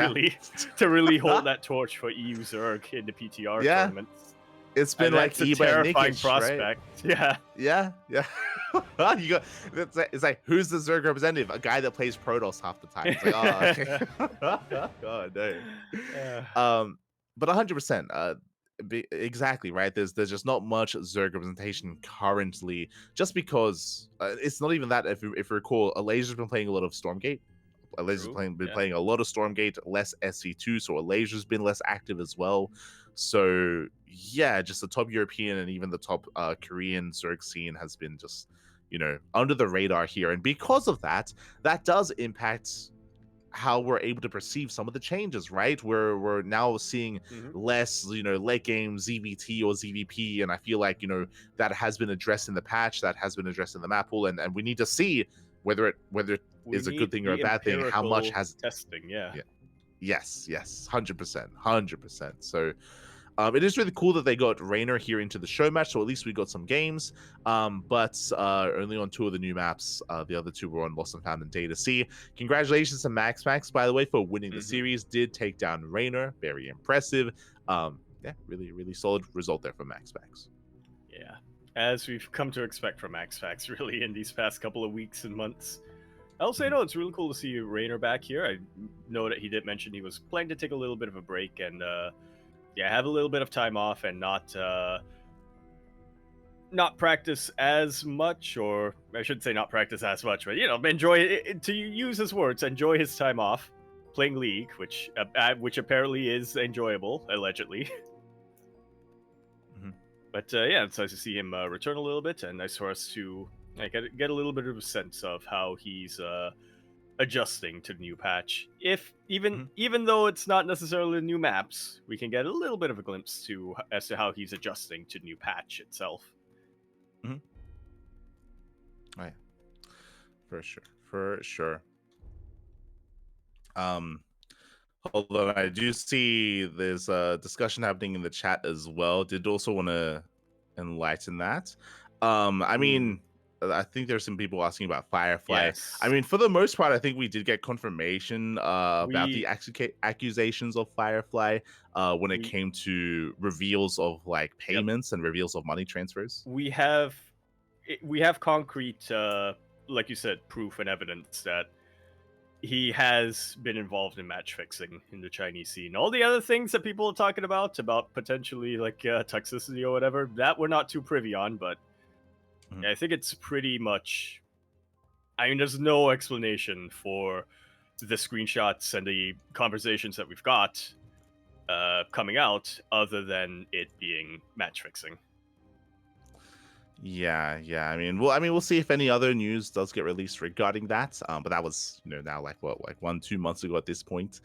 really hold that torch for EU Zerg in the PTR tournaments. It's been like that's a Iba terrifying and Nikish, prospect. Right? Yeah. You got, it's like, who's the Zerg representative? A guy that plays Protoss half the time. It's like, oh, okay. Oh no. Yeah. But 100%. Exactly right. There's just not much Zerg representation currently, just because it's not even that. If you recall, Alasia's been playing a lot of Stormgate. Alasia's been playing a lot of Stormgate, less SC2, so Alasia's been less active as well. So yeah, just the top European and even the top Korean Zerg scene has been just, you know, under the radar here, and because of that, that does impact how we're able to perceive some of the changes, right? We're now seeing less, you know, late game ZVT or ZVP, and I feel like, you know, that has been addressed in the patch, that has been addressed in the map pool, and we need to see whether it is a good thing or a bad thing. How much has testing? Yes, 100%. So it is really cool that they got Raynor here into the show match, so at least we got some games. But only on 2 of the new maps. The other 2 were on Lost and Found and Data C. Congratulations to Max, by the way, for winning the series. Did take down Raynor. Very impressive. Yeah, really solid result there from Max. Yeah, as we've come to expect from Max, really, in these past couple of weeks and months. I'll say, no, it's really cool to see Raynor back here. I know that he did mention he was planning to take a little bit of a break and have a little bit of time off and not practice as much, or I should say not practice as much, but, you know, enjoy it, to use his words, enjoy his time off, playing League, which apparently is enjoyable, allegedly. Mhm. But yeah, it's nice to see him return a little bit, and nice for us to get a little bit of a sense of how he's adjusting to the new patch. If even though it's not necessarily new maps, we can get a little bit of a glimpse as to how he's adjusting to the new patch itself. Oh, yeah. For sure. Hold on, I do see there's a discussion happening in the chat as well. Did also want to enlighten that. I mean, I think there's some people asking about Firefly. Yes. I mean, for the most part, I think we did get confirmation about the accusations of Firefly when it came to reveals of like payments and reveals of money transfers. We have concrete, like you said, proof and evidence that he has been involved in match fixing in the Chinese scene. All the other things that people are talking about potentially like toxicity or whatever, that we're not too privy on, but I think it's pretty much. I mean, there's no explanation for the screenshots and the conversations that we've got coming out other than it being match fixing. Yeah. I mean, we'll see if any other news does get released regarding that. But that was, now like 1-2 months ago at this point.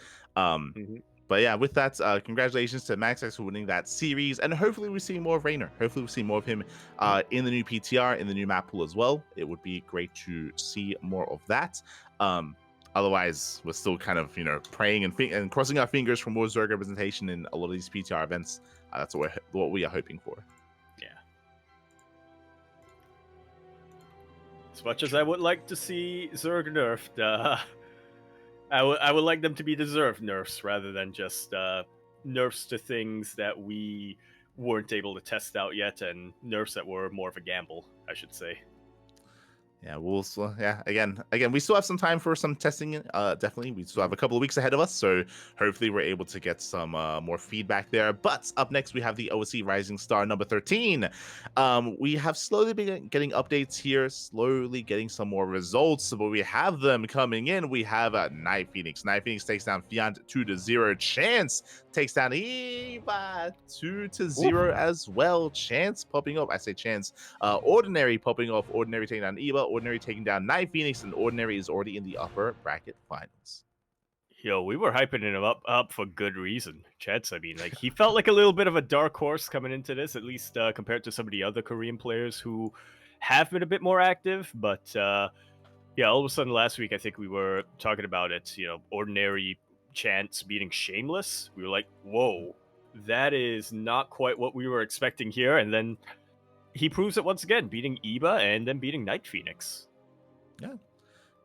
But yeah, with that, congratulations to MaxX for winning that series, and hopefully we see more of Raynor. Hopefully we see more of him in the new PTR, in the new map pool as well. It would be great to see more of that. Otherwise, we're still kind of praying and crossing our fingers for more Zerg representation in a lot of these PTR events. That's what we are hoping for. As much as I would like to see Zerg nerfed, I would like them to be deserved nerfs rather than just nerfs to things that we weren't able to test out yet, and nerfs that were more of a gamble, I should say. Yeah, again, we still have some time for some testing. Definitely, we still have a couple of weeks ahead of us, so hopefully we're able to get some more feedback there. But up next, we have the OSC Rising Star number 13. We have slowly been getting updates here, slowly getting some more results, but we have them coming in. We have Night Phoenix. Night Phoenix takes down Fiant 2-0. Chance takes down Eva 2-0 as well. Chance popping up. I say Chance. Ordinary popping off. Ordinary taking down Eva. Ordinary taking down Night Phoenix, and Ordinary is already in the upper bracket finals. Yo, we were hyping him up for good reason. Chance, I mean, like he felt like a little bit of a dark horse coming into this, at least compared to some of the other Korean players who have been a bit more active. But yeah, all of a sudden last week, I think we were talking about it. Ordinary Chance beating Shameless. We were like, whoa, that is not quite what we were expecting here. And then he proves it once again, beating Eba and then beating Night Phoenix.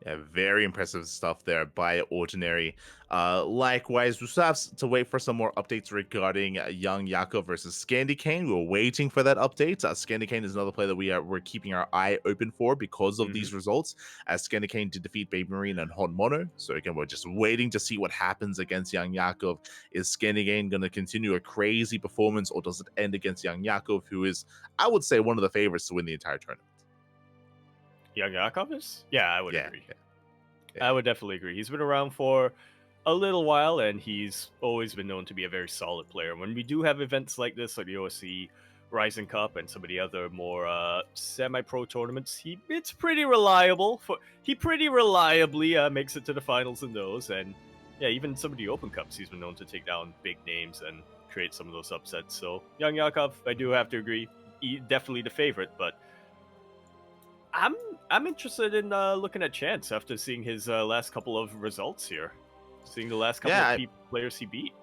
Yeah, very impressive stuff there by Ordinary. Likewise, we still have to wait for some more updates regarding Young Yako versus Scandy Kane. We're waiting for that update. Scandy Kane is another player that we're keeping our eye open for because of these results, as Scandy Kane did defeat Baby Marine and Hon Mono. So again, we're just waiting to see what happens against Young Yakov. Is Scandy Kane going to continue a crazy performance, or does it end against Young Yakov, who is, I would say, one of the favorites to win the entire tournament? Young Yakov is? Yeah, I would agree. Yeah. I would definitely agree. He's been around for a little while, and he's always been known to be a very solid player. When we do have events like this, like the OSC Rising Cup and some of the other more semi-pro tournaments, it's pretty reliable. He pretty reliably makes it to the finals in those, and yeah, even some of the Open Cups, he's been known to take down big names and create some of those upsets. So Young Yakov, I do have to agree, definitely the favorite, but I'm interested in looking at Chance after seeing his last couple of results here, seeing the last couple of players he beat.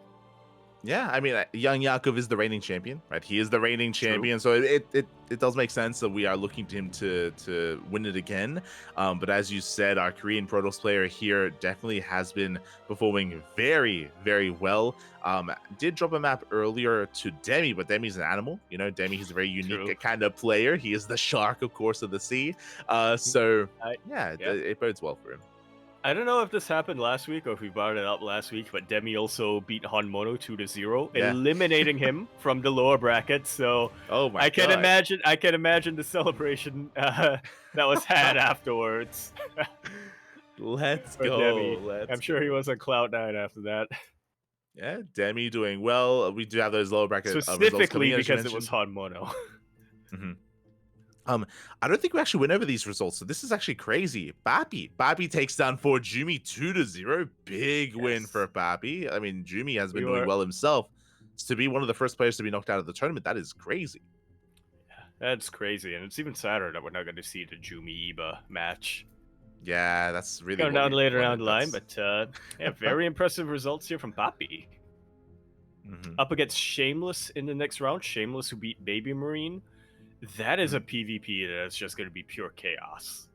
Yeah, I mean, Young Yakov is the reigning champion, right? He is the reigning champion, so it does make sense that we are looking to him to win it again. But as you said, our Korean Protoss player here definitely has been performing very, very well. Did drop a map earlier to Demi, but Demi's an animal. Demi is a very unique kind of player. He is the shark, of course, of the sea. It bodes well for him. I don't know if this happened last week or if we brought it up last week, but Demi also beat Han Mono 2-0, eliminating him from the lower bracket. So I can imagine the celebration that was had afterwards. Let's For go. Demi. Let's I'm sure he go. was on cloud 9 after that. Yeah, Demi doing well. We do have those lower bracket results coming Specifically in, as you because it was mentioned. Han Mono. hmm I don't think we actually went over these results, so this is actually crazy. Bappy takes down for Jumi 2-0. Big win for Bappy. I mean, Jumi has been doing well himself. So to be one of the first players to be knocked out of the tournament, that is crazy. That's crazy, and it's even sadder that we're not going to see the Jumi Iba match. Yeah, that's really Going what down we later wanted. down the line, but yeah, very impressive results here from Papi. Up against Shameless in the next round. Shameless, who beat Baby Marine. That is a PvP that's just going to be pure chaos.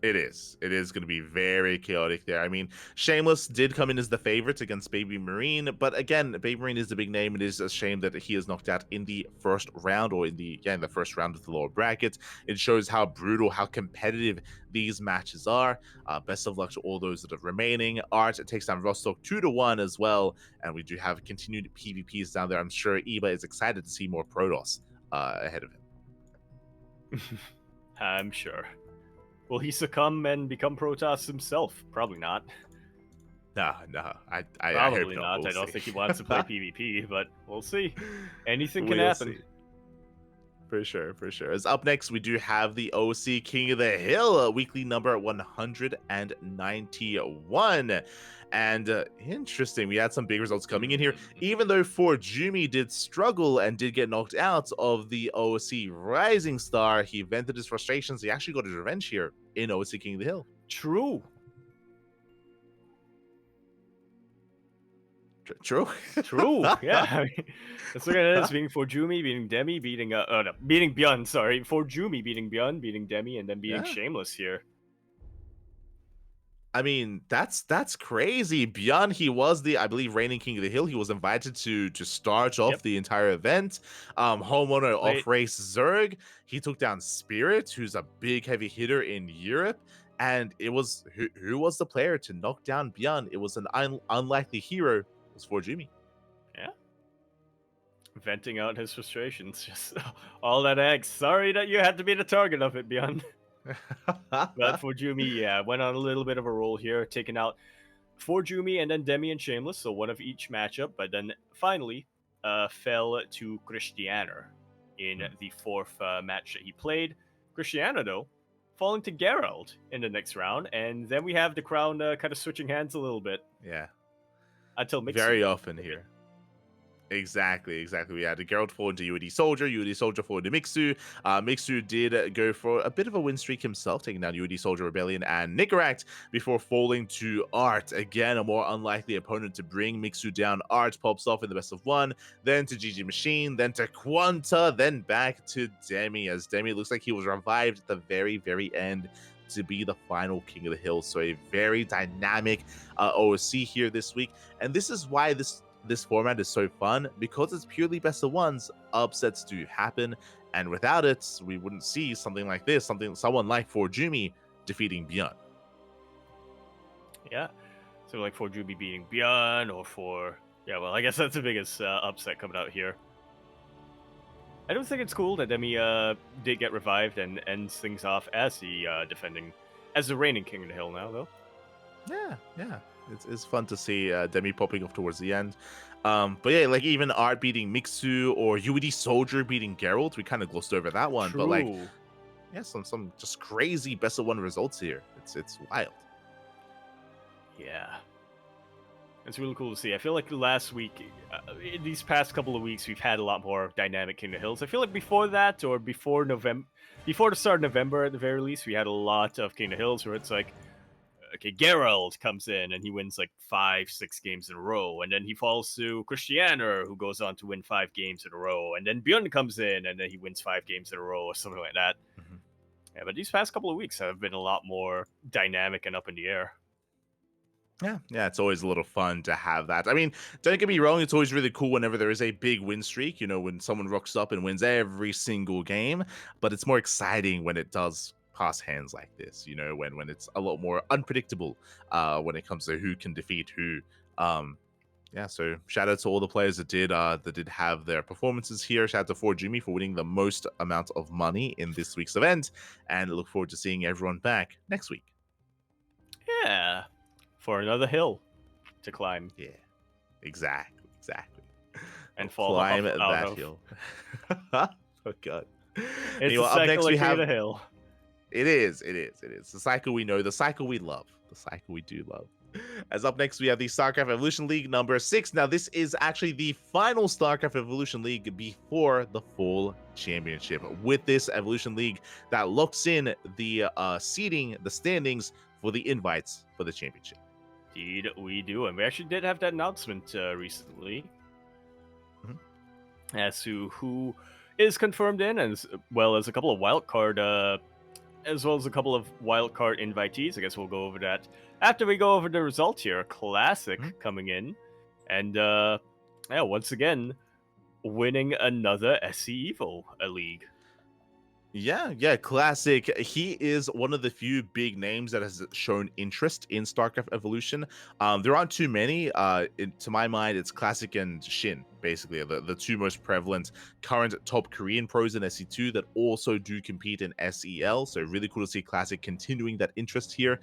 It is. It is going to be very chaotic there. I mean, Shameless did come in as the favorite against Baby Marine, but again, Baby Marine is the big name. It is a shame that he is knocked out in the first round, or in the first round of the lower bracket. It shows how brutal, how competitive these matches are. Best of luck to all those that are remaining. Art takes down Rostock 2-1 as well, and we do have continued PvPs down there. I'm sure Iba is excited to see more Protoss ahead of him. I'm sure. Will he succumb and become Protoss himself? Probably not. No, I Probably hope not. We'll I don't see. think he wants to play PvP, but we'll see. Anything can We'll happen. see. For sure. As up next, we do have the OC King of the Hill, weekly number 191. And interesting, we had some big results coming in here. Even though Jumi did struggle and did get knocked out of the OC Rising Star, he vented his frustrations. He actually got his revenge here in OC King of the Hill. True. Yeah. I mean, let's look at this: beating Jumi, beating Demi, beating Byeon. Sorry, Jumi beating Byeon, beating Demi, and then beating Shameless here. I mean, that's crazy. Byeon, he was the, I believe, reigning King of the Hill. He was invited to start off the entire event. Homeowner off race Zerg. He took down Spirit, who's a big heavy hitter in Europe. And it was who was the player to knock down Byeon? It was an unlikely hero. It was Jumi. Yeah. Venting out his frustrations. Just all that angst. Sorry that you had to be the target of it, Byeon. But Jumi, yeah, went on a little bit of a roll here, taking out Jumi and then Demi and Shameless, so one of each matchup, but then finally fell to Christianer in the fourth match that he played. Christianer, though, falling to Geralt in the next round, and then we have the crown kind of switching hands a little bit. Yeah. Until Mixu. Very often here. Exactly. We had the Geralt fall into UAD Soldier fall into Mixu. Mixu did go for a bit of a win streak himself, taking down UAD Soldier Rebellion and Nicaract before falling to Art. Again, a more unlikely opponent to bring Mixu down. Art pops off in the best of one, then to GG Machine, then to Quanta, then back to Demi, as Demi looks like he was revived at the very, very end to be the final King of the Hill. So a very dynamic OSC here this week. And this is why this format is so fun, because it's purely best of ones. Upsets do happen, and without it, we wouldn't see something like this, someone like Jumi defeating Byeon. Yeah, so like Jumi beating Byeon, or well, I guess that's the biggest upset coming out here. I don't think it's cool that Demi did get revived and ends things off as the reigning King of the Hill now, though. Yeah. It's fun to see Demi popping off towards the end. But yeah, like even Art beating Mixu or UAD Soldier beating Geralt, we kind of glossed over that one. True. But like, yeah, some just crazy best of one results here. It's wild. Yeah. It's really cool to see. I feel like last week, in these past couple of weeks, we've had a lot more dynamic King of the Hills. I feel like before that, or before the start of November at the very least, we had a lot of King of the Hills where it's like, okay, Geralt comes in and he wins like 5-6 games in a row, and then he falls to Christianer, who goes on to win 5 games in a row, and then Byeon comes in and then he wins 5 games in a row or something like that. Yeah, but these past couple of weeks have been a lot more dynamic and up in the air. Yeah, it's always a little fun to have that. I mean, don't get me wrong, it's always really cool whenever there is a big win streak, when someone rocks up and wins every single game, but it's more exciting when it does pass hands like this, when it's a lot more unpredictable when it comes to who can defeat who. So shout out to all the players that did have their performances here. Shout out to Jumi for winning the most amount of money in this week's event, and look forward to seeing everyone back next week. Yeah, for another hill to climb Yeah, exactly. and We'll fall off climb out that of. hill. Oh god. It's Anyway, a up next we psychology of have the hill. it is. The cycle we know, the cycle we love, the cycle we do love. As up next, we have the StarCraft Evolution League number 6. Now, this is actually the final StarCraft Evolution League before the Fall Championship. With this Evolution League, that locks in the seeding, the standings for the invites for the championship. Indeed, we do, and we actually did have that announcement recently as to who is confirmed in, as well as a couple of wildcard invitees. I guess we'll go over that after we go over the results here. Classic coming in, and yeah, once again winning another SC Evo league. Yeah, classic. He is one of the few big names that has shown interest in StarCraft Evolution. There aren't too many. To my mind, it's Classic and Shin, basically, the two most prevalent current top Korean pros in SC2 that also do compete in SEL. So really cool to see Classic continuing that interest here.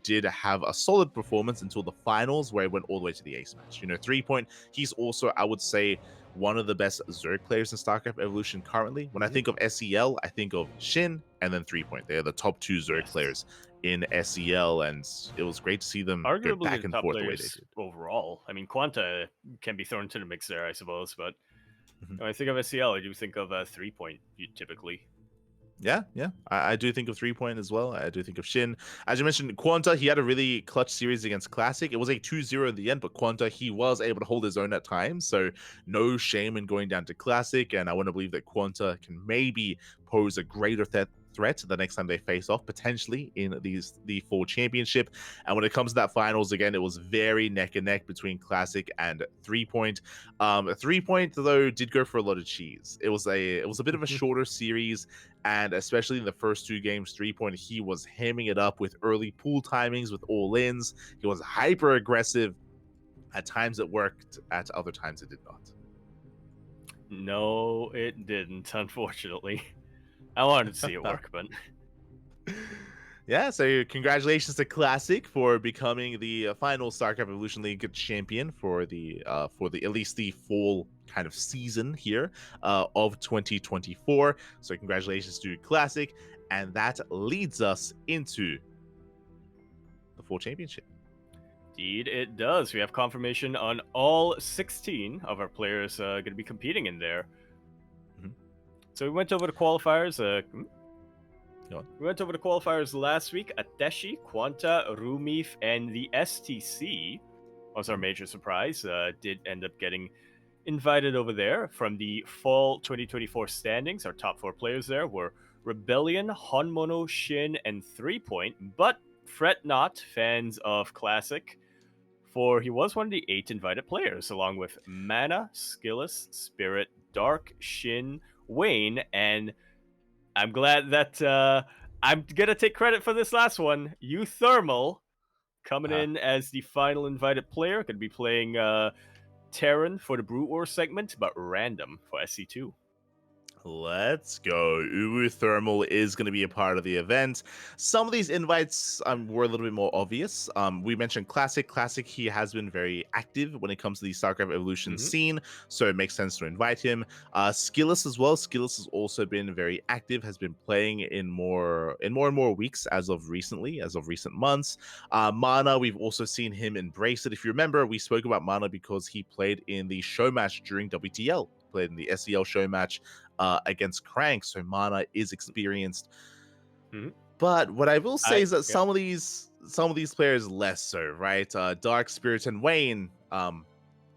Did have a solid performance until the finals, where he went all the way to the ace match. 3-point. He's also, I would say, one of the best Zerg players in StarCraft Evolution currently. When I think of SEL, I think of Shin and then 3-point. They're the top two Zerg players in SEL, and it was great to see them go Arguably back the and top forth the way they players did. overall. I mean, Quanta can be thrown into the mix there, I suppose, but when I think of SEL, I do think of 3-point typically. Yeah. I do think of 3-point as well. I do think of Shin. As you mentioned, Quanta, he had a really clutch series against Classic. It was a 2-0 in the end, but Quanta, he was able to hold his own at times. So no shame in going down to Classic. And I want to believe that Quanta can maybe pose a greater threat the next time they face off, potentially in the Fall Championship. And when it comes to that finals, again, it was very neck and neck between Classic and 3-point. 3-point though did go for a lot of cheese. It was a bit of a shorter series, and especially in the first two games, 3-point, he was hamming it up with early pool timings, with all-ins. He was hyper aggressive. At times it worked, at other times it did not. No, it didn't, unfortunately. I wanted to see it work, but yeah, so congratulations to Classic for becoming the final StarCraft Evolution League champion for the at least the fall kind of season here of 2024. So congratulations to Classic, and that leads us into the Fall Championship. Indeed, it does. We have confirmation on all 16 of our players going to be competing in there. So we went over the qualifiers. We went over the qualifiers last week. Ateshi, Quanta, Rumif, and the STC was our major surprise. Did end up getting invited over there. From the Fall 2024 standings, our top 4 players there were Rebellion, Honmono, Shin, and 3-point. But fret not, fans of Classic, for he was one of the 8 invited players, along with Mana, Skillus, Spirit, Dark, Shin, Wayne, and I'm glad that I'm gonna take credit for this last one. Euthermal coming in as the final invited player. Gonna be playing Terran for the Brute War segment, but random for SC2. Let's go. Uwu Thermal is going to be a part of the event. Some of these invites were a little bit more obvious. We mentioned Classic. Classic, he has been very active when it comes to the StarCraft Evolution scene, so it makes sense to invite him. Skillus as well. Skillus has also been very active, has been playing in more and more weeks as of recent months. Mana, we've also seen him embrace it. If you remember, we spoke about Mana because he played in the show match during WTL, played in the SEL show match against Crank, so Mana is experienced. But what I will say is that some of these players less so, right? Dark, Spirit, and Wayne, a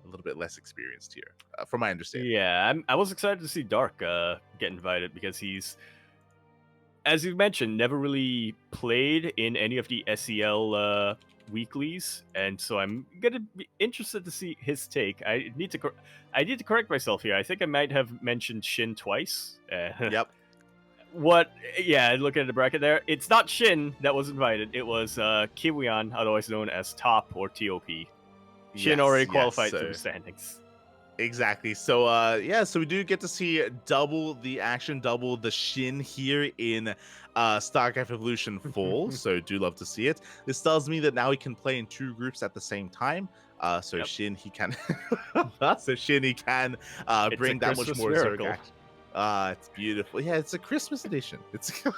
little bit less experienced here, from my understanding. Yeah, I was excited to see Dark get invited because he's, as you mentioned, never really played in any of the SEL weeklies, and so I'm gonna be interested to see his take. I need to correct myself here. I think I might have mentioned Shin twice. Yep. Looking at the bracket there, it's not Shin that was invited. It was Kiwian, otherwise known as Top or TOP. Shin already qualified to the standings. Exactly. So yeah, so we do get to see double the action, double the Shin here in StarCraft Evolution Fall. So do love to see it. This tells me that now he can play in 2 groups at the same time. So Yep. Shin he can It's a bring that much Christmas more Zerg miracle. action. It's beautiful. Yeah, it's a Christmas edition. It's oh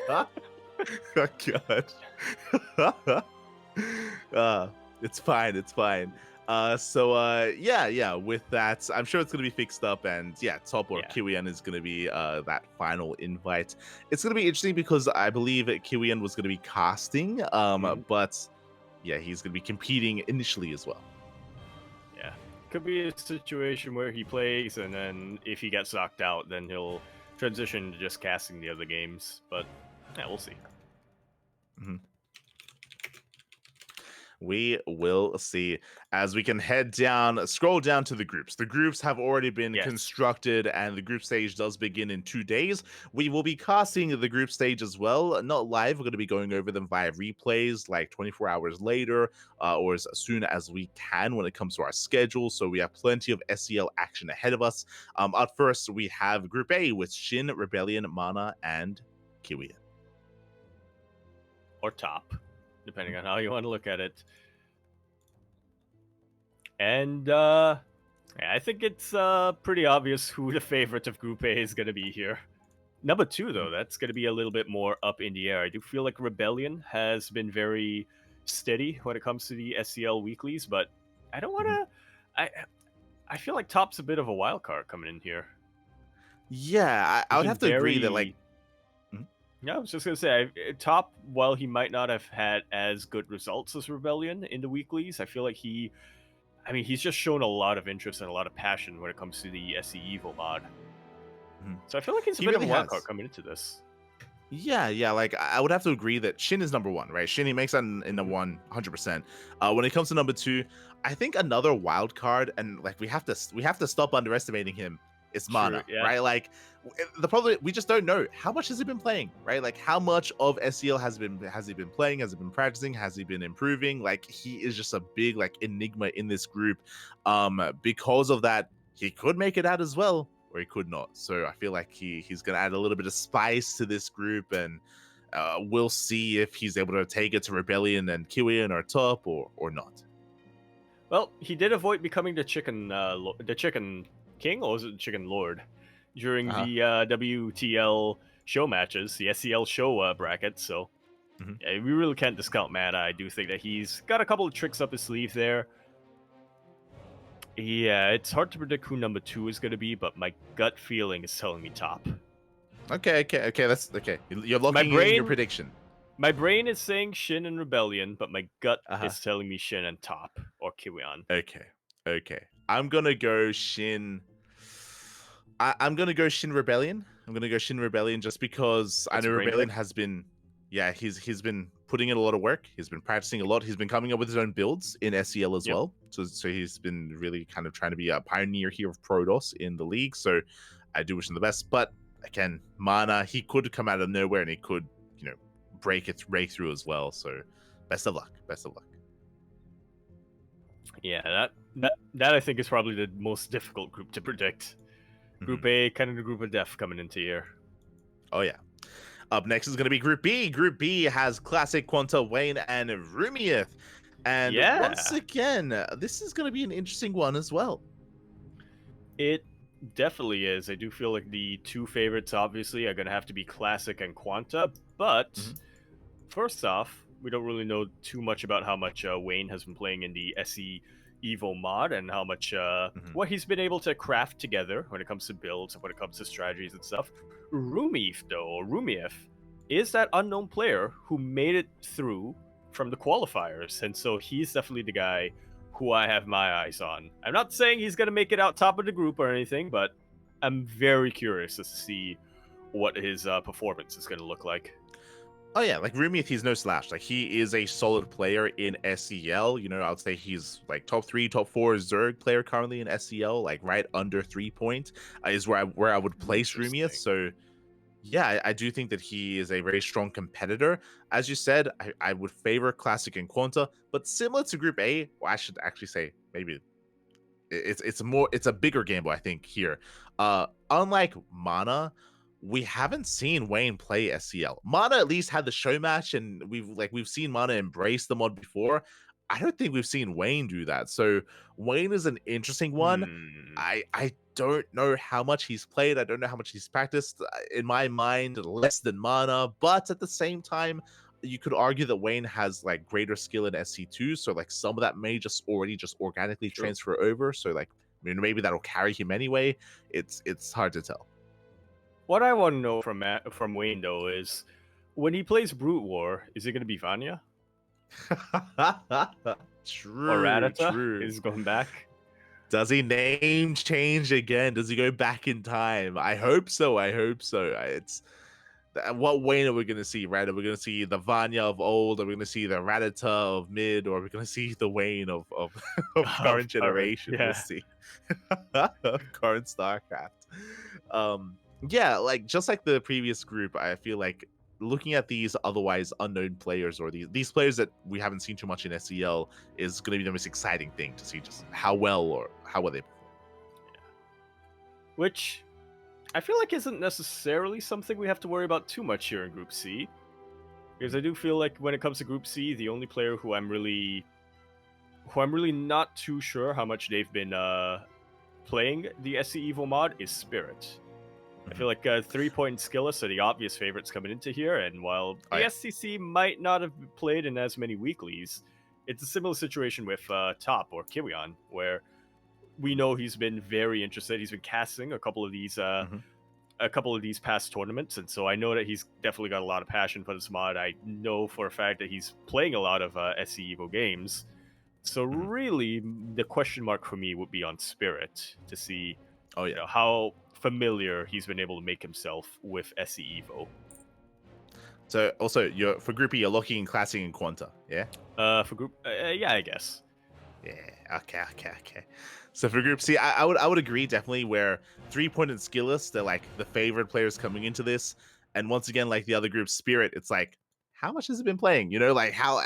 god. It's fine. It's fine. Yeah, with that, I'm sure it's gonna be fixed up, and yeah, Top or Yeah. Kiwian is gonna be that final invite. It's gonna be interesting because I believe Kiwian was gonna be casting, but yeah, he's gonna be competing initially as well. Yeah. Could be a situation where he plays, and then if he gets knocked out, then he'll transition to just casting the other games. But yeah, we'll see. We will see as we can scroll down to the groups. The groups have already been constructed, and the group stage does begin in 2 days. We will be casting the group stage as well, not live. We're going to be going over them via replays like 24 hours later, or as soon as we can when it comes to our schedule. So we have plenty of SEL action ahead of us. At first, we have Group A with Shin, Rebellion, Mana, and Kiwian. Or Top, depending on how you want to look at it. And yeah, I think it's pretty obvious who the favorite of Group A is going to be here. Number 2, though, that's going to be a little bit more up in the air. I do feel like Rebellion has been very steady when it comes to the SCL weeklies, but I don't want to... I feel like Top's a bit of a wild card coming in here. Yeah, I would have to agree that, like... Yeah, I was just going to say, Top, while he might not have had as good results as Rebellion in the weeklies, I feel like he's just shown a lot of interest and a lot of passion when it comes to the SE Evil mod. So I feel like he's a bit of a wild card coming into this. Yeah, like I would have to agree that Shin is number 1, right? Shin, he makes that in number 1, 100%. When it comes to number 2, I think another wild card, and like we have to stop underestimating him, is Mana, right? Like the problem, we just don't know how much has he been playing, right? Like how much of SEL has he been playing? Has he been practicing? Has he been improving? Like he is just a big like enigma in this group. Because of that, he could make it out as well, or he could not. So I feel like he's gonna add a little bit of spice to this group, and we'll see if he's able to take it to Rebellion and Kiwian or Top or not. Well, he did avoid becoming the chicken king, or was it the chicken lord, during the WTL show matches, the SEL show bracket. So yeah, we really can't discount Mana. I do think that he's got a couple of tricks up his sleeve there. Yeah, it's hard to predict who number 2 is going to be, but my gut feeling is telling me Top. Okay, that's okay. You're locking in your prediction. My brain is saying Shin and Rebellion, but my gut is telling me Shin and Top or Kiwian. Okay. I'm gonna go Shin. I'm gonna go Shin Rebellion. I'm gonna go Shin Rebellion just because I know Rebellion has been, he's been putting in a lot of work. He's been practicing a lot. He's been coming up with his own builds in SEL as well. So he's been really kind of trying to be a pioneer here of Protoss in the league. So I do wish him the best. But again, Mana, he could come out of nowhere and he could, break through as well. So best of luck. Yeah, that I think is probably the most difficult group to predict. Group A, kind of the group of death coming into here. Oh yeah. Up next is going to be Group B. Group B has Classic, Quanta, Wayne, and Rumieth. And once again, this is going to be an interesting one as well. It definitely is. I do feel like the 2 favorites, obviously, are going to have to be Classic and Quanta. But first off, we don't really know too much about how much Wayne has been playing in the SE Evo mod and how much what he's been able to craft together when it comes to builds and when it comes to strategies and stuff. Rumieth is that unknown player who made it through from the qualifiers, and so he's definitely the guy who I have my eyes on. I'm not saying he's gonna make it out top of the group or anything, but I'm very curious to see what his performance is gonna look like. Oh yeah, like Rumieth, he's no slouch. Like he is a solid player in SEL. I would say he's like top 3, top 4 Zerg player currently in SEL. Like right under 3 point is where I would place Rumieth. So yeah, I do think that he is a very strong competitor. As you said, I would favor Classic and Quanta, but similar to Group A, well, I should actually say maybe it's a bigger gamble, I think, here. Unlike Mana, we haven't seen Wayne play SCL. Mana at least had the show match, and we've seen Mana embrace the mod before. I don't think we've seen Wayne do that. So Wayne is an interesting one. I don't know how much he's played. I don't know how much he's practiced. In my mind, less than Mana, but at the same time, you could argue that Wayne has like greater skill in SC2, so like some of that may just organically transfer over. So like, I mean, maybe that'll carry him anyway. It's hard to tell. What I want to know from Wayne though is, when he plays Brute War, is it going to be Vanya True. or Radata? True. Is going back? Does he name change again? Does he go back in time? I hope so. It's what Wayne are we going to see, right? Are we going to see the Vanya of old? Are we going to see the Radata of mid? Or are we going to see the Wayne of current generation? Yeah. We'll see. Current StarCraft. Yeah, like just like the previous group, I feel like looking at these otherwise unknown players, or these players that we haven't seen too much in SEL, is going to be the most exciting thing to see just how well they perform. Which I feel like isn't necessarily something we have to worry about too much here in Group C, because I do feel like when it comes to Group C, the only player who I'm really not too sure how much they've been playing the SC Evo mod is Spirit. I feel like 3-point and Skillus are the obvious favorites coming into here, and while the SCC might not have played in as many weeklies, it's a similar situation with Top or Kiwion, where we know he's been very interested. He's been casting a couple of these past tournaments, and so I know that he's definitely got a lot of passion for this mod. I know for a fact that he's playing a lot of SC Evo games. So really, the question mark for me would be on Spirit to see you know, how familiar he's been able to make himself with SC Evo. So also, for Group E, you're locking in Classic and Quanta, yeah? For Group, yeah, I guess. Yeah, okay. So for Group C, I would agree definitely, where 3-point and Skillus, they're like the favorite players coming into this. And once again, like the other group, Spirit, it's like, how much has he been playing? You know, like how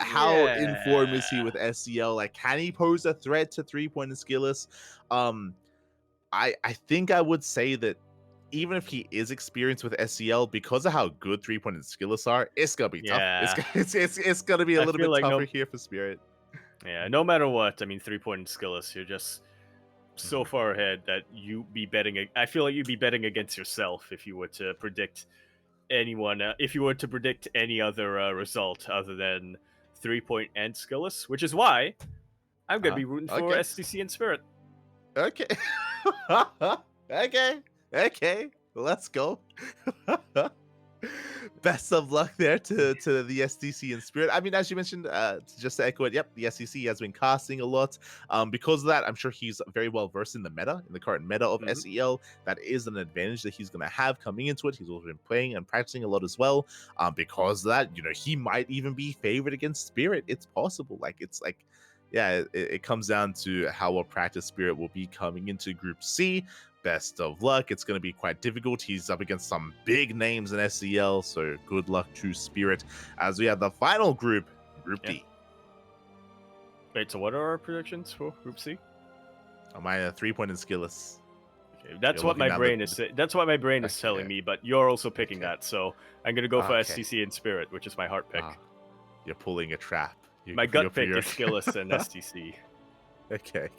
informed is he with SCL? Like, can he pose a threat to 3-point and Skillus? I think I would say that even if he is experienced with SCL, because of how good 3-point and Skillus are, it's gonna be tough. It's gonna be a little bit like tougher here for Spirit. Yeah, no matter what, I mean, 3-point and Skillus, you're just so far ahead that I feel like you'd be betting against yourself if you were to predict anyone, if you were to predict any other result other than 3-point and Skillus, which is why I'm gonna be rooting for SCC and Spirit. Okay. Okay. Let's go. Best of luck there to the SDC and Spirit. I mean, as you mentioned, just to echo it, yep, the SDC has been casting a lot. Because of that, I'm sure he's very well versed in the current meta of SEL. That is an advantage that he's going to have coming into it. He's also been playing and practicing a lot as well. Because of that, you know, he might even be favored against Spirit. It's possible. It comes down to how well practiced Spirit will be coming into Group C. Best of luck. It's going to be quite difficult. He's up against some big names in SEL, so good luck to Spirit. As we have the final group, Group D. Wait, so what are our predictions for Group C? Mine 3-point and Skillus. Okay, that's what my brain is. That's what my brain is telling me. But you're also picking that, so I'm going to go for SCC and Spirit, which is my heart pick. You're pulling a trap. My gut pick is Skillus and STC. Okay.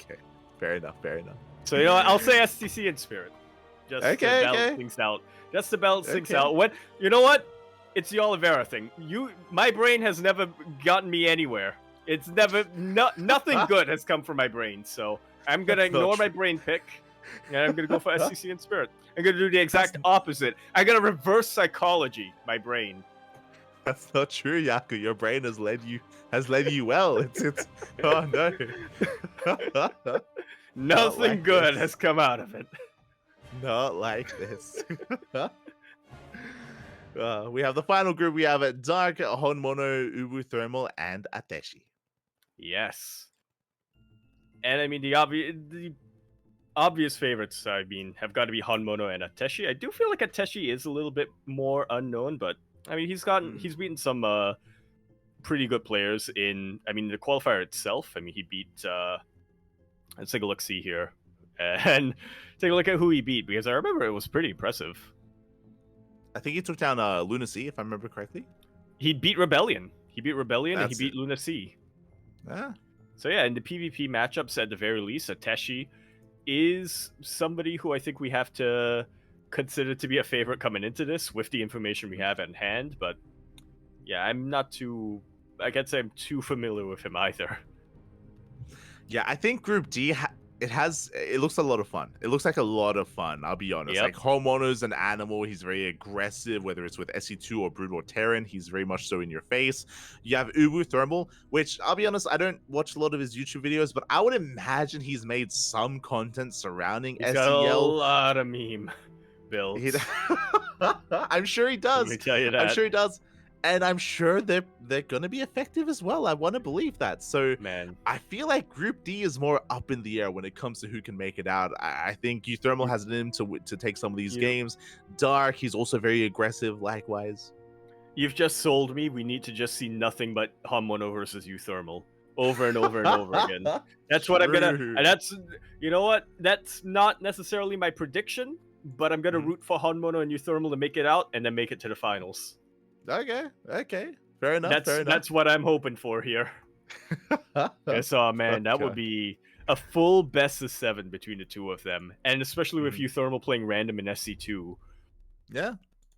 Fair enough. So, you know what? I'll say STC and Spirit. Just to balance things out. Just to balance things out. You know what? It's the Oliveira thing. My brain has never gotten me anywhere. It's never... nothing good has come from my brain. So, I'm going to ignore my brain pick. And I'm going to go for STC and Spirit. I'm going to do the exact opposite. I'm going to reverse psychology my brain. That's not true, Yaku. Your brain has led you well. It's oh no. Nothing good has come out of it. Not like this. We have the final group. We have Dark, Honmono, Ubu Thermal, and Ateshi. Yes. And I mean the obvious favorites, have got to be Honmono and Ateshi. I do feel like Ateshi is a little bit more unknown, but I mean, he's beaten some pretty good players in. I mean, the qualifier itself. I mean, he beat Let's take a look, see here, and take a look at who he beat, because I remember it was pretty impressive. I think he took down Lunacy, if I remember correctly. He beat Rebellion. He beat Rebellion, and That's he beat it. Lunacy. Yeah. So yeah, in the PvP matchups, at the very least, Ateshi is somebody who I think we have to consider to be a favorite coming into this with the information we have at hand. But yeah, I'm not too. I can't say I'm too familiar with him either. Yeah, I think Group D, it looks a lot of fun. It looks like a lot of fun, I'll be honest. Yep. Like, Homeowner's an animal. He's very aggressive, whether it's with SE2 or Brood or Terran. He's very much so in your face. You have Ubu Thermal, which, I'll be honest, I don't watch a lot of his YouTube videos, but I would imagine he's made some content surrounding He's SEL. got a lot of meme builds. I'm sure he does. Let me tell you that. I'm sure he does. And I'm sure they're going to be effective as well. I want to believe that. So, Man, I feel like Group D is more up in the air when it comes to who can make it out. I think Euthermal has it in him to take some of these games. Dark, he's also very aggressive, likewise. you've just sold me. We need to just see nothing but Homono versus Euthermal over and over and over again. That's what I'm gonna. And that's, you know what? That's not necessarily my prediction, but I'm gonna root for Homono and Euthermal to make it out and then make it to the finals. Okay. Fair enough. That's what I'm hoping for here. So, man, that would be a full best of 7 between the two of them, and especially with Euthermal playing random in SC2. Yeah,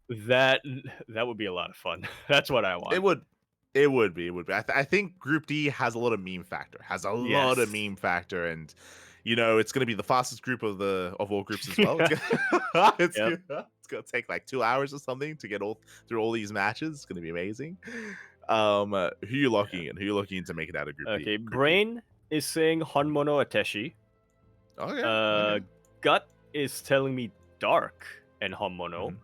that would be a lot of fun. That's what I want. It would be. I think Group D has a lot of meme factor. Lot of meme factor, and it's going to be the fastest group of all groups as well. It's going to take like 2 hours or something to get through all these matches. It's going to be amazing. Who are you locking in? Who are you looking in to make it out of Group D? Okay, Brain is saying Honmono Ateshi. Okay. Gut is telling me Dark and Honmono.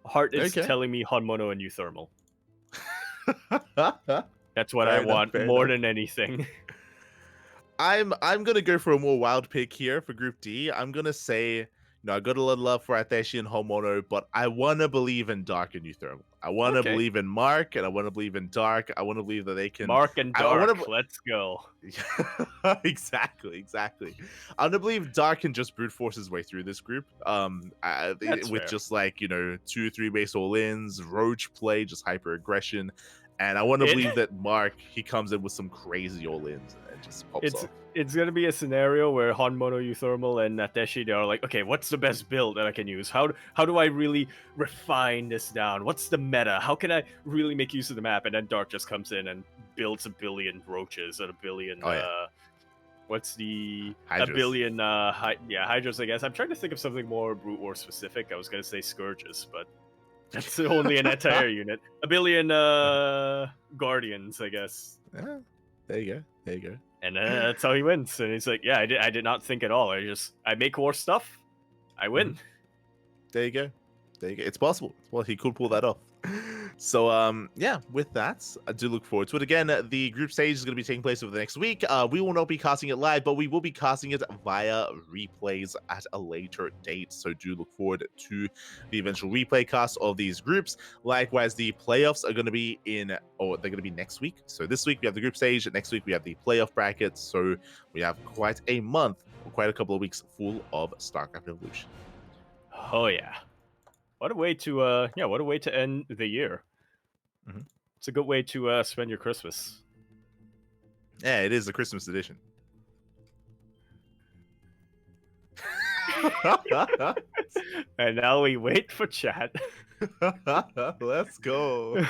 Heart is telling me Honmono and Euthermal. That's what I want more than anything. I'm gonna go for a more wild pick here for Group D. I'm gonna say, I got a lot of love for Ateshi and Homono, but I wanna believe in Dark and Euthermal. I wanna believe in Mark, and I wanna believe in Dark. I wanna believe that they can. Mark and Dark, let's go. Exactly. I wanna believe Dark can just brute force his way through this group. With just like 2-3 base all-ins, roach play, just hyper aggression. And I want to believe that Mark, he comes in with some crazy all-ins and just pops off. It's going to be a scenario where Honmono, Euthermal, and Ateshi, they are like, okay, what's the best build that I can use? How do I really refine this down? What's the meta? How can I really make use of the map? And then Dark just comes in and builds a billion roaches and a billion... Hydras. A billion... Hydras, I guess. I'm trying to think of something more Brute War specific. I was going to say Scourges, but... That's only an entire unit. A billion Guardians, I guess. Yeah, there you go. And that's how he wins. And he's like, yeah, I did not think at all. I make war stuff. I win. There you go. It's possible. Well, he could pull that off. So, with that, I do look forward to it. Again, the group stage is going to be taking place over the next week. We will not be casting it live, but we will be casting it via replays at a later date. So do look forward to the eventual replay cast of these groups. Likewise, the playoffs are going to be they're going to be next week. So this week we have the group stage. Next week we have the playoff brackets. So we have quite a month, or quite a couple of weeks full of StarCraft Evolution. Oh yeah. What a way to end the year. It's a good way to spend your Christmas. Yeah, it is the Christmas edition. And now we wait for chat. Let's go.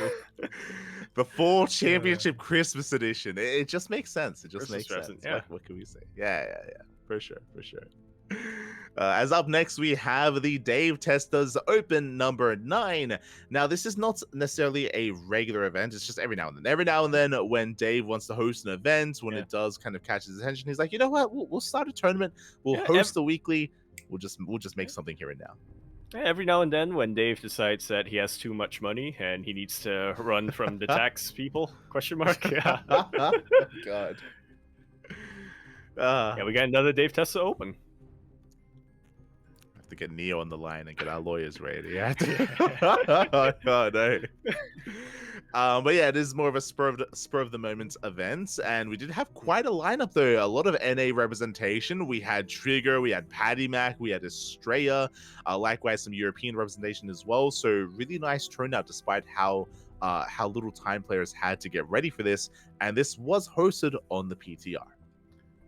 The full championship Christmas edition. It just makes sense. It just makes sense. Yeah. What can we say? Yeah. For sure. As up next, we have the Dave Testers Open number 9. Now, this is not necessarily a regular event. It's just every now and then. Every now and then, when Dave wants to host an event, when it does kind of catch his attention, he's like, you know what? We'll start a tournament. We'll host a weekly. We'll just make something here and now. Every now and then, when Dave decides that he has too much money and he needs to run from the tax people? Question mark. Yeah. God. We got another Dave Tester Open. To get Neo on the line and get our lawyers ready. Oh, God, no. But yeah, it is more of a spur of the moment event, and we did have quite a lineup though. A lot of NA representation. We had Trigger, we had Paddy Mac, we had Estrella, likewise some European representation as well. So really nice turnout, despite how little time players had to get ready for this. And this was hosted on the PTR.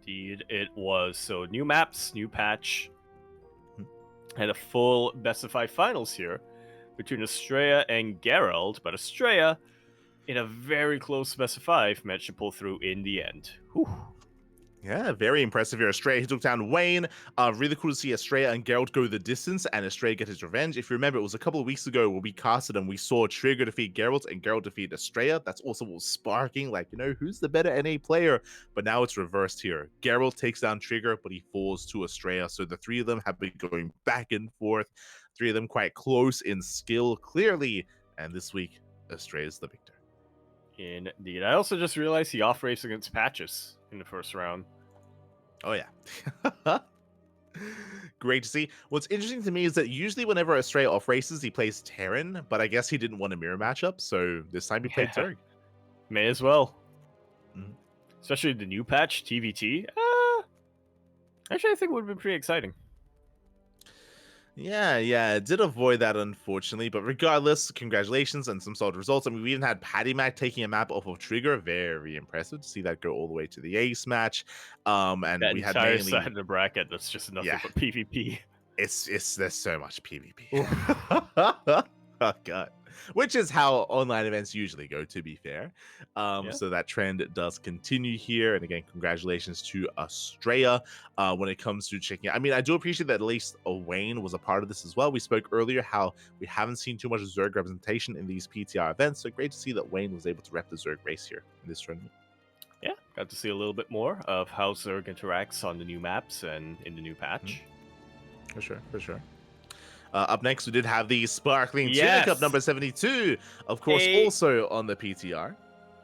Indeed, it was. So new maps, new patch, Hmm. and a full best of 5 finals here between Estrella and Geralt, but Estrella, in a very close best of 5, managed to pull through in the end. Whew. Yeah, very impressive here. Estrella, he took down Wayne. Really cool to see Estrella and Geralt go the distance and Estrella get his revenge. If you remember, it was a couple of weeks ago where we casted and we saw Trigger defeat Geralt and Geralt defeat Estrella. That's also what was sparking, like, who's the better NA player? But now it's reversed here. Geralt takes down Trigger, but he falls to Estrella. So the three of them have been going back and forth. Three of them quite close in skill, clearly. And this week, Estrella's the victor. Indeed. I also just realized he off-raced against Patches in the first round. Oh, yeah. Great to see. What's interesting to me is that usually whenever Estrella off races, he plays Terran, but I guess he didn't want a mirror matchup, so this time he played Zerg. May as well. Mhm. Especially the new patch, TVT. Actually, I think it would have been pretty exciting. Yeah, it did avoid that, unfortunately, but regardless, congratulations and some solid results. I mean, we even had Paddy Mac taking a map off of Trigger. Very impressive to see that go all the way to the ace match. And That we had entire mainly side of the bracket, that's just nothing but PvP. It's there's so much PvP. Oh god. Which is how online events usually go, to be fair. So that trend does continue here. And again, congratulations to Estrella when it comes to checking out. I mean, I do appreciate that at least Wayne was a part of this as well. We spoke earlier how we haven't seen too much Zerg representation in these PTR events. So great to see that Wayne was able to rep the Zerg race here in this tournament. Yeah, got to see a little bit more of how Zerg interacts on the new maps and in the new patch. For sure. Up next, we did have the Sparkling Tuna Cup number 72, of course, also on the PTR.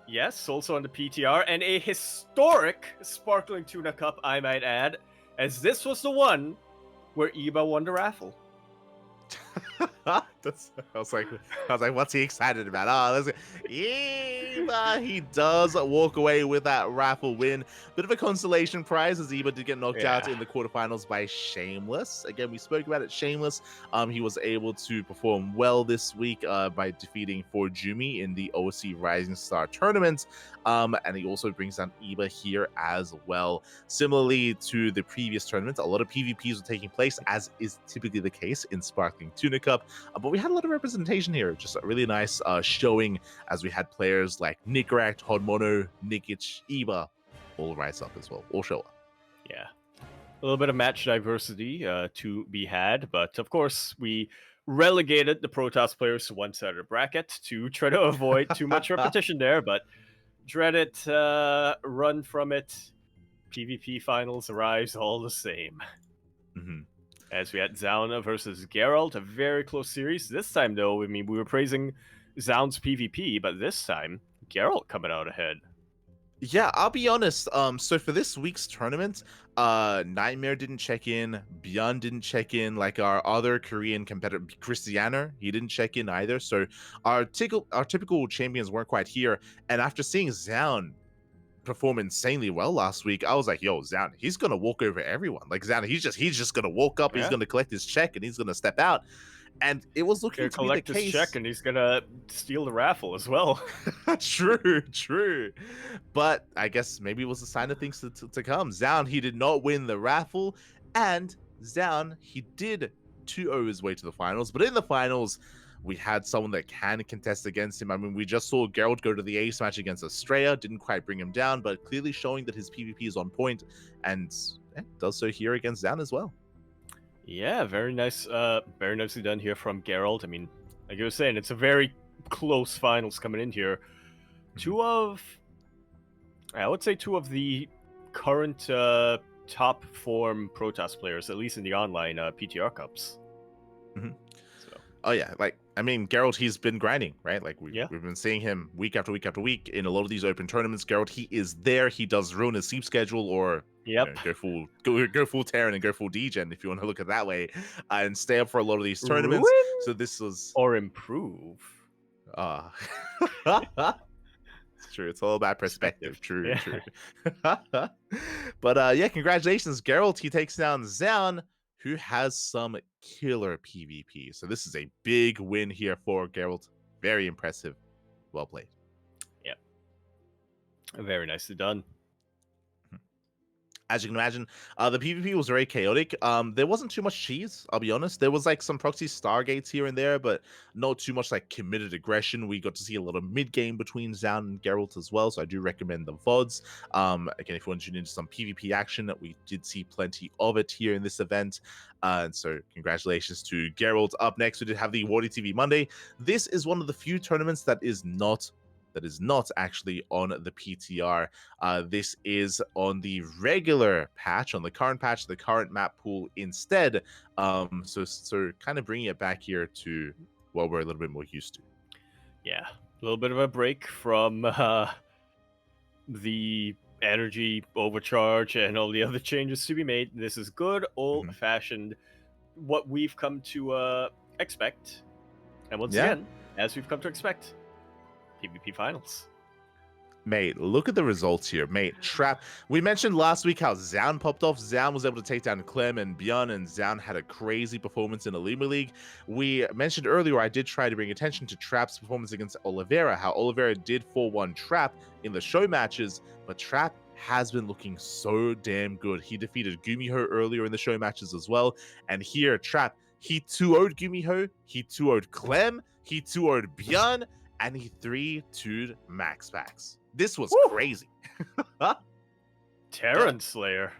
Yes, also on the PTR, and a historic Sparkling Tuna Cup, I might add, as this was the one where Iba won the raffle. I was like, what's he excited about? Oh, let's go. Iba, he does walk away with that raffle win. Bit of a consolation prize as Iba did get knocked out in the quarterfinals by Shameless. Again, we spoke about it. Shameless, he was able to perform well this week by defeating Forjumi in the OC Rising Star tournament. And he also brings down Iba here as well. Similarly to the previous tournament, a lot of PvPs were taking place, as is typically the case in Sparkling Tuna Cup. But we had a lot of representation here. Just a really nice showing as we had players like Nickeract, Hodmono, Nikic, Iba all rise up as well, all show up. Yeah. A little bit of match diversity to be had, but of course we relegated the Protoss players to one side of the bracket to try to avoid too much repetition there, but dread it, run from it. PvP finals arrives all the same. Mm-hmm. As we had Zauna versus Geralt, a very close series. This time, though, I mean, we were praising Zaun's PvP, but this time, Geralt coming out ahead. Yeah, I'll be honest. So for this week's tournament, Nightmare didn't check in, Björn didn't check in, like our other Korean competitor, Christianer, he didn't check in either. So our typical champions weren't quite here. And after seeing Zaun perform insanely well last week, I was like, yo, Zaun, he's gonna walk over everyone. Like Zaun, he's just gonna walk up, he's gonna collect his check, and he's gonna step out. And it was looking to be the case. Check, and he's gonna steal the raffle as well. True. But I guess maybe it was a sign of things to come. Zaun, he did not win the raffle, and Zaun, he did 2-0 his way to the finals. But in the finals, we had someone that can contest against him. I mean, we just saw Geralt go to the ace match against Estrella, didn't quite bring him down, but clearly showing that his PvP is on point, and does so here against Zaun as well. Yeah, very nice. Very nicely done here from Geralt. I mean, like you were saying, it's a very close finals coming in here. I would say two of the current top form Protoss players, at least in the online PTR Cups. Mm-hmm. So. Oh yeah, like I mean, Geralt, he's been grinding, right? Like we've been seeing him week after week after week in a lot of these open tournaments. Geralt, he is there. He does ruin his sleep schedule, or go full Terran and go full Degen if you want to look at it that way, and stay up for a lot of these tournaments. Ruin so this was or improve. Uh, it's true. It's all about perspective. True, Yeah. true. But yeah, congratulations, Geralt. He takes down Zaun, who has some killer PvP. So this is a big win here for Geralt. Very impressive. Well played. Yep. Very nicely done. As you can imagine, the PvP was very chaotic. There wasn't too much cheese, I'll be honest. There was like some proxy stargates here and there, but not too much like committed aggression. We got to see a lot of mid game between Zaun and Geralt as well, so I do recommend the VODs. Again, if you want to tune into some PvP action, we did see plenty of it here in this event. And so congratulations to Geralt. Up next, we did have the Wardy TV Monday. This is one of the few tournaments that is not actually on the PTR. This is on the regular patch, on the current patch, the current map pool instead. So kind of bringing it back here to what we're a little bit more used to. Yeah, a little bit of a break from the energy overcharge and all the other changes to be made. This is good old-fashioned, what we've come to expect. And once again, as we've come to expect, PvP finals. Mate, look at the results here. Mate, Trap. We mentioned last week how Zaun popped off. Zaun was able to take down Clem and Bjorn, and Zaun had a crazy performance in the Lima League. We mentioned earlier, I did try to bring attention to Trap's performance against Oliveira, how Oliveira did 4-1 Trap in the show matches, but Trap has been looking so damn good. He defeated Gumiho earlier in the show matches as well, and here, Trap, he 2-0'd Gumiho, he 2-0'd Clem, he 2-0'd Bjorn, and he 3-2'd MaxPax. This was crazy. Terran Slayer.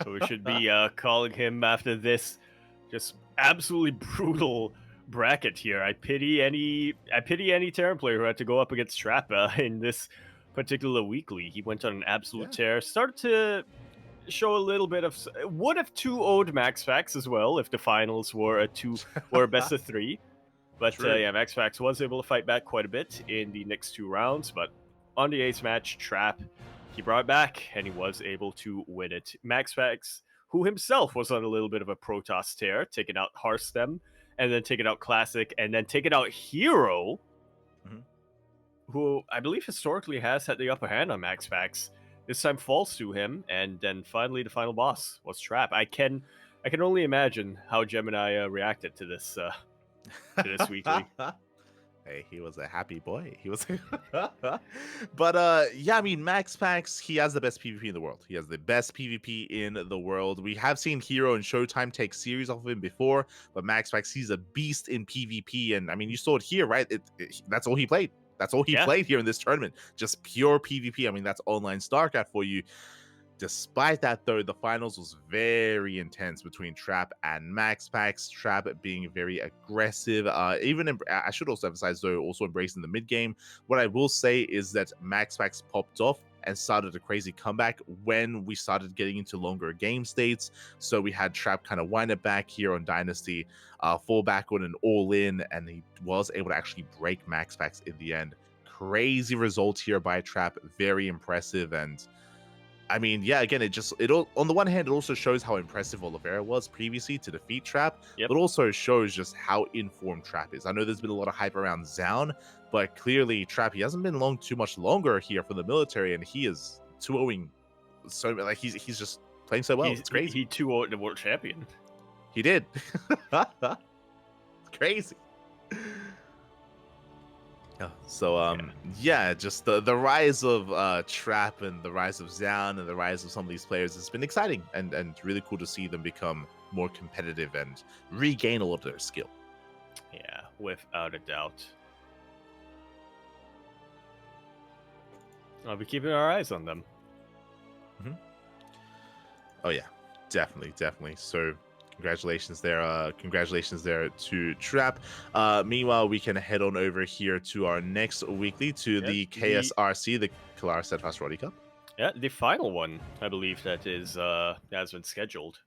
So we should be calling him after this just absolutely brutal bracket here. I pity any Terran player who had to go up against Trap in this particular weekly. He went on an absolute tear. Started to show a little bit of would have 2-0'd MaxPax as well if the finals were a best of 3. But yeah, MaxPax was able to fight back quite a bit in the next 2 rounds, but on the ace match, Trap, he brought it back, and he was able to win it. MaxPax, who himself was on a little bit of a Protoss tear, taking out Hearthstem, and then taking out Classic, and then taking out Hero, who I believe historically has had the upper hand on MaxPax. This time falls to him, and then finally the final boss was Trap. I can only imagine how Gemini reacted to this weekly. Hey, he was a happy boy. He was, but yeah, I mean, MaxPax, he has the best PvP in the world. He has the best PvP in the world. We have seen Hero and Showtime take series off of him before, but MaxPax, he's a beast in PvP, and I mean, you saw it here, right? That's all he played. That's all he played here in this tournament. Just pure PvP. I mean, that's online StarCraft for you. Despite that, though, the finals was very intense between Trap and MaxPax. Trap being very aggressive. I should also emphasize, though, also embracing the mid game. What I will say is that MaxPax popped off and started a crazy comeback when we started getting into longer game states. So we had Trap kind of wind it back here on Dynasty, fall back on an all-in, and he was able to actually break MaxPax in the end. Crazy result here by Trap. Very impressive, and I mean, yeah, again, on the one hand, it also shows how impressive Oliveira was previously to defeat Trap, but also shows just how informed Trap is. I know there's been a lot of hype around Zaun, but clearly Trap, he hasn't been too much longer here for the military, and he is 2-0ing so, like, he's just playing so well. It's crazy. He 2-0'd the world champion. He did. It's crazy. So yeah, just the rise of Trap and the rise of Zaun and the rise of some of these players has been exciting and really cool to see them become more competitive and regain a lot of their skill. Yeah, without a doubt. I'll be keeping our eyes on them. Oh yeah, definitely. So congratulations there to Trap. Meanwhile, we can head on over here to our next weekly, to the KSRC, the Kalara Steadfast Roddy Cup. Yeah, the final one, I believe, that has been scheduled.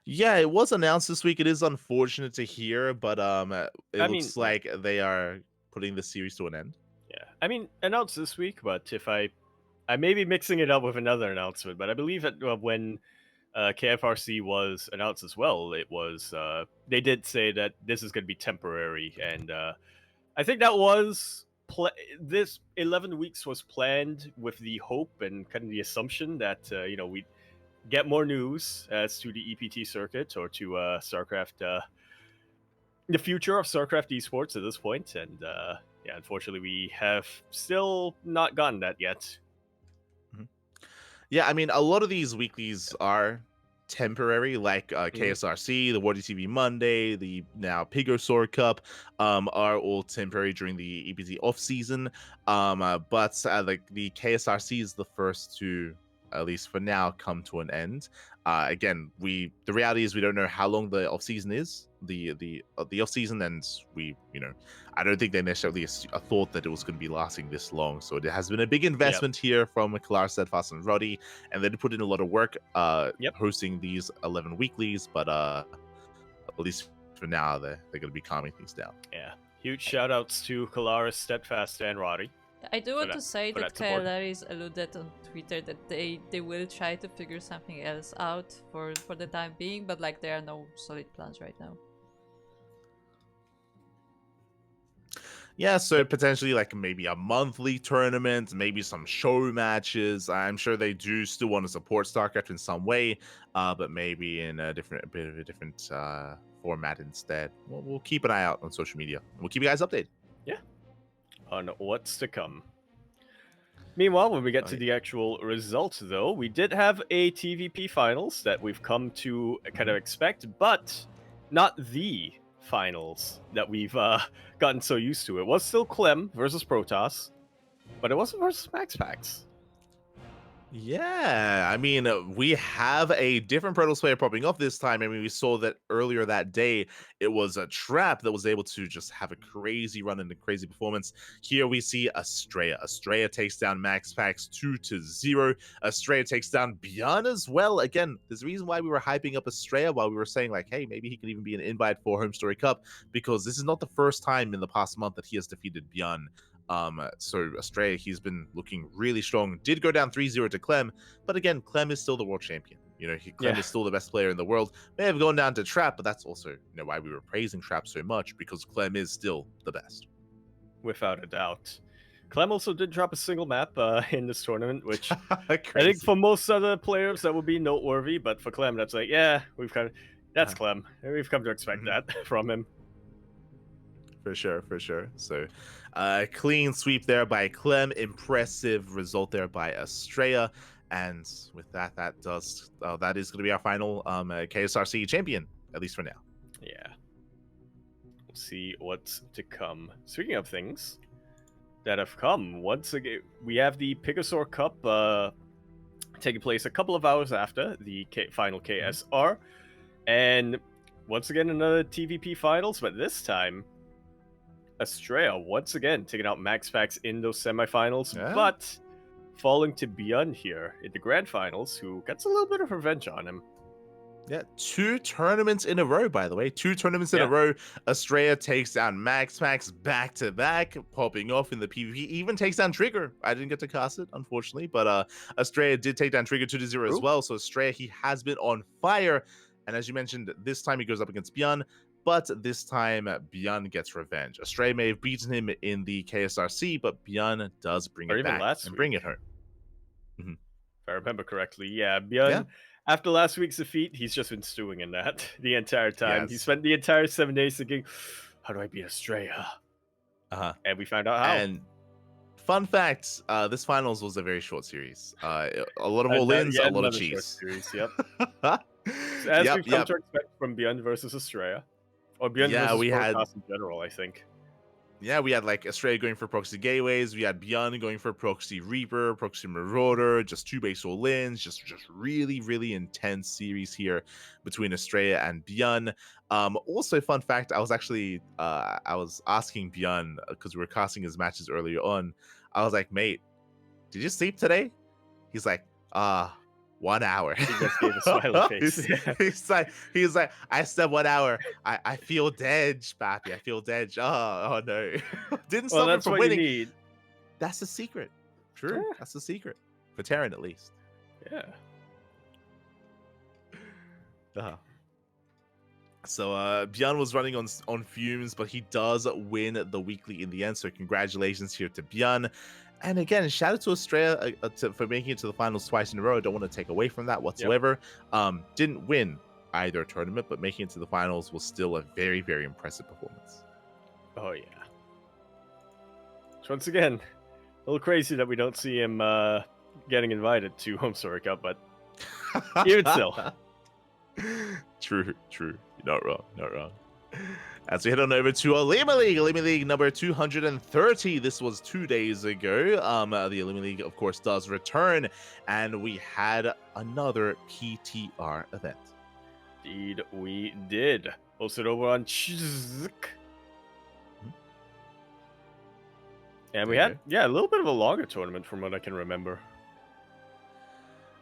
Yeah, it was announced this week. It is unfortunate to hear, but it looks like they are putting the series to an end. Yeah, I mean, announced this week, but if I may be mixing it up with another announcement, but I believe that when KFRC was announced as well, it was they did say that this is going to be temporary, and I think that was this 11 weeks was planned with the hope and kind of the assumption that we'd get more news as to the EPT circuit or to StarCraft, the future of StarCraft esports at this point, and yeah, unfortunately, we have still not gotten that yet. Yeah, I mean, a lot of these weeklies are temporary, like KSRC, the War TV Monday, the now Pigosaur Cup, are all temporary during the EPT off season. But like the KSRC is the first to, at least for now, come to an end. Again, the reality is we don't know how long the off season is. The off season, and I don't think they necessarily thought that it was going to be lasting this long. So it has been a big investment here from Kalar, Steadfast, and Roddy, and they did put in a lot of work hosting these 11 weeklies. But at least for now, they're going to be calming things down. Yeah, huge shout outs to Kalaris, Steadfast, and Roddy. I do want to say that Kaelaris alluded on Twitter that they will try to figure something else out for the time being, but like there are no solid plans right now. Yeah, so potentially like maybe a monthly tournament, maybe some show matches. I'm sure they do still want to support StarCraft in some way, but maybe in a bit of a different format instead. We'll keep an eye out on social media. We'll keep you guys updated. Yeah, on what's to come. Meanwhile, when we get to the actual results, though, we did have a TVP finals that we've come to kind of expect, but not the finals that we've gotten so used to. It was still Clem versus Protoss, but it wasn't versus MaxPax. Yeah, I mean, we have a different Protoss player popping up this time. I mean, we saw that earlier that day. It was a Trap that was able to just have a crazy run and a crazy performance. Here we see Estrella. Estrella takes down MaxPax 2-0. Estrella takes down Bjorn as well. Again, there's a reason why we were hyping up Estrella while we were saying like, hey, maybe he could even be an invite for Home Story Cup, because this is not the first time in the past month that he has defeated Bjorn. So Estrella, he's been looking really strong. Did go down 3-0 to Clem, but again, Clem is still the world champion. Clem is still the best player in the world. May have gone down to Trap, but that's also why we were praising Trap so much, because Clem is still the best. Without a doubt. Clem also did drop a single map in this tournament, which I think for most other players that would be noteworthy, but for Clem, that's like, yeah, that's Clem. We've come to expect that from him. For sure. So, clean sweep there by Clem. Impressive result there by Estrella. And with that, that is going to be our final KSRC champion, at least for now. Yeah. We'll see what's to come. Speaking of things that have come, once again, we have the Pigosaur Cup taking place a couple of hours after the final KSR. And once again, another TVP finals, but this time, Estrella once again taking out MaxPax in those semifinals, but falling to Bjorn here in the grand finals, who gets a little bit of revenge on him. Yeah, 2 tournaments in a row, by the way. 2 tournaments in a row. Estrella takes down MaxPax back-to-back, popping off in the PvP. Even takes down Trigger. I didn't get to cast it, unfortunately, but Estrella did take down Trigger 2-0 as well. So Estrella, he has been on fire. And as you mentioned, this time he goes up against Bjorn. But this time, Bjorn gets revenge. Estrella may have beaten him in the KSRC, but Bjorn does bring it back and bring it home. If I remember correctly, yeah, Bjorn, after last week's defeat, he's just been stewing in that the entire time. Yes. He spent the entire 7 days thinking, how do I beat Estrella? And we found out how. And fun fact, this finals was a very short series. A lot of all-ins, a lot of cheese. Series, As we've come to expect from Bjorn versus Estrella. Or Bjorn versus Protoss in general, I think. Yeah, we had like Estrella going for proxy gateways. We had Bjorn going for proxy Reaper, proxy Marauder, just 2 base all-ins. Just really, really intense series here between Estrella and Bjorn. Also, fun fact, I was actually I was asking Bjorn, because we were casting his matches earlier on. I was like, mate, did you sleep today? He's like, 1 hour. He just gave a smiley face. he's like, I slept 1 hour. I feel dead, Pappy. I feel dead. Oh no. Didn't stop him from winning. You need. That's the secret. True. Yeah. That's the secret. For Terran, at least. Yeah. So Björn was running on fumes, but he does win the weekly in the end. So congratulations here to Björn. And again, shout out to Australia for making it to the finals twice in a row. I don't want to take away from that whatsoever. Didn't win either tournament, but making it to the finals was still a very, very impressive performance. Oh yeah. So once again, a little crazy that we don't see him getting invited to Home Story Cup, but even still. True. You're not wrong. As we head on over to Elima League number 230. This was 2 days ago. The Elima League, of course, does return, and we had another PTR event. Indeed, we did. Hosted over on and we had, a little bit of a longer tournament from what I can remember.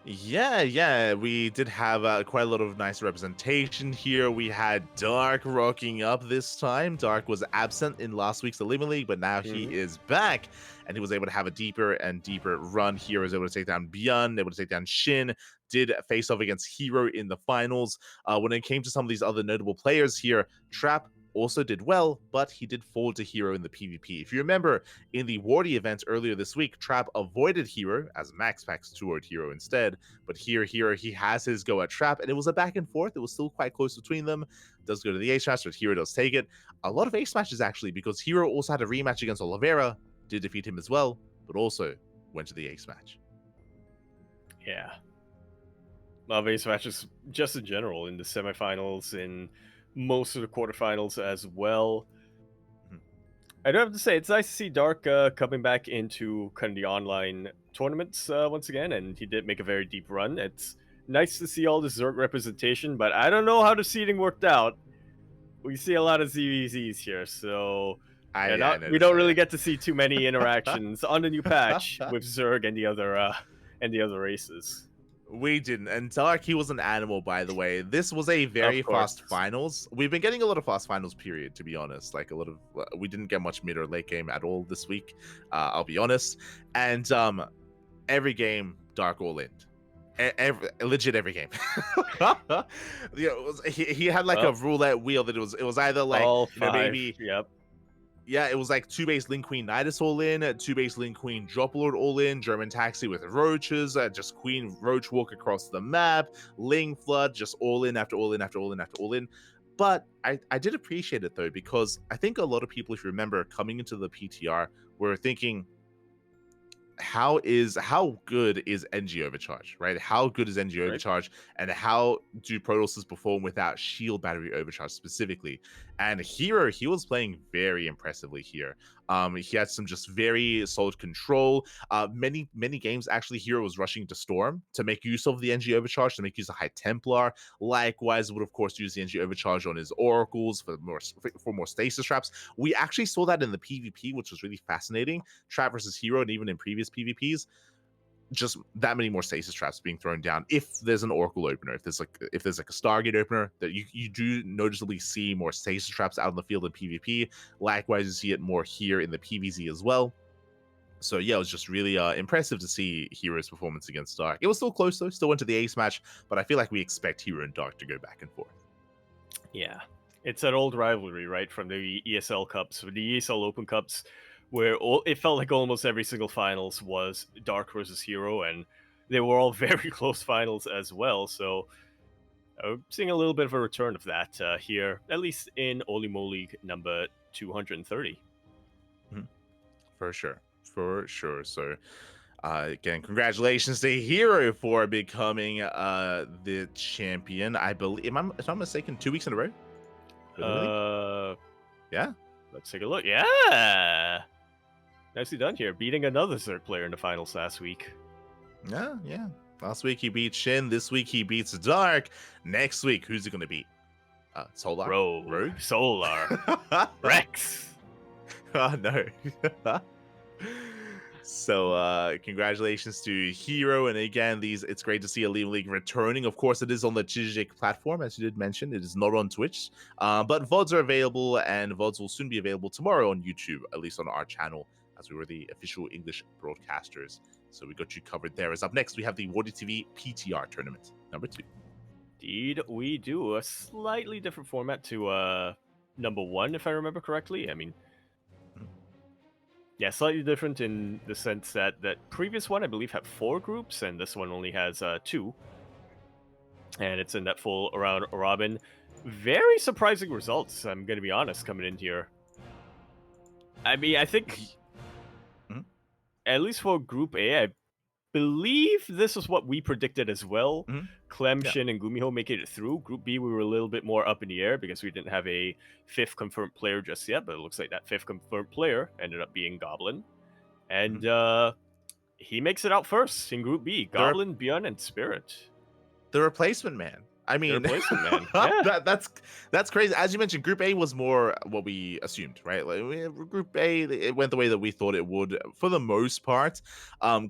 Yeah, we did have quite a lot of nice representation here. We had Dark rocking up this time. Dark was absent in last week's Elima League, but now he is back, and he was able to have a deeper and deeper run here. He was able to take down Björn, able to take down Shin, did face off against Hero in the finals. When it came to some of these other notable players here, Trap also did well, but he did fall to Hero in the PvP. If you remember, in the Wardy event earlier this week, Trap avoided Hero as Max packs toward Hero instead, but here he has his go at Trap, and it was a back and forth. It was still quite close between them. Does go to the ace match, but Hero does take it. A lot of ace matches actually, because Hero also had a rematch against Oliveira, did defeat him as well, but also went to the ace match. Yeah. Love ace matches just in general in the semifinals, in most of the quarterfinals as well. I do have to say, it's nice to see Dark coming back into kind of the online tournaments once again, and he did make a very deep run. It's nice to see all the Zerg representation, but I don't know how the seeding worked out. We see a lot of ZVZs here, so we don't really get to see too many interactions on the new patch with Zerg and the other races. We didn't. And Dark, he was an animal, by the way. This was a very fast finals. We've been getting a lot of fast finals, period, to be honest. Like, a lot of... we didn't get much mid or late game at all this week, I'll be honest. And every game, Dark all in. Legit every game. He had like a roulette wheel that it was either like... all five. Maybe... Yep. Yeah, it was like 2-base Link Queen Nidus all in, 2-base Link Queen Drop Lord all in, German Taxi with Roaches, just Queen Roach walk across the map, Ling Flood, just all in after all in after all in after all in. But I did appreciate it though, because I think a lot of people, if you remember, coming into the PTR, were thinking, how good is NG Overcharge, right? How good is NG Overcharge, and how do Protosses perform without Shield Battery Overcharge specifically? And Hero, he was playing very impressively here. He had some just very solid control. Many games, actually, Hero was rushing to Storm to make use of the NG Overcharge, to make use of High Templar. Likewise, would of course use the NG Overcharge on his Oracles for more stasis traps. We actually saw that in the PvP, which was really fascinating. Trap versus Hero, and even in previous PvPs, just that many more stasis traps being thrown down. If there's an Oracle opener, if there's like a Stargate opener, that you do noticeably see more stasis traps out in the field in PvP. Likewise, you see it more here in the PvZ as well. So yeah, it was just really impressive to see Hero's performance against Dark. It was still close though, still went to the ace match, but I feel like we expect Hero and Dark to go back and forth. Yeah, it's that old rivalry, right, from the ESL Cups, the ESL Open Cups, where it felt like almost every single finals was Dark versus Hero, and they were all very close finals as well. So I'm seeing a little bit of a return of that here, at least in Olimo League number 230. For sure. So again, congratulations to Hero for becoming the champion. I believe, if I'm not mistaken, 2 weeks in a row. Yeah. Let's take a look. Yeah. Nicely done here, beating another Zerg player in the finals last week. Yeah. Last week he beat Shin. This week he beats Dark. Next week, who's he going to beat? Solar? Rogue? Solar. Rex. Oh, no. So congratulations to Hero, and again, it's great to see Elima League returning. Of course, it is on the Chijik platform, as you did mention. It is not on Twitch, but VODs are available, and VODs will soon be available tomorrow on YouTube, at least on our channel, as we were the official English broadcasters. So we got you covered there. As up next, we have the Wardy TV PTR tournament number 2. Indeed, we do. A slightly different format to number one, if I remember correctly. I mean, yeah, slightly different in the sense that that previous one, I believe, had 4 groups, and this one only has 2. And it's in that full round robin. Very surprising results, I'm going to be honest, coming in here. I mean, I think, Mhm. at least for Group A, I believe this is what we predicted as well. Mhm. Clem, Yeah. Shin, and Gumiho making it through. Group B, we were a little bit more up in the air because we didn't have a 5th confirmed player just yet, but it looks like that 5th confirmed player ended up being Goblin. And he makes it out first in Group B. Goblin, Bjorn, and Spirit. The replacement man. I The mean, replacement man. Yeah. that's crazy. As you mentioned, Group A was more what we assumed, right? Like Group A, it went the way that we thought it would for the most part.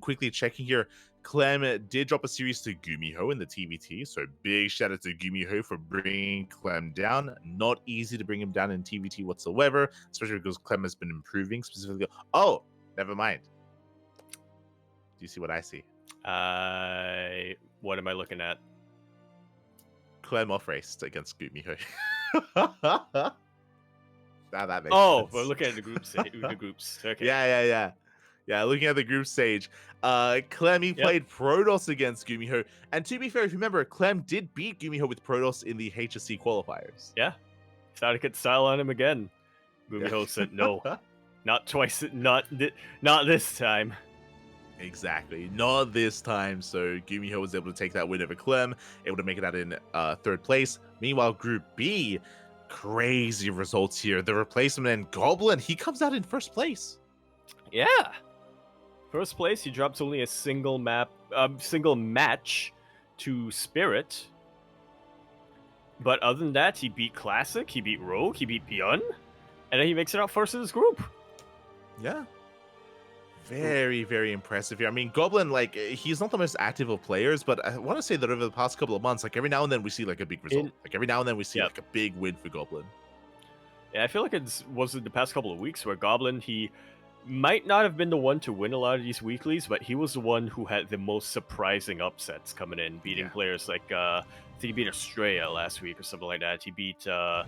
Quickly checking here, Clem did drop a series to Gumiho in the TVT, so big shout out to Gumiho for bringing Clem down. Not easy to bring him down in TVT whatsoever, especially because Clem has been improving specifically. Oh, never mind. Do you see what I see? What am I looking at? Clem off raced against Gumiho. Now that makes Oh, sense. we're looking at the groups. The groups. Okay. Yeah, looking at the group stage. Clem played Protoss against Gumiho. And to be fair, if you remember, Clem did beat Gumiho with Protoss in the HSC qualifiers. Yeah. Thought I could style on him again. Gumiho said no. Not twice. Not this time. Exactly. Not this time. So Gumiho was able to take that win over Clem, able to make it out in 3rd place. Meanwhile, Group B, crazy results here. The replacement and Goblin, he comes out in 1st place. Yeah. 1st place, he drops only a single match to Spirit. But other than that, he beat Classic, he beat Rogue, he beat Bjorn, and then he makes it out first in his group. Yeah. Very, very impressive here. I mean, Goblin, like, he's not the most active of players, but I want to say that over the past couple of months, like, every now and then we see, like, a big result. Like, every now and then we see, like, a big win for Goblin. Yeah, I feel like it was the past couple of weeks where Goblin, he might not have been the one to win a lot of these weeklies, but he was the one who had the most surprising upsets coming in, beating players like, I think he beat Australia last week or something like that. He beat a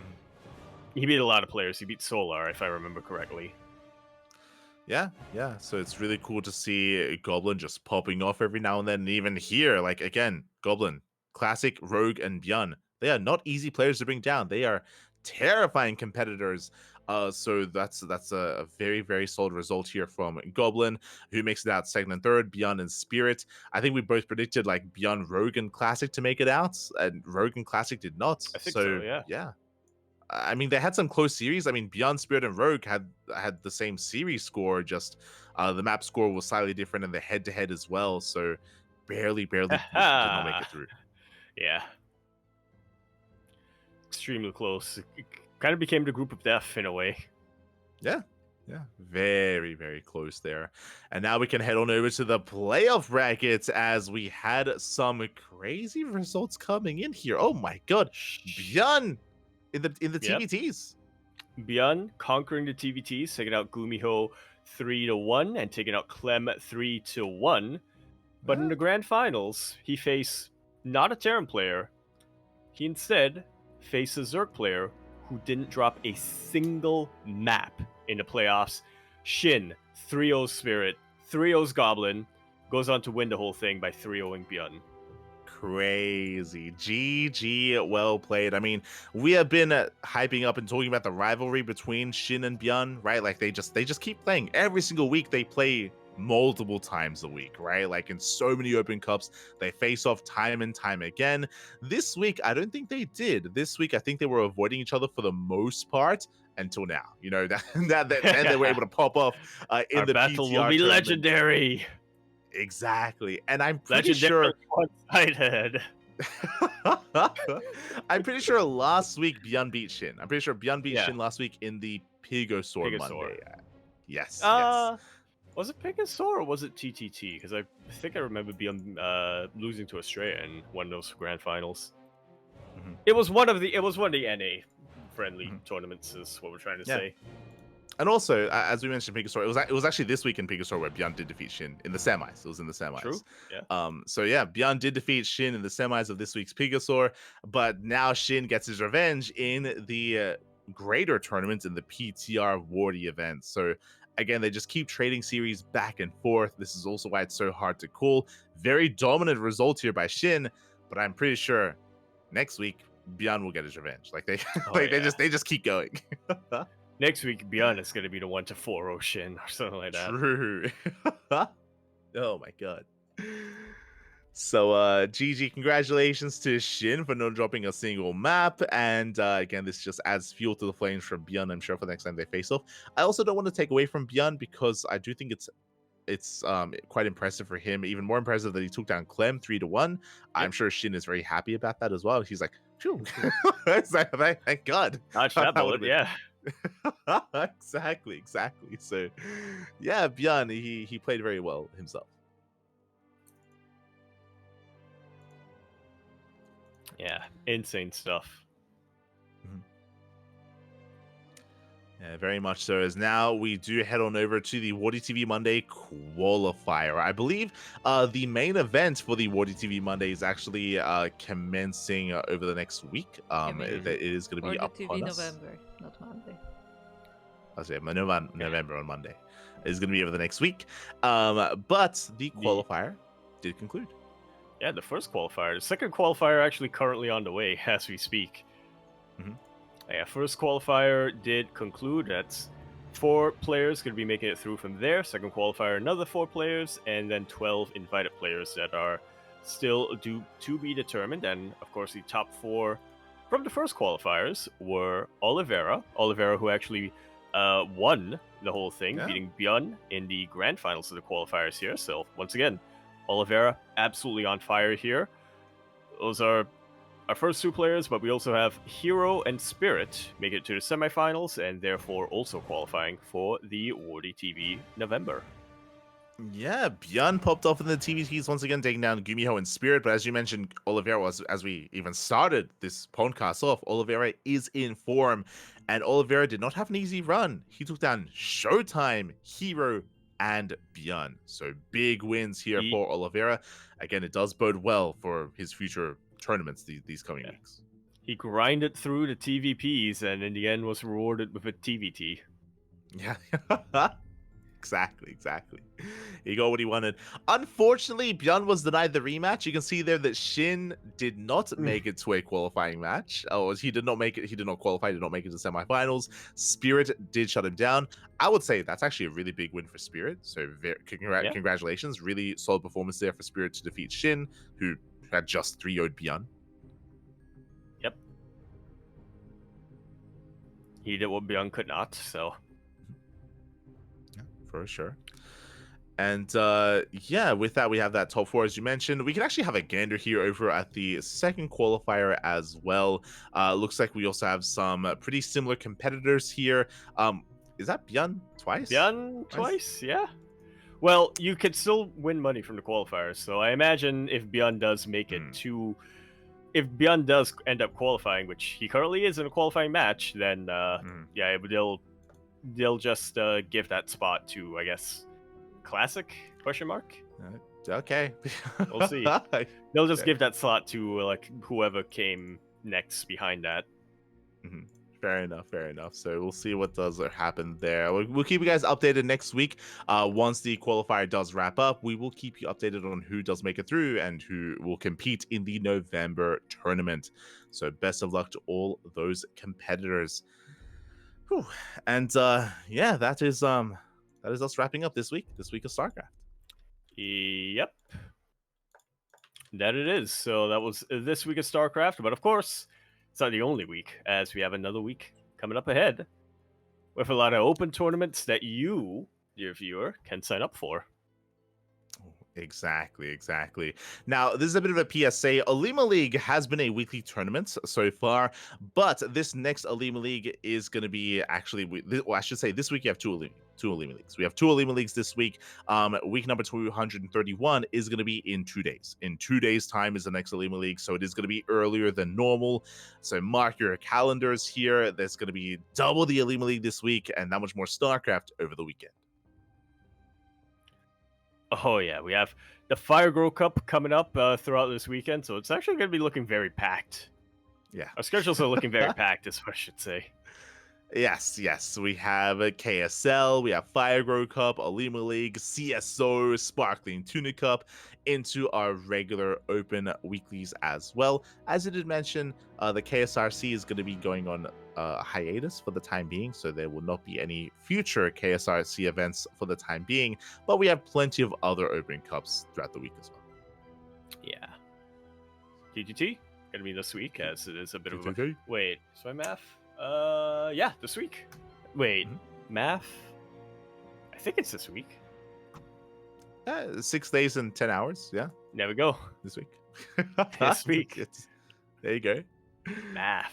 lot of players. He beat Solar, if I remember correctly. Yeah. So it's really cool to see Goblin just popping off every now and then. And even here, like, again, Goblin, Classic, Rogue, and Bjorn, they are not easy players to bring down. They are terrifying competitors. So that's a very, very solid result here from Goblin, who makes it out 2nd and 3rd, Bjorn and Spirit. I think we both predicted, like, Bjorn, Rogue, and Classic to make it out, and Rogue and Classic did not. I think so, yeah. I mean, they had some close series. I mean, Beyond Spirit and Rogue had the same series score, just the map score was slightly different in the head-to-head as well. So barely did not make it through. Yeah. Extremely close. It kind of became the group of death in a way. Yeah. Very, very close there. And now we can head on over to the playoff brackets as we had some crazy results coming in here. Oh my god. Bjorn in the TVTs. Bjorn conquering the TVTs, taking out Gumiho 3-1 and taking out Clem 3-1. But in the grand finals, he faced not a Terran player. He instead faced a Zerg player who didn't drop a single map in the playoffs. Shin 3-0 Spirit, 3-0's Goblin, goes on to win the whole thing by 3-0ing Bjorn. Crazy. GG, well played. I mean, we have been hyping up and talking about the rivalry between Shin and Bjorn, right? Like they just keep playing every single week. They play multiple times a week, right? Like in so many open cups, they face off time and time again. This week, I don't think they did. This week, I think they were avoiding each other for the most part until now. You know, that then they were able to pop off in Our the battle PTR will be tournament. Legendary. Exactly. And I'm pretty sure one-sided. I'm pretty sure last week Bjorn beat Shin. I'm pretty sure Bjorn beat Shin last week in the Pigosaur Monday. Yes. Was it Pigosaur or was it TTT? Because I think I remember Bjorn losing to Australia in one of those grand finals. It was one of the NA friendly tournaments is what we're trying to say. And also, as we mentioned, Pika Store, it was actually this week in Pika Store where Beyond did defeat Shin in the semis. It was in the semis. True. Yeah. So yeah, Beyond did defeat Shin in the semis of this week's Pika Store, but now Shin gets his revenge in the greater tournament in the PTR Wardy event. So again, they just keep trading series back and forth. This is also why it's so hard to call. Very dominant result here by Shin, but I'm pretty sure next week Beyond will get his revenge. Like they, they just keep going. Next week, Beyond is going to be the 1-4 Shin or something like that. True. Oh my god. So GG, congratulations to Shin for not dropping a single map, and again, this just adds fuel to the flames from Beyond, I'm sure, for the next time they face off. I also don't want to take away from Beyond because I do think it's quite impressive for him, even more impressive that he took down Clem 3-1. Yep. I'm sure Shin is very happy about that as well. He's like, phew. It's like, thank God. Dodge that bullet, yeah. Exactly. So yeah, Beyond, he played very well himself. Yeah, insane stuff. Yeah, very much so. As now we do head on over to the Wardy TV Monday qualifier. I believe the main event for the Wardy TV Monday is actually commencing over the next week. It is going to be up on us. November, not Monday. I'll say November on Monday. It's going to be over the next week. But the qualifier did conclude. Yeah, the first qualifier. The second qualifier actually currently on the way as we speak. Yeah, first qualifier did conclude. That's 4 players going to be making it through from there. Second qualifier, another 4 players, and then 12 invited players that are still due to be determined. And of course, the top 4 from the first qualifiers were Oliveira, who actually won the whole thing, beating Björn in the grand finals of the qualifiers here. So once again, Oliveira absolutely on fire here. Those are our first 2 players, but we also have Hero and Spirit make it to the semifinals and therefore also qualifying for the Wardy TV November. Yeah, Björn popped off in the TVTs once again, taking down Gumiho and Spirit. But as you mentioned, Oliveira was, as we even started this podcast off, Oliveira is in form. And Oliveira did not have an easy run. He took down Showtime, Hero, and Björn. So big wins here for Oliveira. Again, it does bode well for his future tournaments these coming weeks. He grinded through the TVPs and in the end was rewarded with a TVT. Yeah. Exactly. He got what he wanted. Unfortunately, Björn was denied the rematch. You can see there that Shin did not make it to a qualifying match. He did not make it. He did not qualify. Did not make it to semifinals. Spirit did shut him down. I would say that's actually a really big win for Spirit. So congratulations. Really solid performance there for Spirit to defeat Shin, who had just 3-0'd Björn. Yep. He did what Björn could not, so... For sure. And with that, we have that top 4 as you mentioned. We can actually have a gander here over at the second qualifier as well. Looks like we also have some pretty similar competitors here. Is that Björn twice? Björn twice, yeah. Well, you could still win money from the qualifiers, so I imagine if Björn does make it to... If Björn does end up qualifying, which he currently is in a qualifying match, then they'll just give that spot to, I guess, Classic? ? Okay. We'll see. They'll just give that slot to like whoever came next behind that. Fair enough. So we'll see what does happen there. We'll keep you guys updated next week. Once the qualifier does wrap up, we will keep you updated on who does make it through and who will compete in the November tournament. So best of luck to all those competitors. Whew. And that is us wrapping up this week of StarCraft. Yep, that it is. So that was this week of StarCraft, but of course it's not the only week, as we have another week coming up ahead with a lot of open tournaments that you, dear viewer, can sign up for. Exactly. Now, this is a bit of a PSA. Alima League has been a weekly tournament so far, but this next Alima League is going to be actually, well, I should say, this week you have two Alima Leagues. We have two Alima Leagues this week. Week number 231 is going to be in 2 days. In 2 days' time is the next Alima League, so it is going to be earlier than normal. So mark your calendars here. There's going to be double the Alima League this week and that much more StarCraft over the weekend. Oh yeah, we have the Fire Grow Cup coming up throughout this weekend, so it's actually going to be looking very packed. Yeah. Our schedules are looking very packed, is what I should say. Yes. We have a KSL, we have Fire Grow Cup, Alima League, CSO, Sparkling Tuna Cup, into our regular open weeklies as well. As I did mention, the KSRC is going to be going on hiatus for the time being, so there will not be any future KSRC events for the time being, but we have plenty of other open cups throughout the week as well. Yeah. TGT going to be this week, as it is a bit of a... Wait, so my math? Yeah, this week. Wait, math? I think it's this week. 6 days and 10 hours, yeah. There we go. This week. This week. There you go. Math.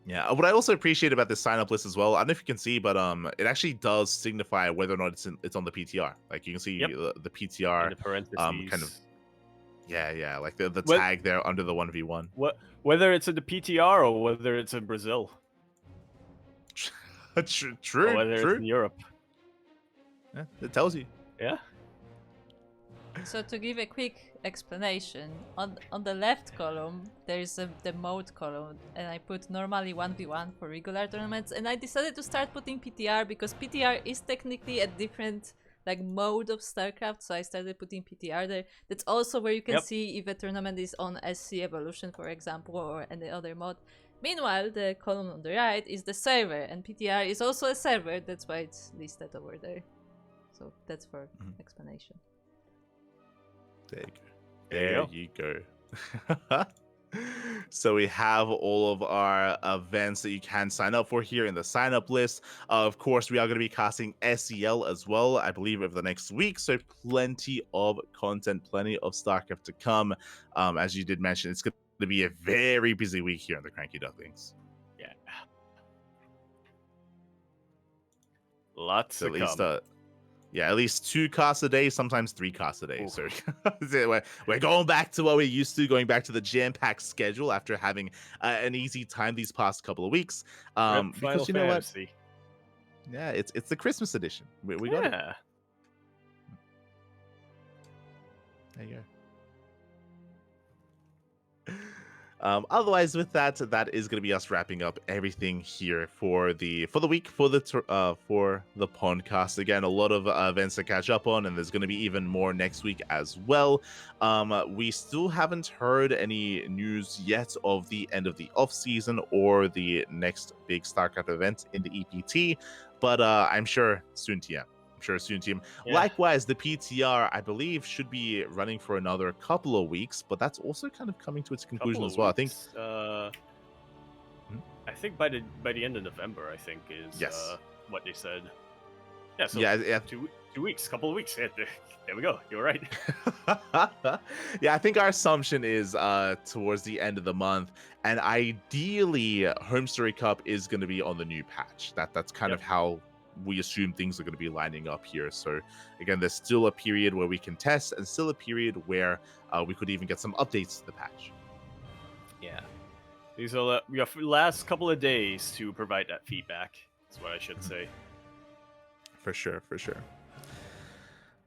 Yeah, what I also appreciate about this sign-up list as well, I don't know if you can see, but it actually does signify whether or not it's on the PTR. Like you can see the PTR, in the parentheses. kind of. Yeah, like the tag there under the 1v1. Whether it's in the PTR or whether it's in Brazil. True. Or whether it's in Europe. Yeah, it tells you. Yeah. So to give a quick explanation, on the left column there's the mode column, and I put normally 1v1 for regular tournaments, and I decided to start putting PTR because PTR is technically a different mode of StarCraft, so I started putting PTR there. That's also where you can see if a tournament is on SC Evolution, for example, or any other mode. Meanwhile, the column on the right is the server, and PTR is also a server, that's why it's listed over there. So that's for explanation. There you go. So we have all of our events that you can sign up for here in the sign up list. Of course, we are going to be casting SEL as well, I believe, over the next week. So plenty of content, plenty of StarCraft to come. As you did mention, it's going to be a very busy week here on the CranKy Ducklings. Yeah. Lots so to at least, come. Yeah, at least 2 casts a day, sometimes 3 casts a day. Ooh. So we're going back to what we're used to, going back to the jam-packed schedule after having an easy time these past couple of weeks. Because you know what? Yeah, it's the Christmas edition. We got it. There you go. Otherwise, with that is going to be us wrapping up everything here for the week for the PondCast. Again, a lot of events to catch up on, and there's going to be even more next week as well. We still haven't heard any news yet of the end of the off season or the next big StarCraft event in the EPT, but I'm sure soon, TM. Yeah. Likewise, the PTR, I believe, should be running for another couple of weeks, but that's also kind of coming to its conclusion as well. Weeks. I think by the end of November, I think is what they said. Yeah. So yeah. 2 weeks, couple of weeks. Yeah, there we go. You're right. Yeah, I think our assumption is towards the end of the month, and ideally, Home Story Cup is going to be on the new patch. That's kind of how we assume things are going to be lining up here. So again, there's still a period where we can test, and still a period where we could even get some updates to the patch. Yeah, these are we have last couple of days to provide that feedback. That's what I should say. For sure.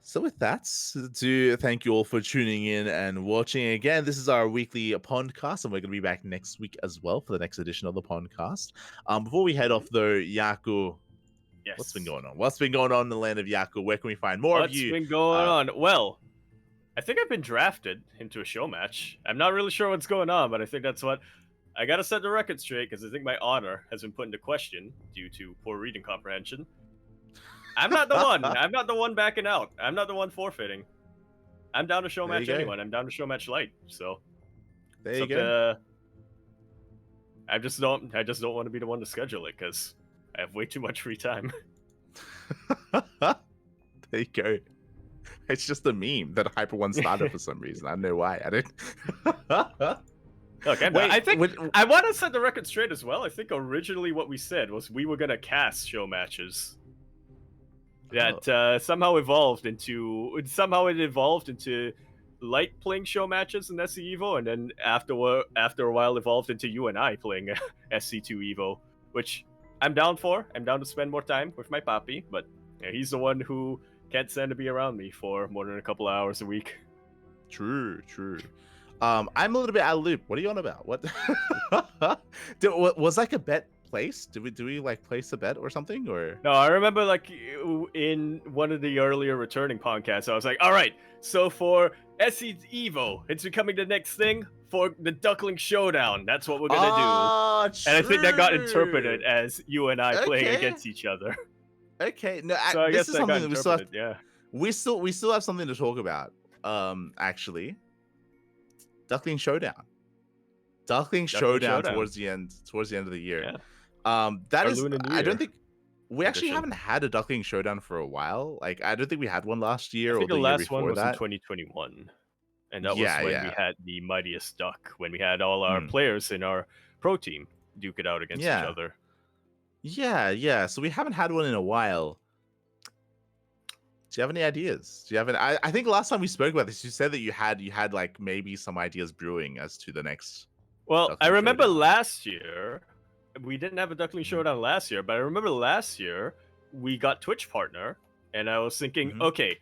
So with that, to thank you all for tuning in and watching. Again, this is our weekly PondCast, and we're going to be back next week as well for the next edition of the PondCast. Before we head off though, Yaku, yes. What's been going on? What's been going on in the land of Yaku? Where can we find more of you? What's been going on? Well, I think I've been drafted into a show match. I'm not really sure what's going on, but I think that's what... I gotta set the record straight, because I think my honor has been put into question due to poor reading comprehension. I'm not the one. I'm not the one backing out. I'm not the one forfeiting. I'm down to show match anyone. I'm down to show match light. So there you go. I just don't want to be the one to schedule it, because I have way too much free time. There you go. It's just a meme that Hyper One started for some reason. I don't know why. I didn't. Look, Wait, I think I want to set the record straight as well. I think originally what we said was we were gonna cast show matches. That somehow it evolved into Light playing show matches in SC Evo, and then after a while evolved into you and I playing SC2 Evo, which I'm down for. I'm down to spend more time with my papi, but he's the one who can't stand to be around me for more than a couple of hours a week. True. I'm a little bit out of loop. What are you on about? What? Was like a bet placed? Do we like place a bet or something? Or No, I remember like in one of the earlier returning podcasts, I was like, all right, so for SC Evo, it's becoming the next thing for the Duckling Showdown. That's what we're gonna do. And I think that got interpreted as you and I playing against each other. Okay, no, So I this guess is that something got that we still have, yeah. we still have something to talk about. Actually, Duckling Showdown. Duckling Showdown towards the end of the year. Yeah. That Our is, Lunar New I don't Year think we actually edition. haven't had a Duckling Showdown for a while. Like, I don't think we had one last year I or think the the year last one before was in that. 2021. And that was Yeah, when yeah. we had the Mightiest Duck, when we had all our players in our pro team duke it out against each other. Yeah. So we haven't had one in a while. Do you have any ideas? Do you have any? I think last time we spoke about this, you said that you had like maybe some ideas brewing as to the next. Well, Duckling I remember Showdown. last year we didn't have a Duckling Showdown last year, but I remember last year we got Twitch partner, and I was thinking, okay,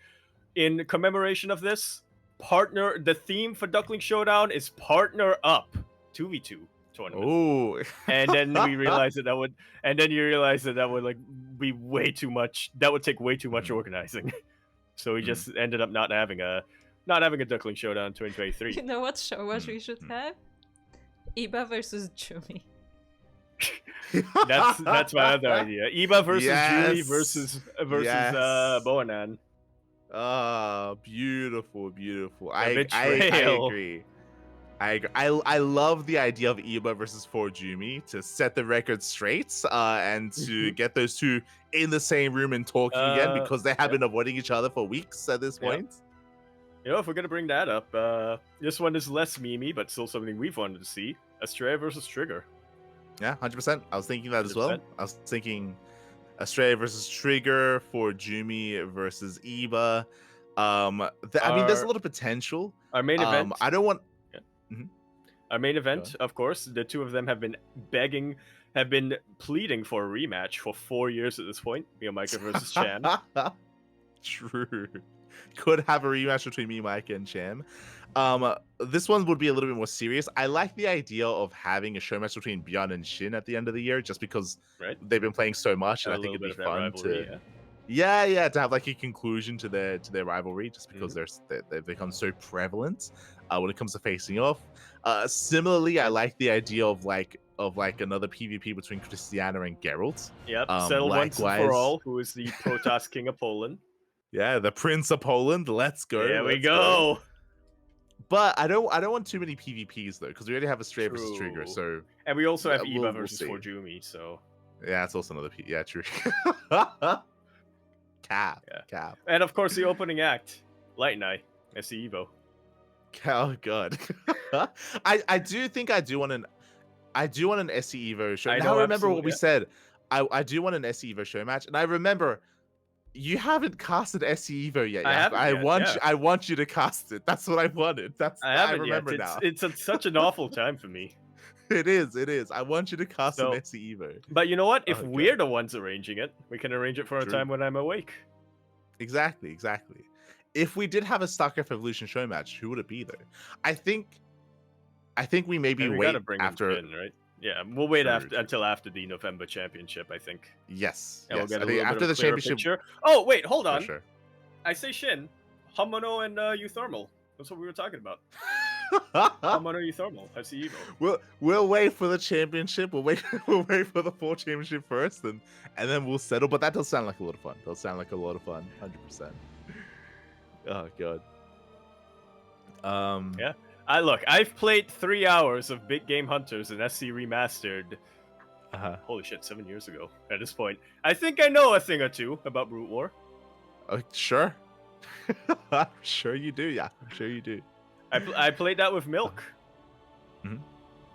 in commemoration of this, partner. The theme for Duckling Showdown is partner up 2v2 tournament. Oh, and then we realized that would, and then you realize that would like be way too much. That would take way too much organizing. So we just ended up not having a Duckling Showdown in 2023. You know what show match we should have? Iba versus Jumi. That's my other idea. Iba versus Jumi versus Boanan. Ah, beautiful. I Betrayal. agree. I love the idea of Iba versus Jumi to set the record straight and to get those two in the same room and talking again, because they have been avoiding each other for weeks at this point. You know, if we're gonna bring that up, this one is less memey, but still something we've wanted to see. Astrea versus Trigger. Yeah, 100%. I was thinking that as well. I was thinking Astrea versus Trigger, Jumi versus Iba. I mean, there's a lot of potential. Our main event. I don't want. Our main event, of course, the two of them have been pleading for a rematch for 4 years at this point. Micah versus Cham. True. Could have a rematch between me, Micah, and Cham. This one would be a little bit more serious. I like the idea of having a show match between Bjorn and Shin at the end of the year, just because they've been playing so much, and I think it'd be fun to. Yeah, to have like a conclusion to their rivalry, just because they've become so prevalent when it comes to facing off. Similarly, I like the idea of like another PvP between Christiana and Geralt. Yep, settle once and for all. Who is the Protoss King of Poland? Yeah, the Prince of Poland. Let's go. There we go. But I don't want too many PvPs though, because we already have Astrea versus Trigger. So and we also have Iba versus Jumi. So yeah, it's also another Yeah, true. Cap. And of course, the opening act, Light and I, SC Evo. Oh god. I do think I do want an SC Evo show. Now I remember what we said. I do want an SC Evo show match, and I remember you haven't casted SC Evo yet. I want you to cast it. That's what I wanted. I remember now. It's such an awful time for me. It is. I want you to cast an SC Evo. But you know what? If we're the ones arranging it, we can arrange it for a time when I'm awake. Exactly. If we did have a StarCraft Evolution show match, who would it be though? I think we maybe wait after. Right? Yeah, we'll wait until after the November championship, I think. Yes. And we'll get a little after bit the of championship. Picture. Oh wait, hold on. Sure. I say Shin, Hamono and Euthermal. That's what we were talking about. Hamono Euthermal. I see Evo. We'll wait for the championship. We'll wait for the full championship first, and then we'll settle. But that does sound like a lot of fun. 100%. Oh god. Yeah. I've played 3 hours of Big Game Hunters and SC Remastered. Holy shit, 7 years ago at this point. I think I know a thing or two about Brute War. Sure. I'm sure you do. Yeah, I'm sure you do. I played that with Milk. Mhm.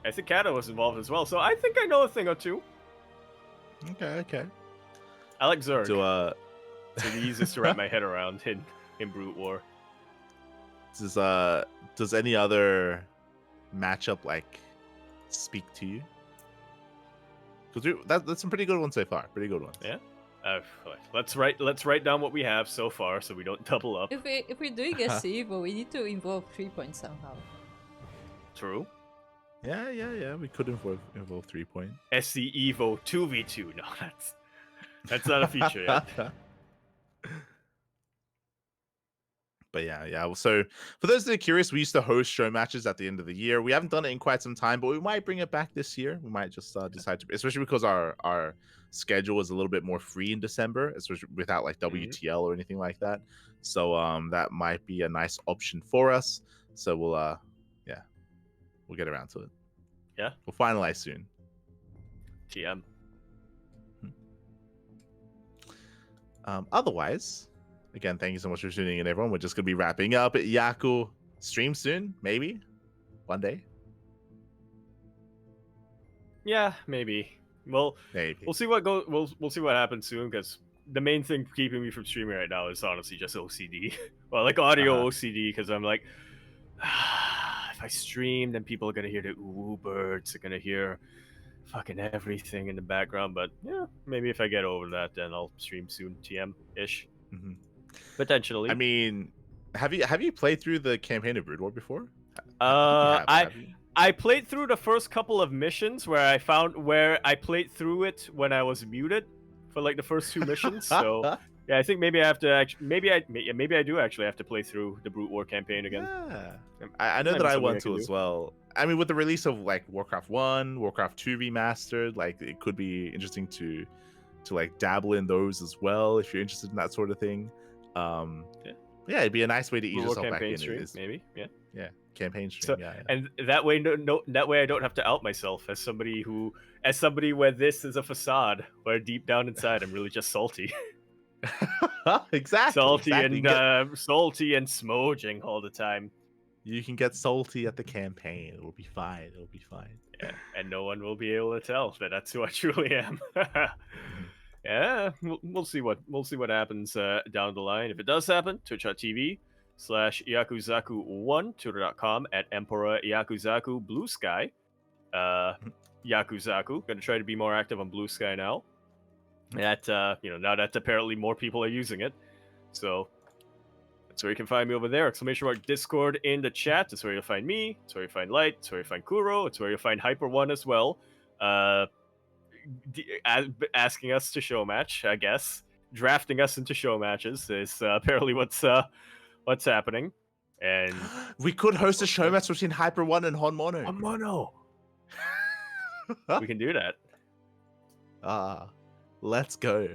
I think Kata was involved as well, so I think I know a thing or two. Okay. I like Zerg. So, So the easiest to wrap my head around in Brute War. does any other matchup like speak to you? Because that's some pretty good ones so far. Pretty good ones. Yeah. Let's write down what we have so far, so we don't double up. If we're doing SC Evo, we need to involve 3 points somehow. True. Yeah. We could involve 3 point. SC Evo 2v2. No, that's not a feature yet. But yeah. So for those that are curious, we used to host show matches at the end of the year. We haven't done it in quite some time, but we might bring it back this year. We might just decide to, especially because our schedule is a little bit more free in December, especially without like WTL or anything like that. So that might be a nice option for us. So we'll get around to it. Yeah, we'll finalize soon. TM. Otherwise, again, thank you so much for tuning in, everyone. We're just going to be wrapping up. Yaku stream soon, maybe one day. Yeah, maybe. Well, maybe we'll see what goes. We'll see what happens soon, because the main thing keeping me from streaming right now is honestly just OCD. Well, like audio OCD, because I'm like, if I stream, then people are gonna hear the ooh birds. They're gonna hear fucking everything in the background. But yeah, maybe if I get over that, then I'll stream soon. TM ish. Mm-hmm. Potentially. I mean, have you played through the campaign of Brood War before? I played through the first couple of missions where I played through it when I was muted for like the first 2 missions. So yeah, I think maybe I have to maybe I do actually have to play through the Brute War campaign again. Yeah. I know that I want to as well. I mean, with the release of like Warcraft 1, Warcraft 2 remastered, like it could be interesting to like dabble in those as well if you're interested in that sort of thing. Yeah, it'd be a nice way to ease yourself back in. Stream, maybe, yeah, campaign stream. So, and that way, that way I don't have to out myself as somebody where this is a facade, where deep down inside I'm really just salty. Exactly. Salty and smoging all the time. You can get salty at the campaign. It'll be fine. Yeah, and no one will be able to tell that that's who I truly am. Yeah, we'll see what happens down the line. If it does happen, twitch.tv/Yakuzaku1, twitter.com @Emperor Yakuzaku, Blue Sky, Yakuzaku. Gonna try to be more active on Blue Sky now. That now that apparently more people are using it, so that's where you can find me over there. Exclamation mark Discord in the chat. That's where you'll find me. It's where you find Light. It's where you find Kuro. It's where you'll find Hyper One as well. Asking us to show match, I guess. Drafting us into show matches is apparently what's happening. And we could host a show match between Hyper One and Honmono. Honmono. We can do that. Let's go.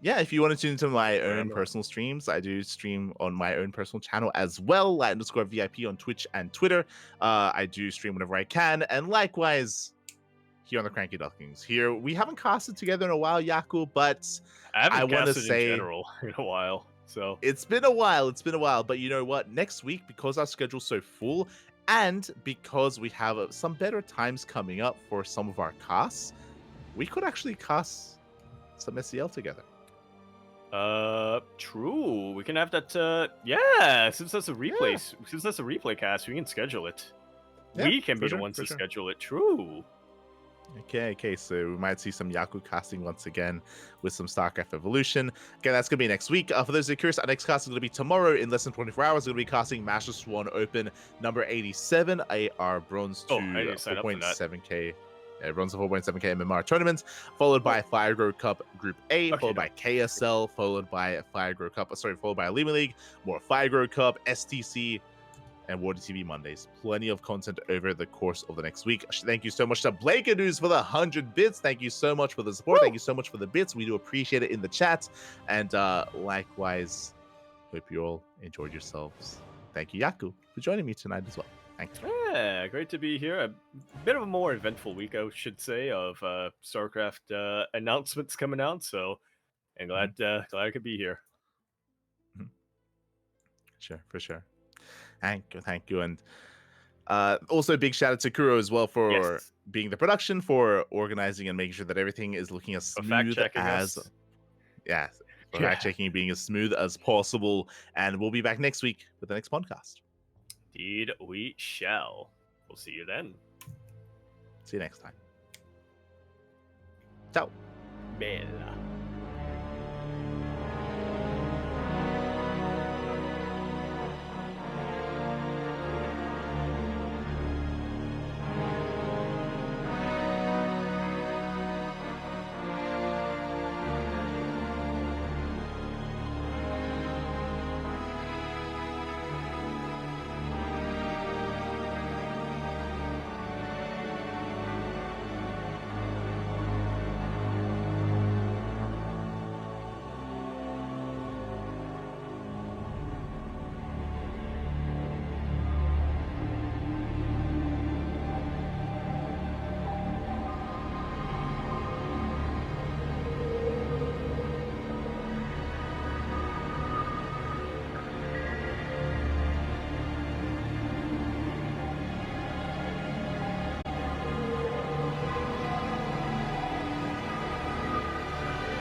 Yeah, if you want to tune into my own personal streams, I do stream on my own personal channel as well, @_VIP on Twitch and Twitter. I do stream whenever I can, and likewise here on the CranKy Ducklings. Here, we haven't casted together in a while, Yaku, but I want to say in general in a while. So it's been a while, but you know what? Next week, because our schedule's so full, and because we have some better times coming up for some of our casts, we could actually cast some SEL together. True. We can have that. Since that's a replay cast, we can schedule it. Yeah, we can be the ones to schedule it. True. Okay, so we might see some Yaku casting once again with some StarCraft Evolution. Okay, that's going to be next week. For those who are curious, our next cast is going to be tomorrow in less than 24 hours. We're going to be casting Master Swan Open number 87, our bronze to 4.7k. Bronze to 4.7k MMR tournaments, followed by Fire Grow Cup Group A, followed by KSL, followed by Elite League, more Fire Grow Cup, STC, and Water TV Mondays. Plenty of content over the course of the next week. Thank you so much to Blake News for the 100 bits. Thank you so much for the support. Woo! Thank you so much for the bits. We do appreciate it in the chat. And likewise, hope you all enjoyed yourselves. Thank you, Yaku, for joining me tonight as well. Thank you. Yeah, great to be here. A bit of a more eventful week, I should say, of StarCraft announcements coming out. So And glad I could be here. Sure, for sure. Thank you, and also big shout out to Kuro as well for Yes. being the production, for organizing and making sure that everything is looking as For fact smooth checking as us. for Yeah. fact checking being as smooth as possible. And we'll be back next week with the next podcast. Indeed, we shall. We'll see you then. See you next time. Ciao. Bella.